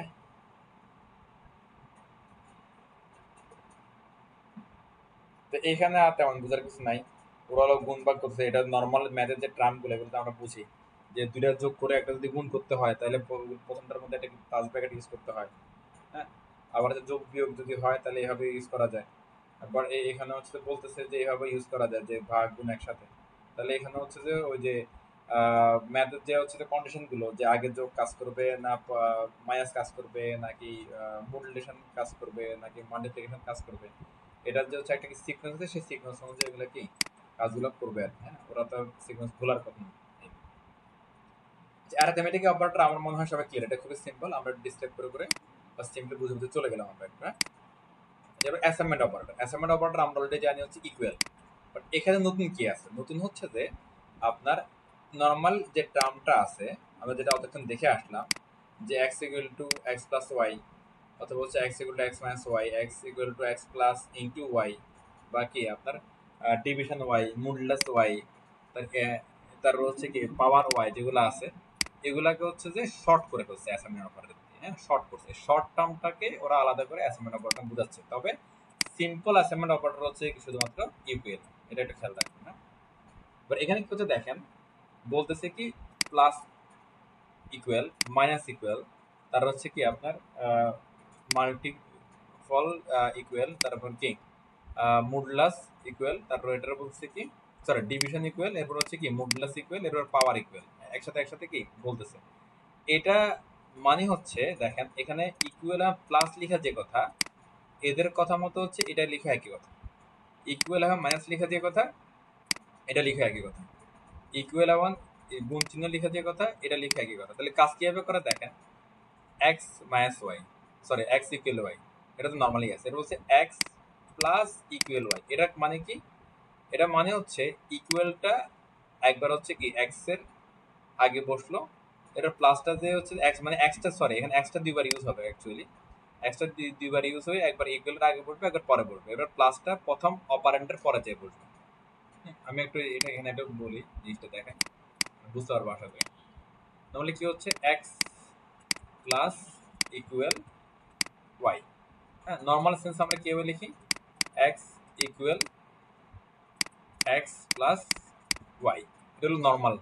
তো এখানে আর তেমন বোঝার কিছু নাই, ওরা হলো গুণ ভাগ করছে। এটা নর্মাল ম্যাথের যে টার্মগুলো, এগুলো আমরা বুঝি যে দুইটা যোগ করে একটা যদি গুণ করতে হয় তাহলে প্রথমটার মধ্যে একটা প্লাস ব্র্যাকেট ইউজ করতে হয়। হ্যাঁ, আবার যোগ বিয়োগ যদি হয় তাহলে এইভাবে ইউজ করা যায়। আবার এখানে হচ্ছে বলতেছে যে এইভাবে ইউজ করা যায়, যে ভাগ গুণ একসাথে। তাহলে এখানে হচ্ছে যে ওই যে ম্যাথের যে হচ্ছে কন্ডিশন গুলো, যে আগে যোগ কাজ করবে না মাইনাস কাজ করবে, নাকি মডুলেশন কাজ করবে, নাকি মাল্টিপ্লিকেশন কাজ করবে, এটার যে হচ্ছে একটা কি সিকোয়েন্স আছে, সেই সিকোয়েন্স অনুযায়ী এগুলো কি কাজগুলো করবে আর কি। হ্যাঁ, ওরা তো সিকোয়েন্স ভুলার কথা না। অ্যারিথমেটিক অপারেটর আমার মনে হয় সবাই ক্লিয়ার, এটা খুবই সিম্পল, আমরা ডিসক্রাইব করে করে বা সিম্পলি বুঝে বুঝে চলে গেলাম আমরা একটা। এবার অ্যাসাইনমেন্ট অপারেটর, অ্যাসাইনমেন্ট অপারেটর আমরা অলরেডি জানি হচ্ছে ইকুয়াল, বাট এখানে নতুন কি আছে, নতুন হচ্ছে যে আপনার নর্মাল যে টার্মটা আছে আমরা যেটা অতক্ষণ দেখে আসলাম, যে x equal to X plus Y, অথবা হচ্ছে x equal to X minus Y, X equal to X plus into Y, বা কি আপনার ডিভিশন ওয়াই, মডুলাস ওয়াই, তারপর হচ্ছে কি পাওয়ার ওয়াই, যেগুলো আছে এগুলাকে হচ্ছে যে শর্ট করে ফেলছে অ্যাসাইনমেন্ট অপারেটর দিয়ে। হ্যাঁ, শর্ট করছে, শর্ট টার্মটাকে ওরা আলাদা করে অ্যাসাইনমেন্ট অপারেটর বোঝাচ্ছে। তবে সিম্পল অ্যাসাইনমেন্ট অপারেটর হচ্ছে শুধুমাত্র ইকুয়াল, এটা একটু খেয়াল রাখবেন। না, এবার এখানে কি হচ্ছে দেখেন, বলতেছে কি প্লাস ইকুয়াল, মাইনাস ইকুয়াল, তার হচ্ছে কি আপনার মাল্টিপল ইকুয়াল, তারপর কি মডুলাস ইকুয়াল, তারপর এটার বলছে কি সরি ডিভিশন ইকুয়াল, এরপর হচ্ছে কি মডুলাস ইকুয়াল, এরপর পাওয়ার ইকুয়াল, একসাথে একসাথে কি বলতেছে। এটা মানে হচ্ছে দেখেন এখানে ইকুয়াল আর প্লাস লেখা যে কথা, এদের কথা মতো হচ্ছে এটা লেখা একই কথা। ইকুয়াল আর মাইনাস লেখা যে কথা, এটা লেখা একই কথা। ইকুয়াল আর গুণ চিহ্ন লেখা যে কথা, এটা লেখা একই কথা। তাহলে কাজ কিভাবে করে দেখেন, X minus Y, sorry X equal Y, এটা তো নর্মালি আছে। এটা বলছে এক্স প্লাস ইকুয়াল ওয়াই, এটা মানে কি, এটা মানে হচ্ছে ইকুয়ালটা একবার হচ্ছে কি এক্স এর আগে বসলো, এটা প্লাসটা যে হচ্ছে এক্স, মানে এক্সটা সরি এখানে এক্সটা দুইবার ইউজ হবে অ্যাকচুয়ালি, এক্সটা দুইবার ইউজ হয়ে একবার ইকুয়ালটা আগে বসবে, একবার পরে বসবে। এবার প্লাসটা প্রথম অপারেন্টের পরে যেয়ে বসবে। আমি একটু এটা এখানে একটু বলি, জিনিসটা দেখেন বুঝতে পারবো আশা করি। তাহলে কি হচ্ছে এক্স প্লাস ইকুয়াল ওয়াই। হ্যাঁ, নর্মাল সেন্স আমরা কিভাবে লিখি, X equal X plus Y, এটা হলো নর্মাল।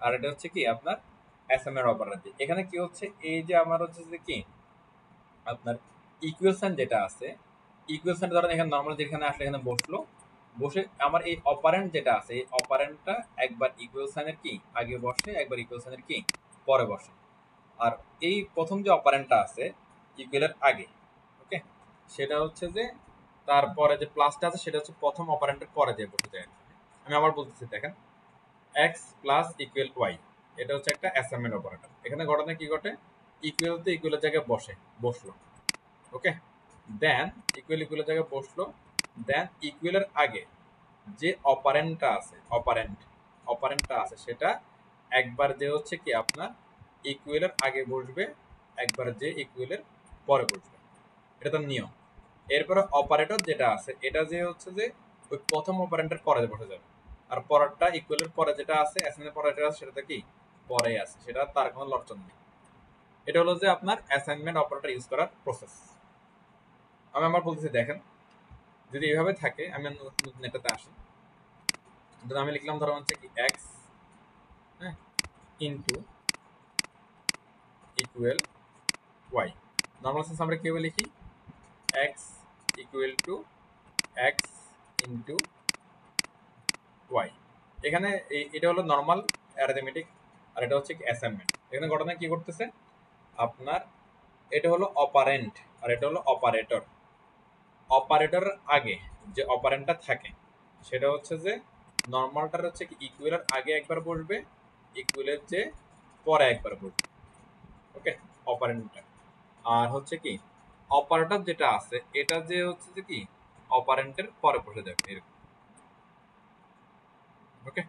আর এটা হচ্ছে কি আপনার অ্যাসাইনমেন্ট অপারেটর। এখানে কি হচ্ছে, এই যে আমার হচ্ছে যে কি আপনার ইকুয়েশন যেটা আছে, ইকুয়েশন ধরেন এখানে নর্মাল যেখানে আসলে এখানে বসলো, বসে আমার এই অপারেন্ট যেটা আছে, এই অপারেন্টটা একবার ইকুয়েশনের কি আগে বসে, একবার ইকুয়েশনের কি পরে বসে। আর এই প্রথম যে অপারেন্টটা আছে ইকুয়ালের আগে, ওকে, সেটা হচ্ছে যে তারপরে যে প্লাসটা আছে সেটা হচ্ছে প্রথম অপারেন্টের পরে যে বসে যায়। আমি আবার বলতেছি দেখেন, এক্স প্লাস ইকুয়াল ওয়াই, এটা হচ্ছে একটা অ্যাসাইনমেন্ট অপারেটর। এখানে ঘটনা কি ঘটে, ইকুয়াল তো ইকুয়ালের জায়গায় বসলো, ওকে। দেন ইকুয়ালের জায়গায় বসলো, দেন ইকুয়ালের আগে যে অপারেন্টটা আছে সেটা একবার যে হচ্ছে কি আপনার ইকুয়ালের আগে বসবে, একবার যে ইকুয়ালের পরে বসবে, এটা তার নিয়ম। এরপরে অপারেটর যেটা আছে এটা যে হচ্ছে যে ওই প্রথম অপারেন্টের পরে বসে যাবে, আর পরেরটা ইকুয়ালের পরে যেটা আছে অ্যাসাইনমেন্টের পরে যেটা আছে সেটা কি পরে আছে, সেটা তার কোনো লক্ষণ নেই। এটা হলো যে আপনার অ্যাসাইনমেন্ট অপারেটর ইউজ করার প্রসেস। আমি আমার বলতেছি দেখেন, যদি এইভাবে থাকে, আমি নতুন একটাতে আসি, আমি লিখলাম ধরো হচ্ছে কি X into equal Y. Normal sense আমরা কিভাবে লিখি, X equal to X into Y. এখানে এটা হলো নর্মাল অ্যারিথমেটিক, আর এটা হচ্ছে কি অ্যাসাইনমেন্ট। এখানে ঘটনা কি করতেছে আপনার, এটা হলো অপারেন্ট আর এটা হলো অপারেটর। অপারেটরের আগে যে অপারেন্টটা থাকে সেটা হচ্ছে যে নর্মালটার হচ্ছে কি ইকুয়ালের আগে একবার বসবে, ইকুয়ালের যে পরে একবার বসবে, ওকে, অপারেন্টটা। আর হচ্ছে কি অপারেটর যেটা আছে এটা যে হচ্ছে যে কি অপারেন্টের পরে বসে যাবে এরকম, ওকে।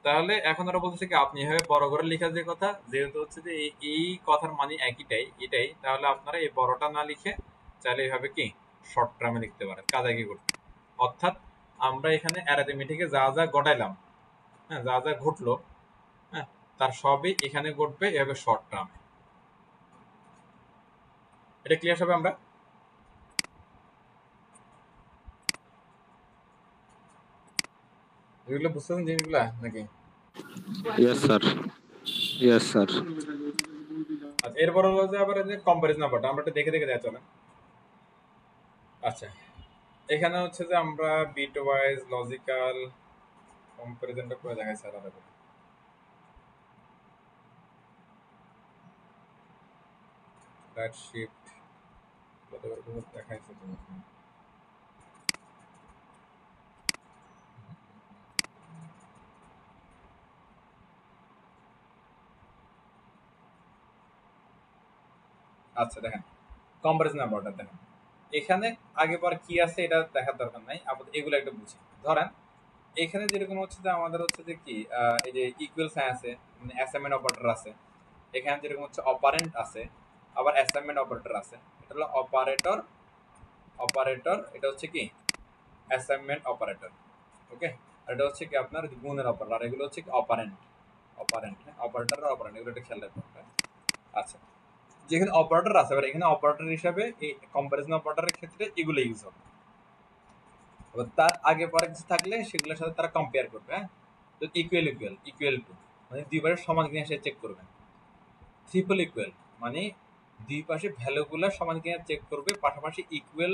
তাহলে এখন ওরা বলতেছে কি আপনি এভাবে বড় করে লেখা যে কথা, যেহেতু হচ্ছে যে এই কথার মানে এটাই, তাহলে আপনারা এই বড়টা না লিখে চাইলে এইভাবে কি শর্ট টার্মে লিখতে পারেন, কাজে কি করতে। অর্থাৎ আমরা এখানে অ্যারিথমেটিকে যা যা ঘটাইলাম, হ্যাঁ, যা যা ঘটলো, হ্যাঁ, তার সবই এখানে ঘটবে এভাবে শর্ট টার্মে। এটা ক্লিয়ার হবে? আমরা এগুলো বুঝতেছেন জিনিসগুলা নাকি? Yes, sir. Yes, sir. আচ্ছা, এরপর হলো যে আবার যে কম্পারিজন নাম্বারটা আমরা একটু দেখে দেওয়া চলেন। আচ্ছা, এখানে হচ্ছে যে আমরা বিট ওয়াইজ লজিক্যাল কম্পারিজনটা করে দেখাইছি আলাদা করে। রাইট শিফট দেখাইছে তুমি। আচ্ছা দেখেন কম্পারিজন নাম্বারটা দেখেন, এখানে আগে পর কি আছে এটা দেখার দরকার নাই, আপাতত এগুলো একটা বুঝি। ধরেন এখানে যেরকম হচ্ছে যে আমাদের হচ্ছে যে কি এই যে ইকুয়াল সাইন আছে, মানে অ্যাসাইনমেন্ট অপারেটর আছে, এখানে যেরকম হচ্ছে অপারেন্ট আছে, আবার অ্যাসাইনমেন্ট অপারেটর আছে। এটা হলো অপারেটর, এটা হচ্ছে কি অ্যাসাইনমেন্ট অপারেটর, ওকে। আর এটা হচ্ছে কি আপনার গুণের অপারেটর, আর এগুলো হচ্ছে কি অপারেন্ট, হ্যাঁ, অপারেটর আর অপারেন্ট, এগুলো একটা খেয়াল রাখবেন। আচ্ছা, যেখানে অপারেটর আছে, এবার এখানে অপারেটর হিসাবে এই কম্পারিজন অপারেটরের ক্ষেত্রে এগুলো ইউজ হবে। এবার তার আগে পরে কিছু থাকলে সেগুলোর সাথে তারা কম্পেয়ার করবে, হ্যাঁ। তো ইকুয়াল টু মানে দুই পাশে সমান কিনা সে চেক করবে। ট্রিপল ইকুয়াল মানে দুই পাশে ভ্যালুগুলো সমান কিনা চেক করবে, পাশাপাশি ইকুয়াল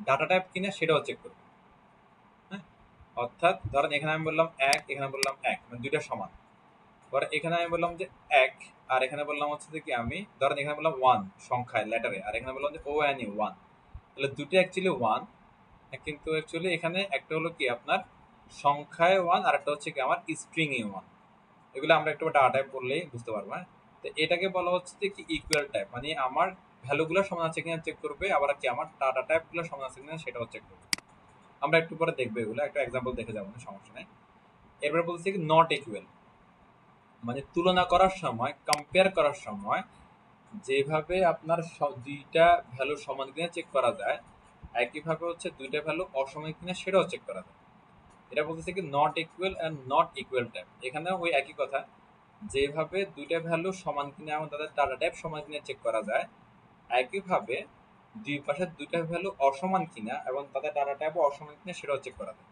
ডাটা টাইপ কিনা সেটাও চেক করবে, হ্যাঁ। অর্থাৎ ধরেন এখানে আমি বললাম 1, এখানে বললাম 1, মানে দুইটা সমান। পরে এখানে আমি বললাম যে 1, আর এখানে বললাম হচ্ছে যে কি আমি ধরেন এখানে বললাম 1 সংখ্যায় লেটারে, আর এখানে বললাম যে ONE 1, তাহলে দুটো অ্যাকচুয়ালি 1, কিন্তু অ্যাকচুয়ালি এখানে একটা হলো কি আপনার সংখ্যায় 1 আর একটা হচ্ছে কি আমার স্ট্রিং এ 1। এগুলো আমরা একটু ডাটা টাইপ পড়লেই বুঝতে পারবো, হ্যাঁ। তো এটাকে বলা হচ্ছে যে কি ইকুয়াল টাইপ, মানে আমার ভ্যালুগুলো সমান আছে কিনা চেক করবে, আবার কি আমার ডাটা টাইপগুলো সমান আছে কিনা সেটাও চেক করবে। আমরা একটু পরে দেখবো এগুলো, একটা এক্সাম্পল দেখে যাবো, সমস্যা নেই। এরপরে বলছে কি নট ইকুয়াল, মানে তুলনা করার সময়, কম্পেয়ার করার সময় যেভাবে আপনার দুইটা ভ্যালু সমান কিনা চেক করা যায়, একইভাবে হচ্ছে দুইটা ভ্যালু অসমান কিনা সেটাও চেক করা যায়। এটা বলতেছে কি not equal and not equal type. এখানে ওই একই কথা, যেভাবে দুইটা ভ্যালু সমান কিনা এবং তাদের ডাটা টাইপ সমান কিনা চেক করা যায়, একইভাবে দুই পাশের দুইটা ভ্যালু অসমান কিনা এবং তাদের ডাটা টাইপ অসমান কিনা সেটাও চেক করা যায়।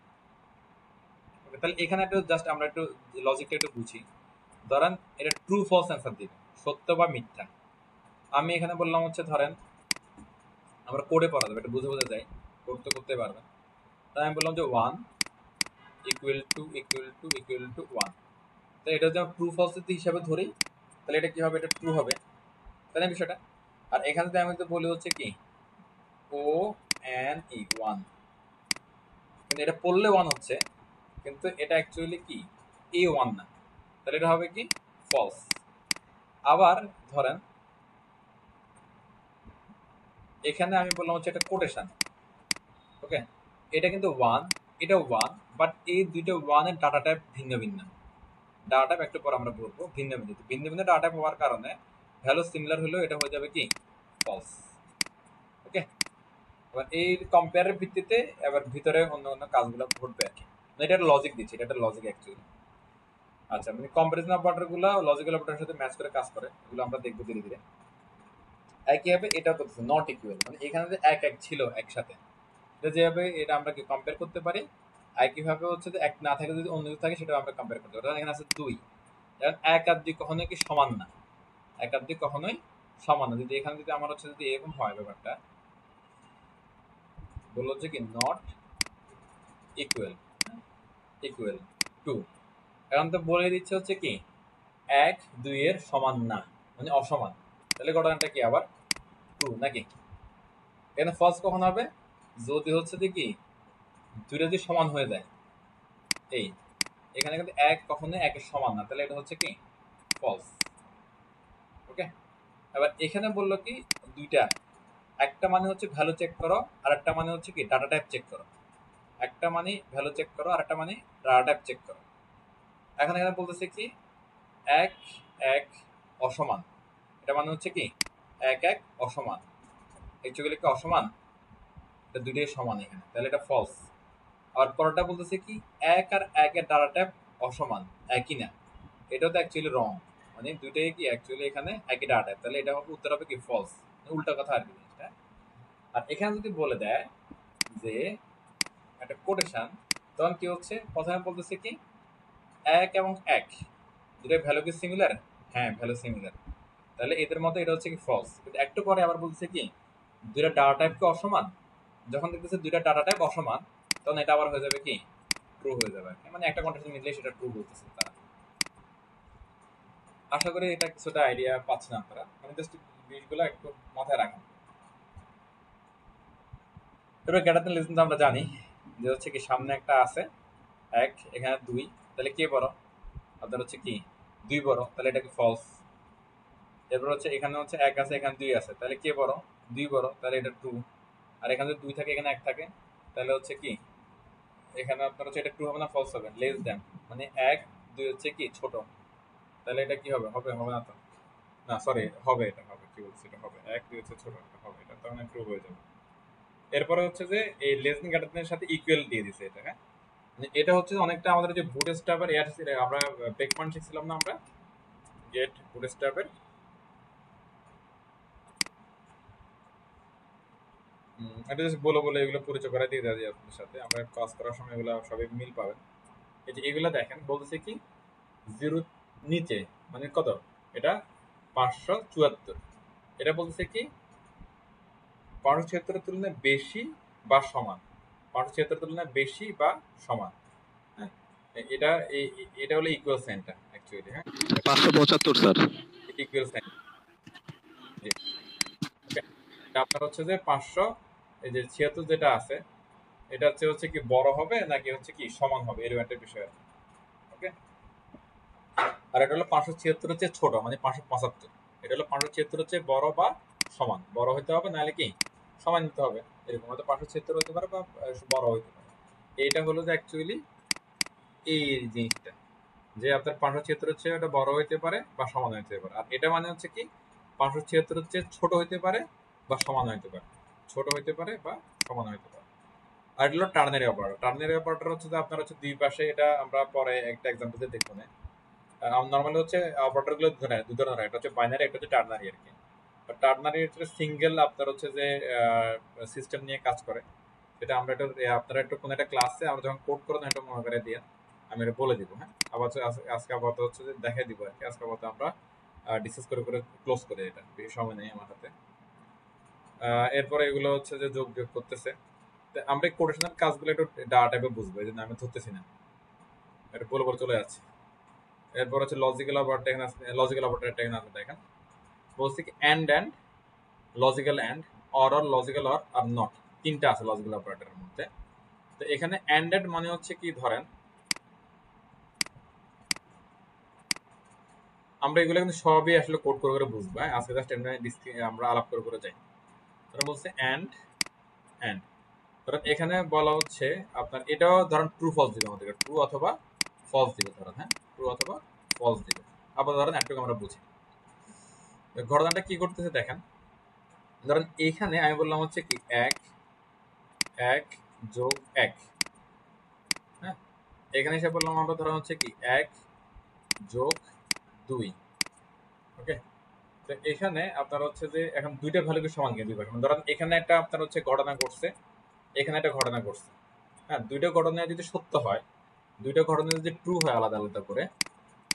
তাহলে এখানে একটু জাস্ট আমরা একটু লজিকটা একটু বুঝি। ধরেন এটা ট্রু ফলস অ্যান্সার দিবে, সত্য বা মিথ্যা। আমি এখানে বললাম হচ্ছে ধরেন আমরা কোডে পড়া যাবে, এটা বুঝে যাই, কোড তো করতে পারবেন। তাই আমি বললাম যে 1 ইকুয়াল টু 1, তো এটা যদি আমরা ট্রু ফলস হিসাবে ধরি তাহলে এটা কি হবে, এটা ট্রু হবে, তাই না বিষয়টা। আর এখানে যদি আমি বলি হচ্ছে কি ONE 1, কিন্তু এটা পড়লে 1 হচ্ছে, কিন্তু এটা অ্যাকচুয়ালি কি A1 না, তাহলে এটা হবে কি ফলস। আবার ধরেন এখানে আমি বললাম হচ্ছে এটা কোটেশন, ওকে, এটা কিন্তু 1, এটা 1, বাট এই দুইটা 1 এর ডাটা টাইপ ভিন্ন ভিন্ন। ডাটা টাইপ একটু পর আমরা বলবো ভিন্ন ভিন্ন। ভিন্ন ভিন্ন ডাটা টাইপ হওয়ার কারণে ভ্যালু সিমিলার হলেও এটা হয়ে যাবে কি ফলস, ওকে। এবার এই কম্পেয়ারের ভিত্তিতে এবার ভিতরে অন্য অন্য কাজগুলো ঘটবে আর কি। এটা লজিক দিচ্ছে, এটা লজিক অ্যাকচুয়ালি। আচ্ছা, মানে কম্পারিজন অপারেটরগুলো লজিক্যাল অপারেটরের সাথে ম্যাচ করে কাজ করে, এগুলো আমরা দেখবো ধীরে ধীরে। একইভাবে এটা করতেছে নট ইকুয়াল, মানে এখানে যে এক এক ছিল একসাথে, এটা যেভাবে এটা আমরা কি কম্পেয়ার করতে পারি, একইভাবে হচ্ছে যে এক না থাকে যদি অন্য কিছু থাকে সেটাও আমরা কম্পেয়ার করতে পারি। এখানে আছে 2, এখন 1 আর 2 কখনোই কি সমান না, 1 আর 2 কখনোই সমান না। যদি এখানে যদি আমার হচ্ছে যদি এরকম হয় ব্যাপারটা, বললো যে কি নট ইকুয়াল ইকুয়াল টু, এখন তো বলে দিচ্ছে হচ্ছে কি 1 2 এর সমান না, মানে অসমান। তাহলে ঘটনাটা কি আবার 2 নাকি? এখানে ফলস কখন হবে? যদি হচ্ছে যে কি দুইটা যদি সমান হয়ে যায়। এই এখানে কিন্তু 1 কখনোই 1 এর সমান না, তাহলে এটা হচ্ছে কি ফলস, ওকে। এবার এখানে বললো কি দুইটা, একটা মানে হচ্ছে ভ্যালু চেক করো, আর একটা মানে হচ্ছে কি ডাটা টাইপ চেক করো। একটা মানে ভ্যালু চেক করো, আর একটা মানে ডাটা টাইপ চেক করো। এখন এখানে বলতেছে কি 1 1 অসমান, এটা মানে হচ্ছে কি 1 1 অসমান, অ্যাকচুয়ালি কি অসমান, এটা দুইটাই সমান এখানে, তাহলে এটা ফলস। আর পরেরটা বলতেছে কি 1 আর 1 এর ডাটা টাইপ অসমান, একই না, এটাও তো অ্যাকচুয়ালি রং, মানে দুইটাই কি অ্যাকচুয়ালি এখানে একই ডাটা টাইপ, তাহলে এটা হবে উত্তর হবে কি ফলস, উল্টা কথা আর কি জিনিসটা। আর এখানে যদি বলে দেয় যে একটা কোটেশন, তখন কি হচ্ছে, প্রথমে বলতেছে কি 1 এবং 1 দুটো ভ্যালু কি সিমিলার, হ্যাঁ ভ্যালু সিমিলার, তাহলে এদের মধ্যে এটা হচ্ছে কি ফলস। কিন্তু একটু পরে আবার বলতেছে কি দুইটা ডাটা টাইপ কি অসমান, যখন দেখতেছে দুইটা ডাটা টাইপ অসমান, তখন এটা আবার হয়ে যাবে কি ট্রু হয়ে যাবে, মানে একটা কন্ডিশন মিললে সেটা ট্রু বলতেছে তারা। আশা করি এটা কিছুটা আইডিয়া পাচ্ছেন আপনারা, মানে জাস্ট জিনিসগুলো একটু মাথায় রাখেন। এবার গ্রেটার লিস্ট আমরা জানি যে হচ্ছে কি সামনে একটা আছে 1, এখানে 2, তাহলে কে বড়, আপনার হচ্ছে কি 2 বড়, তাহলে এটা কি ফলস। এরপর হচ্ছে এখানে হচ্ছে 1 আছে, এখানে 2 আছে, তাহলে কে বড়, 2 বড়, তাহলে এটা ট্রু। আর এখানে যদি 2 থাকে এখানে 1 থাকে, তাহলে হচ্ছে কি এখানে আপনার হচ্ছে এটা ট্রু হবে না ফলস হবে, লেস দ্যান, মানে 1 2 হচ্ছে কি ছোট, তাহলে এটা কি হবে, হবে হবে না তো, না সরি হবে, এটা হবে, কি বলছি এটা হবে, 1 2 হচ্ছে ছোট, এটা হবে, এটা তার মানে ট্রু হয়ে যাবে। এরপরে হচ্ছে যে এই লেস দ্যান গ্রেটার দ্যানের সাথে ইকুয়াল দিয়ে দিছে এটা, হ্যাঁ, মানে এটা হচ্ছে অনেকটা আমাদের যে বুটস্ট্র্যাপের আমরা ব্রেক পয়েন্ট শিখছিলাম না আমরা, গেট বুটস্ট্র্যাপের, এটা জাস্ট বলে এগুলো পরিচয় করে দিয়ে দেয় আপনাদের সাথে, আমরা কাজ করার সময় এগুলো সবই মিল পাবেন। এই যে এগুলো দেখেন বলতেছে কি 0 নিচে মানে কত, এটা 574, এটা বলতেছে কি 576 তুলনায় বেশি বা সমান, 576 তুলনায় বেশি বা সমান, হ্যাঁ, এটা এটা হলো ইকুয়াল সাইনটা অ্যাকচুয়ালি, হ্যাঁ 575 স্যার। ইকুয়াল সাইন, আপনার হচ্ছে যে 500 এই যে 76 যেটা আছে এটা হচ্ছে কি বড় হবে নাকি হচ্ছে কি সমান হবে, এরকম একটা বিষয়, ওকে। আর এটা হলো 576 হচ্ছে ছোট, মানে 575, এটা হলো 576 হচ্ছে বড় বা সমান, বড় হইতে হবে নাহলে কি সমান নিতে হবে, এরকম হয়তো 576 হতে পারে বা বড় হইতে পারে। এইটা হলো যে অ্যাকচুয়ালি এই জিনিসটা, যে আপনার 576 হচ্ছে ওটা বড় হইতে পারে বা সমান হইতে পারে, আর এটা মানে হচ্ছে কি 576 হচ্ছে ছোট হইতে পারে বা সমান হইতে পারে, ছোট হইতে পারে বা সমান হইতে পারে। আর এটা হলো টার্নারি অপারেটর। টার্নারি অপারেটর হচ্ছে যে আপনার হচ্ছে দুই পাশে, এটা আমরা পরে একটা এক্সাম্পল দিয়ে দেখবো না, নর্মালি হচ্ছে অপারেটর গুলো দুই ধরনের, একটা হচ্ছে বাইনারি, একটা হচ্ছে টার্নারি আর কি। টার্নারি হচ্ছে সিঙ্গেল আপনার হচ্ছে যে সিস্টেম নিয়ে কাজ করে, সেটা আমরা একটু আপনারা একটু কোনো একটা ক্লাসে আমরা যখন কোড করে একটা মনে করে দিয়ে আমি এটা বলে দিব, হ্যাঁ। আবার আজকে আপাতত হচ্ছে যে দেখাই দিব আর কি, আজকে আপাতত আমরা ডিসকাস করে ক্লোজ করে, এটা বেশি সময় নেই আমার হাতে। এরপরে এগুলো হচ্ছে যে যোগ করতেছে, আমরা কোটেশনাল কাজগুলো একটু ডাটা টাইপে বুঝবো, এই জন্য আমি ধরতেছি না, এটা বলে চলে যাচ্ছে। এরপর হচ্ছে লজিক্যাল অপারেটর, লজিক্যাল অপারেটর এখানে দেখেন বলছি কি and logical and, or logical or are not, তিনটা আছে লজিক্যাল অপারেটরের মধ্যে। তো এখানে অ্যান্ড মানে হচ্ছে কি ধরেন আমরা এগুলো কিন্তু সবই আসলে কোড করে করে বুঝবো। হ্যাঁ, আজকে জাস্ট আমরা আলাপ করে করে যাই। তারা বলছে অ্যান্ড ধরেন এখানে বলা হচ্ছে আপনার এটাও ধরেন ট্রু ফলস দিবে আমাদেরকে, ট্রু অথবা ফলস দিবে ধরেন। হ্যাঁ, ট্রু অথবা ফলস দিবে। আবার ধরেন একটু আমরা বুঝি ঘটনাটা কি করতেছে দেখেন। ধরেন এইখানে আমি বললাম হচ্ছে কি 1 যোগ 1। হ্যাঁ, এখানে এসে বললাম আমরা ধরেন হচ্ছে কি 1 যোগ 2। ওকে, তো এখানে আপনার হচ্ছে যে এখন দুইটা ভ্যালুকে সমান করে দিবেন। ধরেন এখানে একটা আপনার হচ্ছে ঘটনা ঘটছে, এখানে একটা ঘটনা ঘটছে। হ্যাঁ, দুইটা ঘটনা যদি সত্য হয়, দুইটা ঘটনা যদি ট্রু হয় আলাদা আলাদা করে,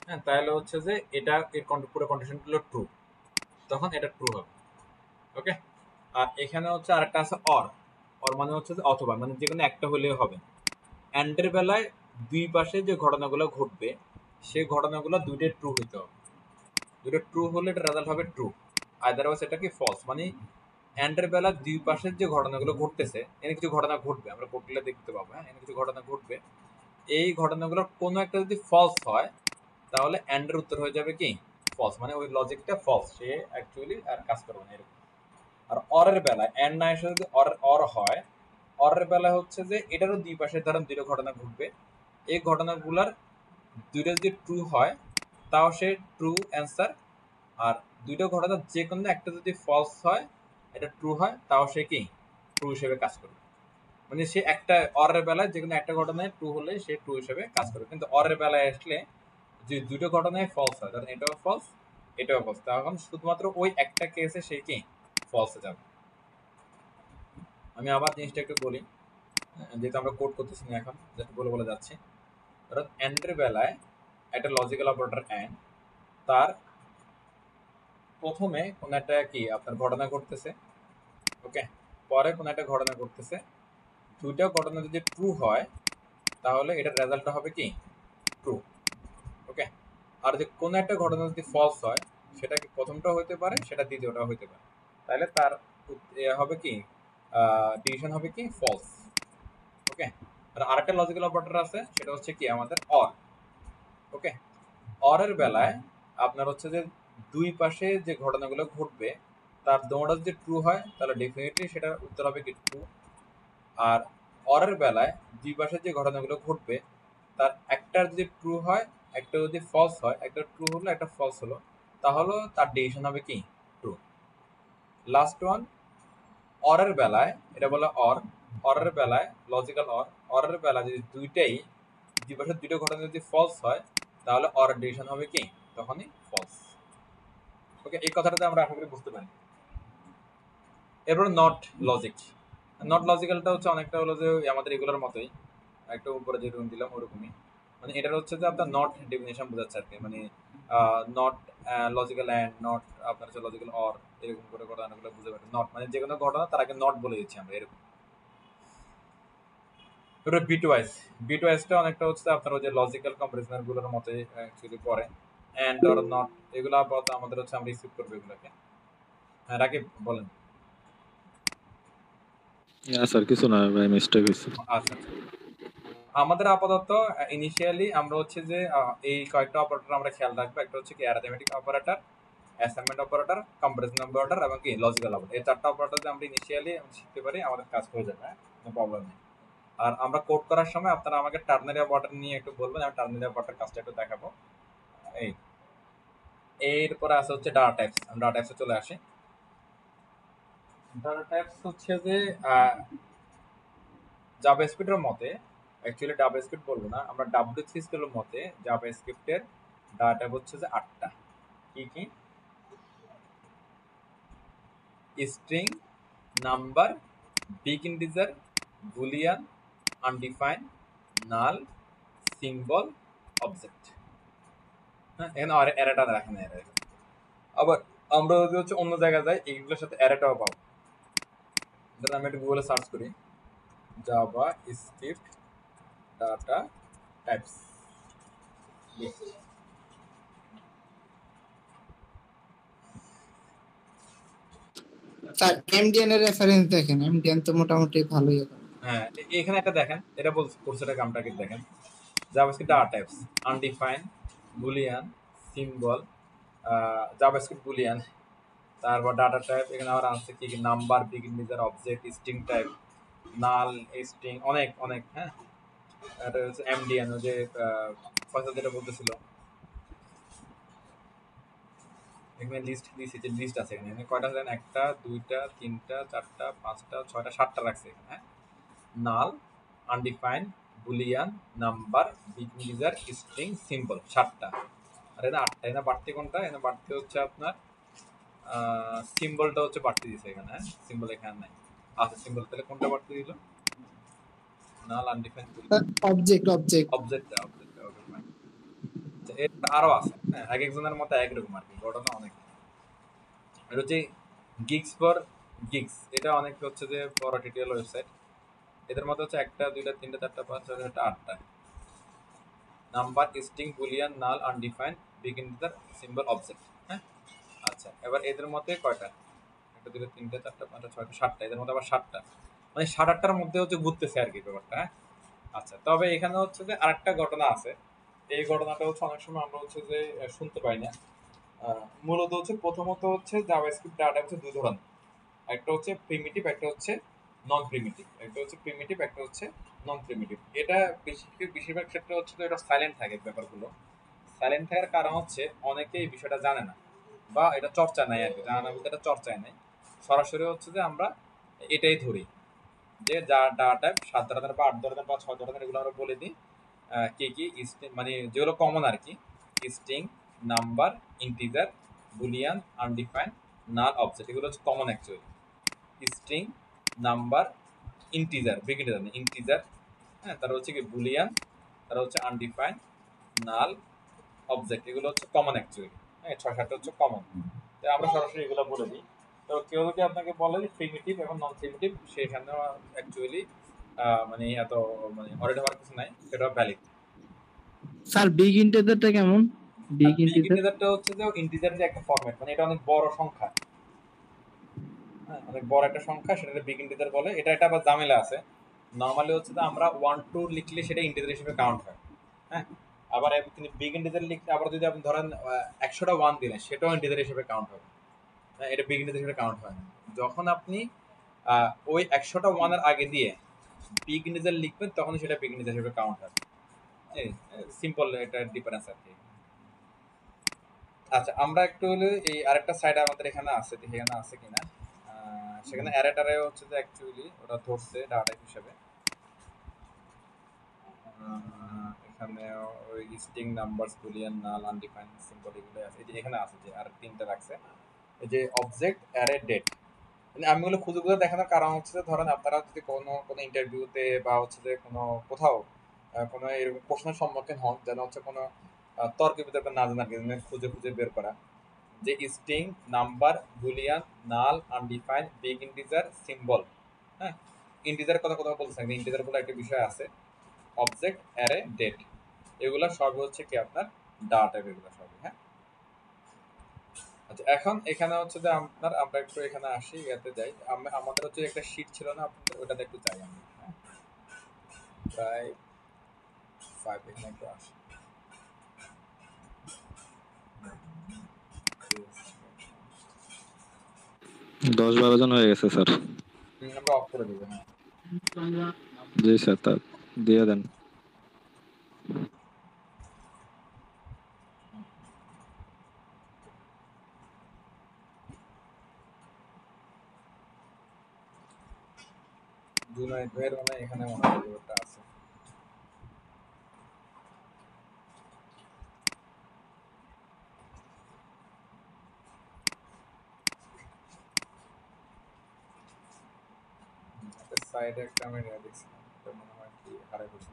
হ্যাঁ, তাহলে হচ্ছে যে এটা এর পুরো কন্ডিশন গুলো ট্রু, তখন এটা ট্রু হবে। ওকে, আর এখানে হচ্ছে আরেকটা আছে অর মানে হচ্ছে যে অথবা, মানে যে কোনো একটা হলেও হবে। অ্যান্ডের বেলায় দুই পাশে যে ঘটনাগুলো ঘটবে সেই ঘটনাগুলো দুইটাই ট্রু হইতে হবে। দুটো ট্রু হলে এটা রেজাল্ট হবে ট্রু, আদারওয়াইজ এটা কি ফলস। মানে অ্যান্ডের বেলা দুই পাশের যে ঘটনাগুলো ঘটতেছে, এনে কিছু ঘটনা ঘটবে, আমরা ঘটলে দেখতে পাবো। হ্যাঁ, এনে কিছু ঘটনা ঘটবে, এই ঘটনাগুলোর কোনো একটা যদি ফলস হয় তাহলে অ্যান্ডের উত্তর হয়ে যাবে কি ফলস, মানে ওই লজিকটা ফলস, সে অ্যাকচুয়ালি আর কাজ করবে না এরকম। আর অরের বেলায় অ্যান্ড না এসে যদি অর হয়, অরের বেলায় হচ্ছে যে এটারও দুই পাশে ধরেন দুটো ঘটনা ঘটবে, এই ঘটনাগুলার দুইটা যদি ট্রু হয় তাও সে ট্রু অ্যান্সার, আর দুইটা ঘটনা যে কোনো একটা যদি ফলস হয়, এটা ট্রু হয়, তাও সে কি ট্রু হিসেবে কাজ করবে। মানে সে একটা অরের বেলায় যে কোনো একটা ঘটনায় ট্রু হলে সে ট্রু হিসেবে কাজ করবে। কিন্তু অরের বেলায় আসলে যে দুটো ঘটনায় ফলস হয়, ধরেন এটাও ফলস এটাও ফলস, তখন শুধুমাত্র ওই একটা কেসে সে কি ফলসে যাবে। আমি আবার জিনিসটা একটু বলি, যেহেতু আমরা কোড করতেছি না এখন, জাস্ট বলে বলে যাচ্ছি। ধরুন অ্যান্ডের বেলায় একটা লজিক্যাল অপারেটর অ্যান্ড, তার প্রথমে কোন একটা কি আপনার ঘটনা ঘটতেছে, ওকে, পরে কোন একটা ঘটনা ঘটতেছে, দুইটা ঘটনা যদি ট্রু হয় তাহলে এটার রেজাল্টটা হবে কি ট্রু। ওকে, আর যে কোন একটা ঘটনা যদি ফলস হয়, সেটা কি প্রথমটা হইতে পারে, সেটা দ্বিতীয়টা হইতে পারে, তাহলে তার হবে কি ডিসিশন হবে কি ফলস। ওকে, আর আরেকটা লজিক্যাল অপারেটর আছে, সেটা হচ্ছে কি আমাদের অর। ওকে, অরের বেলায় আপনার হচ্ছে যে দুই পাশে যে ঘটনাগুলো ঘটবে তার দোনোটা যদি ট্রু হয় তাহলে ডেফিনেটলি সেটা উত্তর হবে কি ট্রু। আর অরের বেলায় দুই পাশে যে ঘটনাগুলো ঘটবে তার একটার যদি ট্রু হয়, একটা যদি ফলস হয়, একটা ট্রু হলো একটা ফলস হলো, তাহলে তার ডিসিশন হবে কি ট্রু। লাস্ট ওয়ান অরের বেলায়, এটা বলে অরের বেলায় লজিক্যাল অরের বেলায় যদি দুইটাই দুই পাশের দুটো ঘটনা যদি ফলস হয় তাহলে অর ডিসিশন হবে কি তখনই ফলস। ওকে, এই কথাটাতে আমরা আশা করি বুঝতে পারি। এরপর নট লজিক্যালটা হচ্ছে অনেকটা হলো যে আমাদের এগুলোর মতোই, একটু উপরে যেরকম দিলাম ওরকমই। মানে এটা হচ্ছে যে আপনার নট ডেফিনেশন বোঝাচ্ছে আর কি, মানে নট লজিক্যাল অ্যান্ড নট আপনার হচ্ছে লজিক্যাল অর, এরকম করে ঘটনাগুলো বুঝে পারে। নট মানে যে কোনো ঘটনা তার আগে নট বলে দিচ্ছি আমরা এরকম। এরপরে বিটওয়াইজটা অনেকটা হচ্ছে আপনার ওই যে লজিক্যাল কম্পারিজনের গুলোর মতোই অ্যাকচুয়ালি পড়ে। অ্যান্ড অর নট এগুলো আপাতত আমাদের হচ্ছে আমরা রিসিভ করবো এগুলোকে। হ্যাঁ রাকিব বলেন। না স্যার কিছু না ভাই, মিস্টেক হয়েছে। আচ্ছা, আমাদের আপাতত ইনিশিয়ালি আমরা হচ্ছে যে এই কয়েকটা অপারেটর আমরা খেয়াল রাখবো। একটা হচ্ছে কি arithmetic operator, assignment operator, comparison operator এবং কি লজিক্যাল অপারেটর। এই চারটা অপারেটর যদি আমরা ইনিশিয়ালি শিখতে পারি আমাদের কাজ হয়ে যাবে, কোনো প্রবলেম নেই। আর আমরা কোড করার সময় আপনারা আমাকে টার্নারি অপারেটর নিয়ে একটু বলবেন, আমি টার্নারি অপারেটর কাজটা একটু দেখাবো। এরপরে আছে হচ্ছে ডাটা টাইপস। আমরা ডাটা টাইপসে চলে আসি। ডাটা টাইপস হচ্ছে যে জাভাস্ক্রিপ্টের মতে, অ্যাকচুয়ালি জাভাস্ক্রিপ্ট বলবো না, আমরা W3 স্কেলের মতে জাভাস্ক্রিপ্টের ডাটা টাইপ হচ্ছে যে 8টা। কি কি? String, number, big integer, boolean, undefined, null, symbol, object. হ্যাঁ, এখানে অ্যারেটা রাখেন। আবার আমরা যদি হচ্ছে অন্য জায়গায় যাই এইগুলোর সাথে অ্যারেটাও পাবো। ধরুন আমি একটু গুগলে সার্চ করি JavaScript data types. Sir MDN এর রেফারেন্স দেখেন, এমডিএন তো মোটামুটি ভালোই হবে। হ্যাঁ, এখানে একটা দেখেন, এটা বলছে এটা কামটা কি দেখেন, JavaScript data types, undefined, boolean, symbol, JavaScript boolean, তারপর ডাটা টাইপ এখানে আবার আছে কি number, big integer, object, string type, null, string, অনেক অনেক। হ্যাঁ, এটা হচ্ছে এমডিএন, ওই যে ফয়সাল যেটা বলতেছিল, এখানে লিস্ট দিয়েছি, যে লিস্ট আছে এখানে। এখানে কয়টা আছে? একটা, দুইটা, তিনটা, চারটা, পাঁচটা, ছয়টা, সাতটা রাখছে এখানে। হ্যাঁ, null, undefined, boolean, number, big integer, string, symbol, সাতটা। আর এখানে আটটা। এখানে বাড়তি কোনটা? এখানে বাড়তি হচ্ছে আপনার সিম্বলটা হচ্ছে বাড়তি দিয়েছে এখানে। হ্যাঁ, সিম্বল এখানে নাই। আচ্ছা, সিম্বল তাহলে কোনটা বাড়তি দিল? নাল, আনডিফাইন্ড, অবজেক্ট অবজেক্ট অবজেক্টটা অবজেক্টটা ওকে ফাইন। এটা আরো আছে। হ্যাঁ, এক একজনের মতো একরকম আর কি, ঘটনা অনেক। এটা হচ্ছে গিগস ফর গিগস, এটা অনেক হচ্ছে যে বড় টিটিএল ওয়েবসাইট। এদের মধ্যে হচ্ছে একটা, দুইটা, তিনটা, চারটা, পাঁচটা, ছয়টা, আটটা। Number, string, boolean, null, undefined, big integer, symbol, object. হ্যাঁ, আচ্ছা, এবার এদের মধ্যে কয়টা? একটা, দুইটা, তিনটা, চারটা, পাঁচটা, ছয়টা, সাতটা। এদের মধ্যে আবার সাতটা, মানে সাত আটটার মধ্যে হচ্ছে ঘুরতেছে আর কি ব্যাপারটা। হ্যাঁ, আচ্ছা, তবে এখানে হচ্ছে যে আরেকটা ঘটনা আছে। এই ঘটনাটা হচ্ছে অনেক সময় আমরা হচ্ছে যে শুনতে পাই না। মূলত হচ্ছে প্রথমত হচ্ছে জাভাস্ক্রিপ্ট ডাটা হচ্ছে দুই ধরনের, একটা হচ্ছে প্রিমিটিভ, একটা হচ্ছে নন প্রিমিটিভ। একটা হচ্ছে প্রিমিটিভ, একটা হচ্ছে নন প্রিমিটিভ। এটা বেশিরভাগ ক্ষেত্রে হচ্ছে তো এটা সাইলেন্ট থাকে ব্যাপারগুলো। সাইলেন্ট থাকার কারণ হচ্ছে অনেকে এই বিষয়টা জানে না, বা এটা চর্চা নাই আর কি। জানা না বলতে এটা চর্চায় নাই, সরাসরি হচ্ছে যে আমরা এটাই ধরি যে যা ডাটা 7 ধরনের বা 8 ধরনের বা 6 ধরনের, এগুলো আমরা বলে দিই। কি কি মানে যেগুলো কমন আর কি, string, number, integer, boolean, undefined, null, object, এগুলো হচ্ছে common actually. String, number, integer, big integer না, ইন্টিজার। হ্যাঁ, তার হচ্ছে কি বুলিয়ান, তার হচ্ছে আনডিফাইন্ড, নাল, অবজেক্ট, এগুলো হচ্ছে কমন অ্যাকচুয়ালি। হ্যাঁ, 6-7টা হচ্ছে কমন। তো আমরা সরাসরি এগুলো বলে দিই। তো কেউ যদি আপনাকে বলে যে প্রিমিটিভ এবং নন প্রিমিটিভ, সেখানে অ্যাকচুয়ালি মানে এত মানে অরিড হওয়ার কিছু নাই, সেটা ভ্যালিড। স্যার বিগ ইন্টিজারটা কেমন? বিগ বিগ ইন্টিজার ইন্টিজারটা হচ্ছে যে ইন্টিজার যে একটা ফরম্যাট, মানে এটা অনেক বড় সংখ্যা। হ্যাঁ, অনেক বড় একটা সংখ্যা, সেটা বিগ ইন্টিজার বলে। এটা আবার ঝামেলা আছে। নর্মালি হচ্ছে যে আমরা 1-2 লিখলে সেটা ইন্টিজার হিসেবে কাউন্ট হয়। হ্যাঁ, আবার তিনি বিগ ইন্টিজার লিখলে, আবার যদি আপনি ধরেন 100টা 1 দিলেন, সেটাও ইন্টিজার হিসেবে কাউন্ট হবে। হ্যাঁ, এটা বিগ ইন্টিজার হিসেবে কাউন্ট হয় না। যখন আপনি ওই 100টা 1 এর আগে দিয়ে বিগ ইন্টিজার লিখবেন, তখন সেটা বিগ ইন্টিজার হিসেবে কাউন্ট হবে। সিম্পল, এটা ডিফারেন্স আর কি। আচ্ছা, আমরা একটু হলে এই আরেকটা সাইড আমাদের এখানে আছে, দেখি এখানে আছে কিনা। সেখানে অ্যারেটারে হচ্ছে যে অ্যাকচুয়ালি ওরা ধরছে ডাটা হিসেবে। এখানে ওই string, numbers, Boolean, null, undefined, symbol, এগুলো আছে। এই যে এখানে আছে যে আর তিনটা রাখছে, এই যে অবজেক্ট, অ্যারে, ডেট। আমি ওগুলো খুঁজে খুঁজে দেখানোর কারণ হচ্ছে যে ধরেন আপনারা যদি কোনো ইন্টারভিউতে বা হচ্ছে যে কোথাও কোনো এরকম প্রশ্নের সম্মুখীন হন, যেন হচ্ছে কোনো তর্কের ভিতরে না জানার জন্য খুঁজে খুঁজে বের করা যে string, number, Boolean, null, undefined, big integer, symbol. হ্যাঁ, ইন্টিজার কথা কোথাও বলতে চাই, ইন্টিজার বলে একটা বিষয় আছে, অবজেক্ট, অ্যারে, ডেট, এগুলা সবই হচ্ছে কি আপনার ডাটা টাইপ, এগুলো সবই। হ্যাঁ, আচ্ছা, এখন এখানে হচ্ছে যে আমরা একটু এখানে আসি, ইয়াতে যাই। আমাদের হচ্ছে একটা শীট ছিল না আপনাদের, ওটাতে একটু যাই আমি। হ্যাঁ, প্রায় 5 এখানে একটু আসি। দশ 12 জন হয়ে গেছে স্যার। আমরা অফ করে দেবো। হ্যাঁ, জি স্যার, তা দিয়ে দেন। জুনাইদ ভাইয়ের মানে এখানে মনে হয় ব্যাপারটা আছে। সাইডে একটা আমি দেখছিলাম, এটা মনে হয় কি হারাই বসে।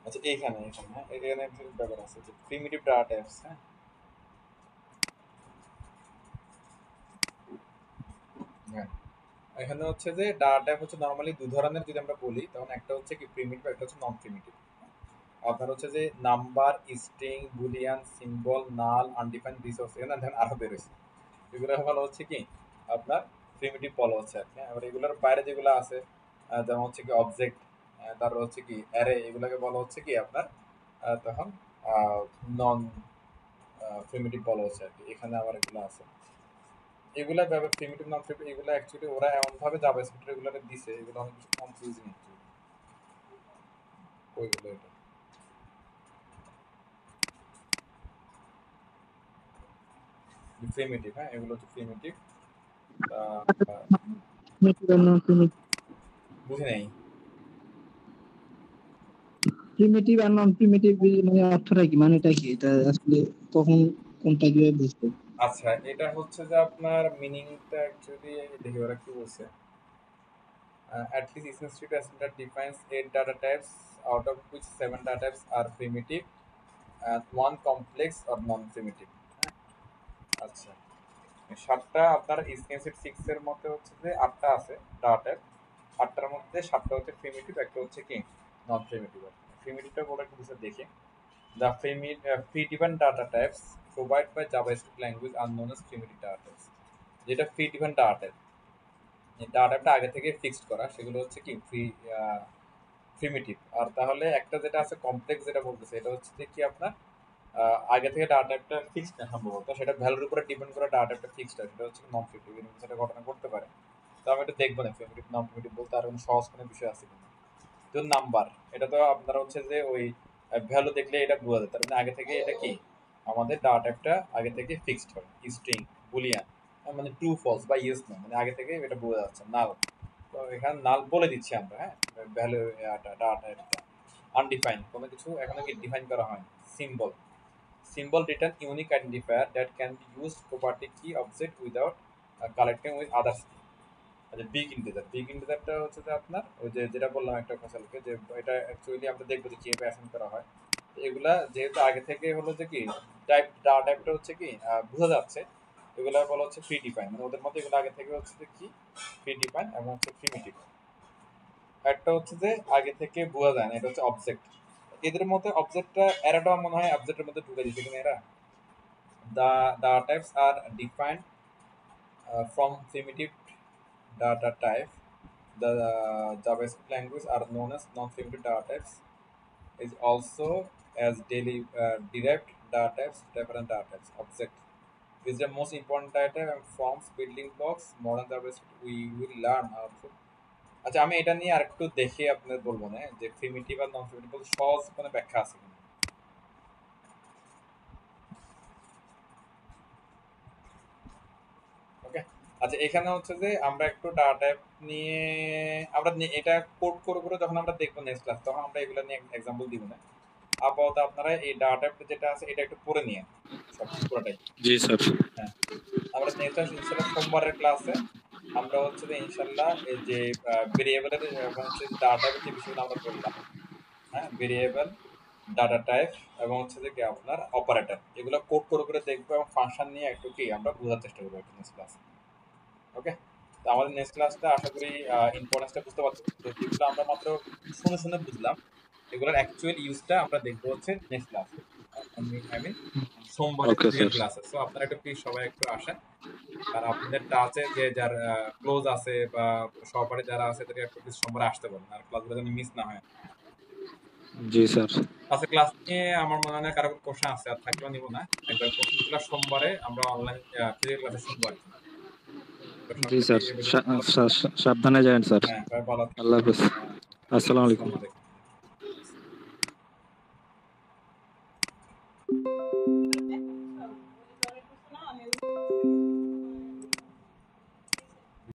আচ্ছা, এখানে হ্যাঁ, এখানে একটা ব্যাপার আছে যে প্রিমিটিভ ডাটা টাইপস। হ্যাঁ, হ্যাঁ, এখানে হচ্ছে যে ডাটা টাইপ হচ্ছে নরমালি দুই ধরনের, যদি আমরা বলি তখন একটা হচ্ছে কি প্রিমিটিভ, একটা হচ্ছে নন প্রিমিটিভ। আপনার হচ্ছে যে নাম্বার, স্ট্রিং, বুলিয়ান, সিম্বল, নাল, আনডিফাইন্ড, রিসোর্স, এখানে দেখেন আরো বেরোছে। এগুলো ভালো হচ্ছে কি আপনার প্রিমিটিভ বলা হচ্ছে আর কি। এবার এগুলোর বাইরে যেগুলো আছে, যেমন হচ্ছে কি অবজেক্ট, তারপর হচ্ছে কি অ্যারে, এগুলাকে বলা হচ্ছে কি আপনার তখন নন প্রিমিটিভ বলা হচ্ছে আর কি। এখানে আবার এগুলো আছে, এগুলা প্রিমিটিভ নন প্রিমিটিভ, এগুলো অ্যাকচুয়ালি ওরা এমন ভাবে জাভাস্ক্রিপ্ট এগুলোকে দিছে, এগুলো অনেক বেশি কনফিউজিং অ্যাকচুয়ালি। ওইগুলো এটা প্রিমিটিভ, হ্যাঁ এগুলো হচ্ছে প্রিমিটিভ। বুঝি নাই। প্রিমিটিভ আর নন প্রিমিটিভ মানে অর্থটা কি, মানেটা কি, এটা আসলে কখন কোনটা দিয়ে বুঝবো? আচ্ছা, এটা হচ্ছে যে আপনার মিনিংটা অ্যাকচুয়ালি দেখি ওরা কি বলছে। At least Essence Street Standard defines 8 data types, out of which 7 data types are primitive and 1 complex or non-primitive. আচ্ছা, 7টা আপনার Essence 6 এর মধ্যে হচ্ছে যে 8টা আছে ডাটা টাইপ, 8টার মধ্যে 7টা হচ্ছে প্রিমিটিভ, একটা হচ্ছে কি নন প্রিমিটিভ। প্রিমিটিভটা বলে একটু বুঝে দেখি। The pre-defined data types provided by JavaScript language are known as primitive data types. যেটা pre-defined data type, এই ডাটা টাইপটা আগে থেকে ফিক্সড করা, সেগুলো হচ্ছে কি প্রিমিটিভ। আর তাহলে একটা যেটা আছে কমপ্লেক্স, যেটা বলতেছে এটা হচ্ছে যে কি আপনার আগে থেকে ডাটা টাইপটা ফিক্সড না সম্ভবত, সেটা ভ্যালুর উপরে ডিপেন্ড করে ডাটা টাইপটা ফিক্সড হয়, সেটা হচ্ছে নন প্রিমিটিভ। এরকম সেটা ঘটনা করতে পারে। তো আমি এটা দেখবো না প্রিমিটিভ নন প্রিমিটিভ বলতে আর কোনো সহজ কোনো বিষয় আছে কিনা। তো নাম্বার, এটা তো আপনারা হচ্ছে যে ওই ভ্যালু দেখলে এটা বোঝা যায়, তার মানে আগে থেকে এটা কি আমাদের ডাটা টাইপটা আগে থেকে ফিক্সড হয়। স্ট্রিং, বুলিয়ান, মানে ট্রু ফলস বা ইয়েস নো, মানে আগে থেকে এটা বোঝা যাচ্ছে। নাল, তো এখানে নাল বলে দিচ্ছি আমরা, হ্যাঁ ভ্যালু ডাটা টাইপটা। আনডিফাইন, কোনো কিছু এখনো কি ডিফাইন করা হয়নি। Symbol, symbol return unique identifier that can be used property key object without collecting with others key. আচ্ছা, বিগ ইন্টিজার, বিগ ইন্টিজারটা হচ্ছে যে আপনার ওই যে যেটা বললাম একটা ফসলকে, যে এটা অ্যাকচুয়ালি আমরা দেখবো যে কিভাবে অ্যাসাইন করা হয়। এগুলা যেহেতু আগে থেকে হলো যে কি ডাটা টাইপটা হচ্ছে কি বোঝা যাচ্ছে, এগুলা বলা হচ্ছে প্রি ডিফাইন, মানে ওদের মধ্যে এগুলো আগে থেকে হচ্ছে যে কি প্রি ডিফাইন এবং হচ্ছে প্রিমিটিভ। একটা হচ্ছে যে আগে থেকে বোঝা যায় না, এটা হচ্ছে অবজেক্ট। এদের মধ্যে অবজেক্টটা এরাটা মনে হয় অবজেক্টের মধ্যে ঢুকে দিচ্ছে কিনা এরা। The data types are defined from primitive data type. The JavaScript language are known as non-primitive data types. Is also as derived data types, different data types. Object is the most important data type and forms building blocks. Modern JavaScript we will learn also. আচ্ছা, আমি এটা নিয়ে আরেকটু দেখে আপনাদের বলবো না যে প্রিমিটিভ আর নন প্রিমিটিভ সহজ কোনো ব্যাখ্যা আছে কিনা। ওকে, আচ্ছা এখানে হচ্ছে যে আমরা একটু ডাটা টাইপ নিয়ে আমরা এটা কোড করে করে যখন আমরা দেখবো নেক্সট ক্লাস, তখন আমরা এগুলো নিয়ে এক্সাম্পল দিব না। আপাতত আপনারা এই ডাটা টাইপ যেটা আছে এটা একটু পড়ে নিয়ে সব পুরোটাই। জি স্যার। হ্যাঁ, আমরা নেক্সট ইনশাআল্লাহ সোমবারের ক্লাসে আমরা হচ্ছে যে ইনশাআল্লাহ এই যে ভেরিয়েবলের হচ্ছে ডাটা টাইপের যে বিষয়গুলো আমরা বললাম, হ্যাঁ ভেরিয়েবল, ডাটা টাইপ এবং হচ্ছে যে কি আপনার অপারেটর, এগুলো কোড করে করে দেখবো এবং ফাংশন নিয়ে একটু কি আমরা বোঝার চেষ্টা করবো নেক্সট ক্লাসে। ওকে, তো আমাদের নেক্সট ক্লাসটা আশা করি ইম্পর্টেন্সটা বুঝতে পারছি। তো যেগুলো আমরা মাত্র শুনে শুনে বুঝলাম, এগুলোর অ্যাকচুয়াল ইউজটা আমরা দেখবো হচ্ছে নেক্সট ক্লাসে, আই মিন সোমবারের ক্লাসে। সো আপনারা একটু প্লিজ সবাই একটু আসেন, আর আপনাদের টাচে যে যার ক্লোজ আছে বা সহপাঠী যারা আছে তাদের একটু প্লিজ সোমবারে আসতে পারেন, আর ক্লাসগুলো যেন মিস না হয়। জি স্যার। আচ্ছা, ক্লাস নিয়ে আমার মনে হয় কারো কোশ্চেন আছে, আর থাকলেও নিব না, একবার কোশ্চেনগুলো সোমবারে আমরা অনলাইন ফিজিক্যাল ক্লাসে শুনবো। জি স্যার, সাবধানে যান স্যার। হ্যাঁ, ভালো। আল্লাহ হাফেজ। আসসালামু আলাইকুম।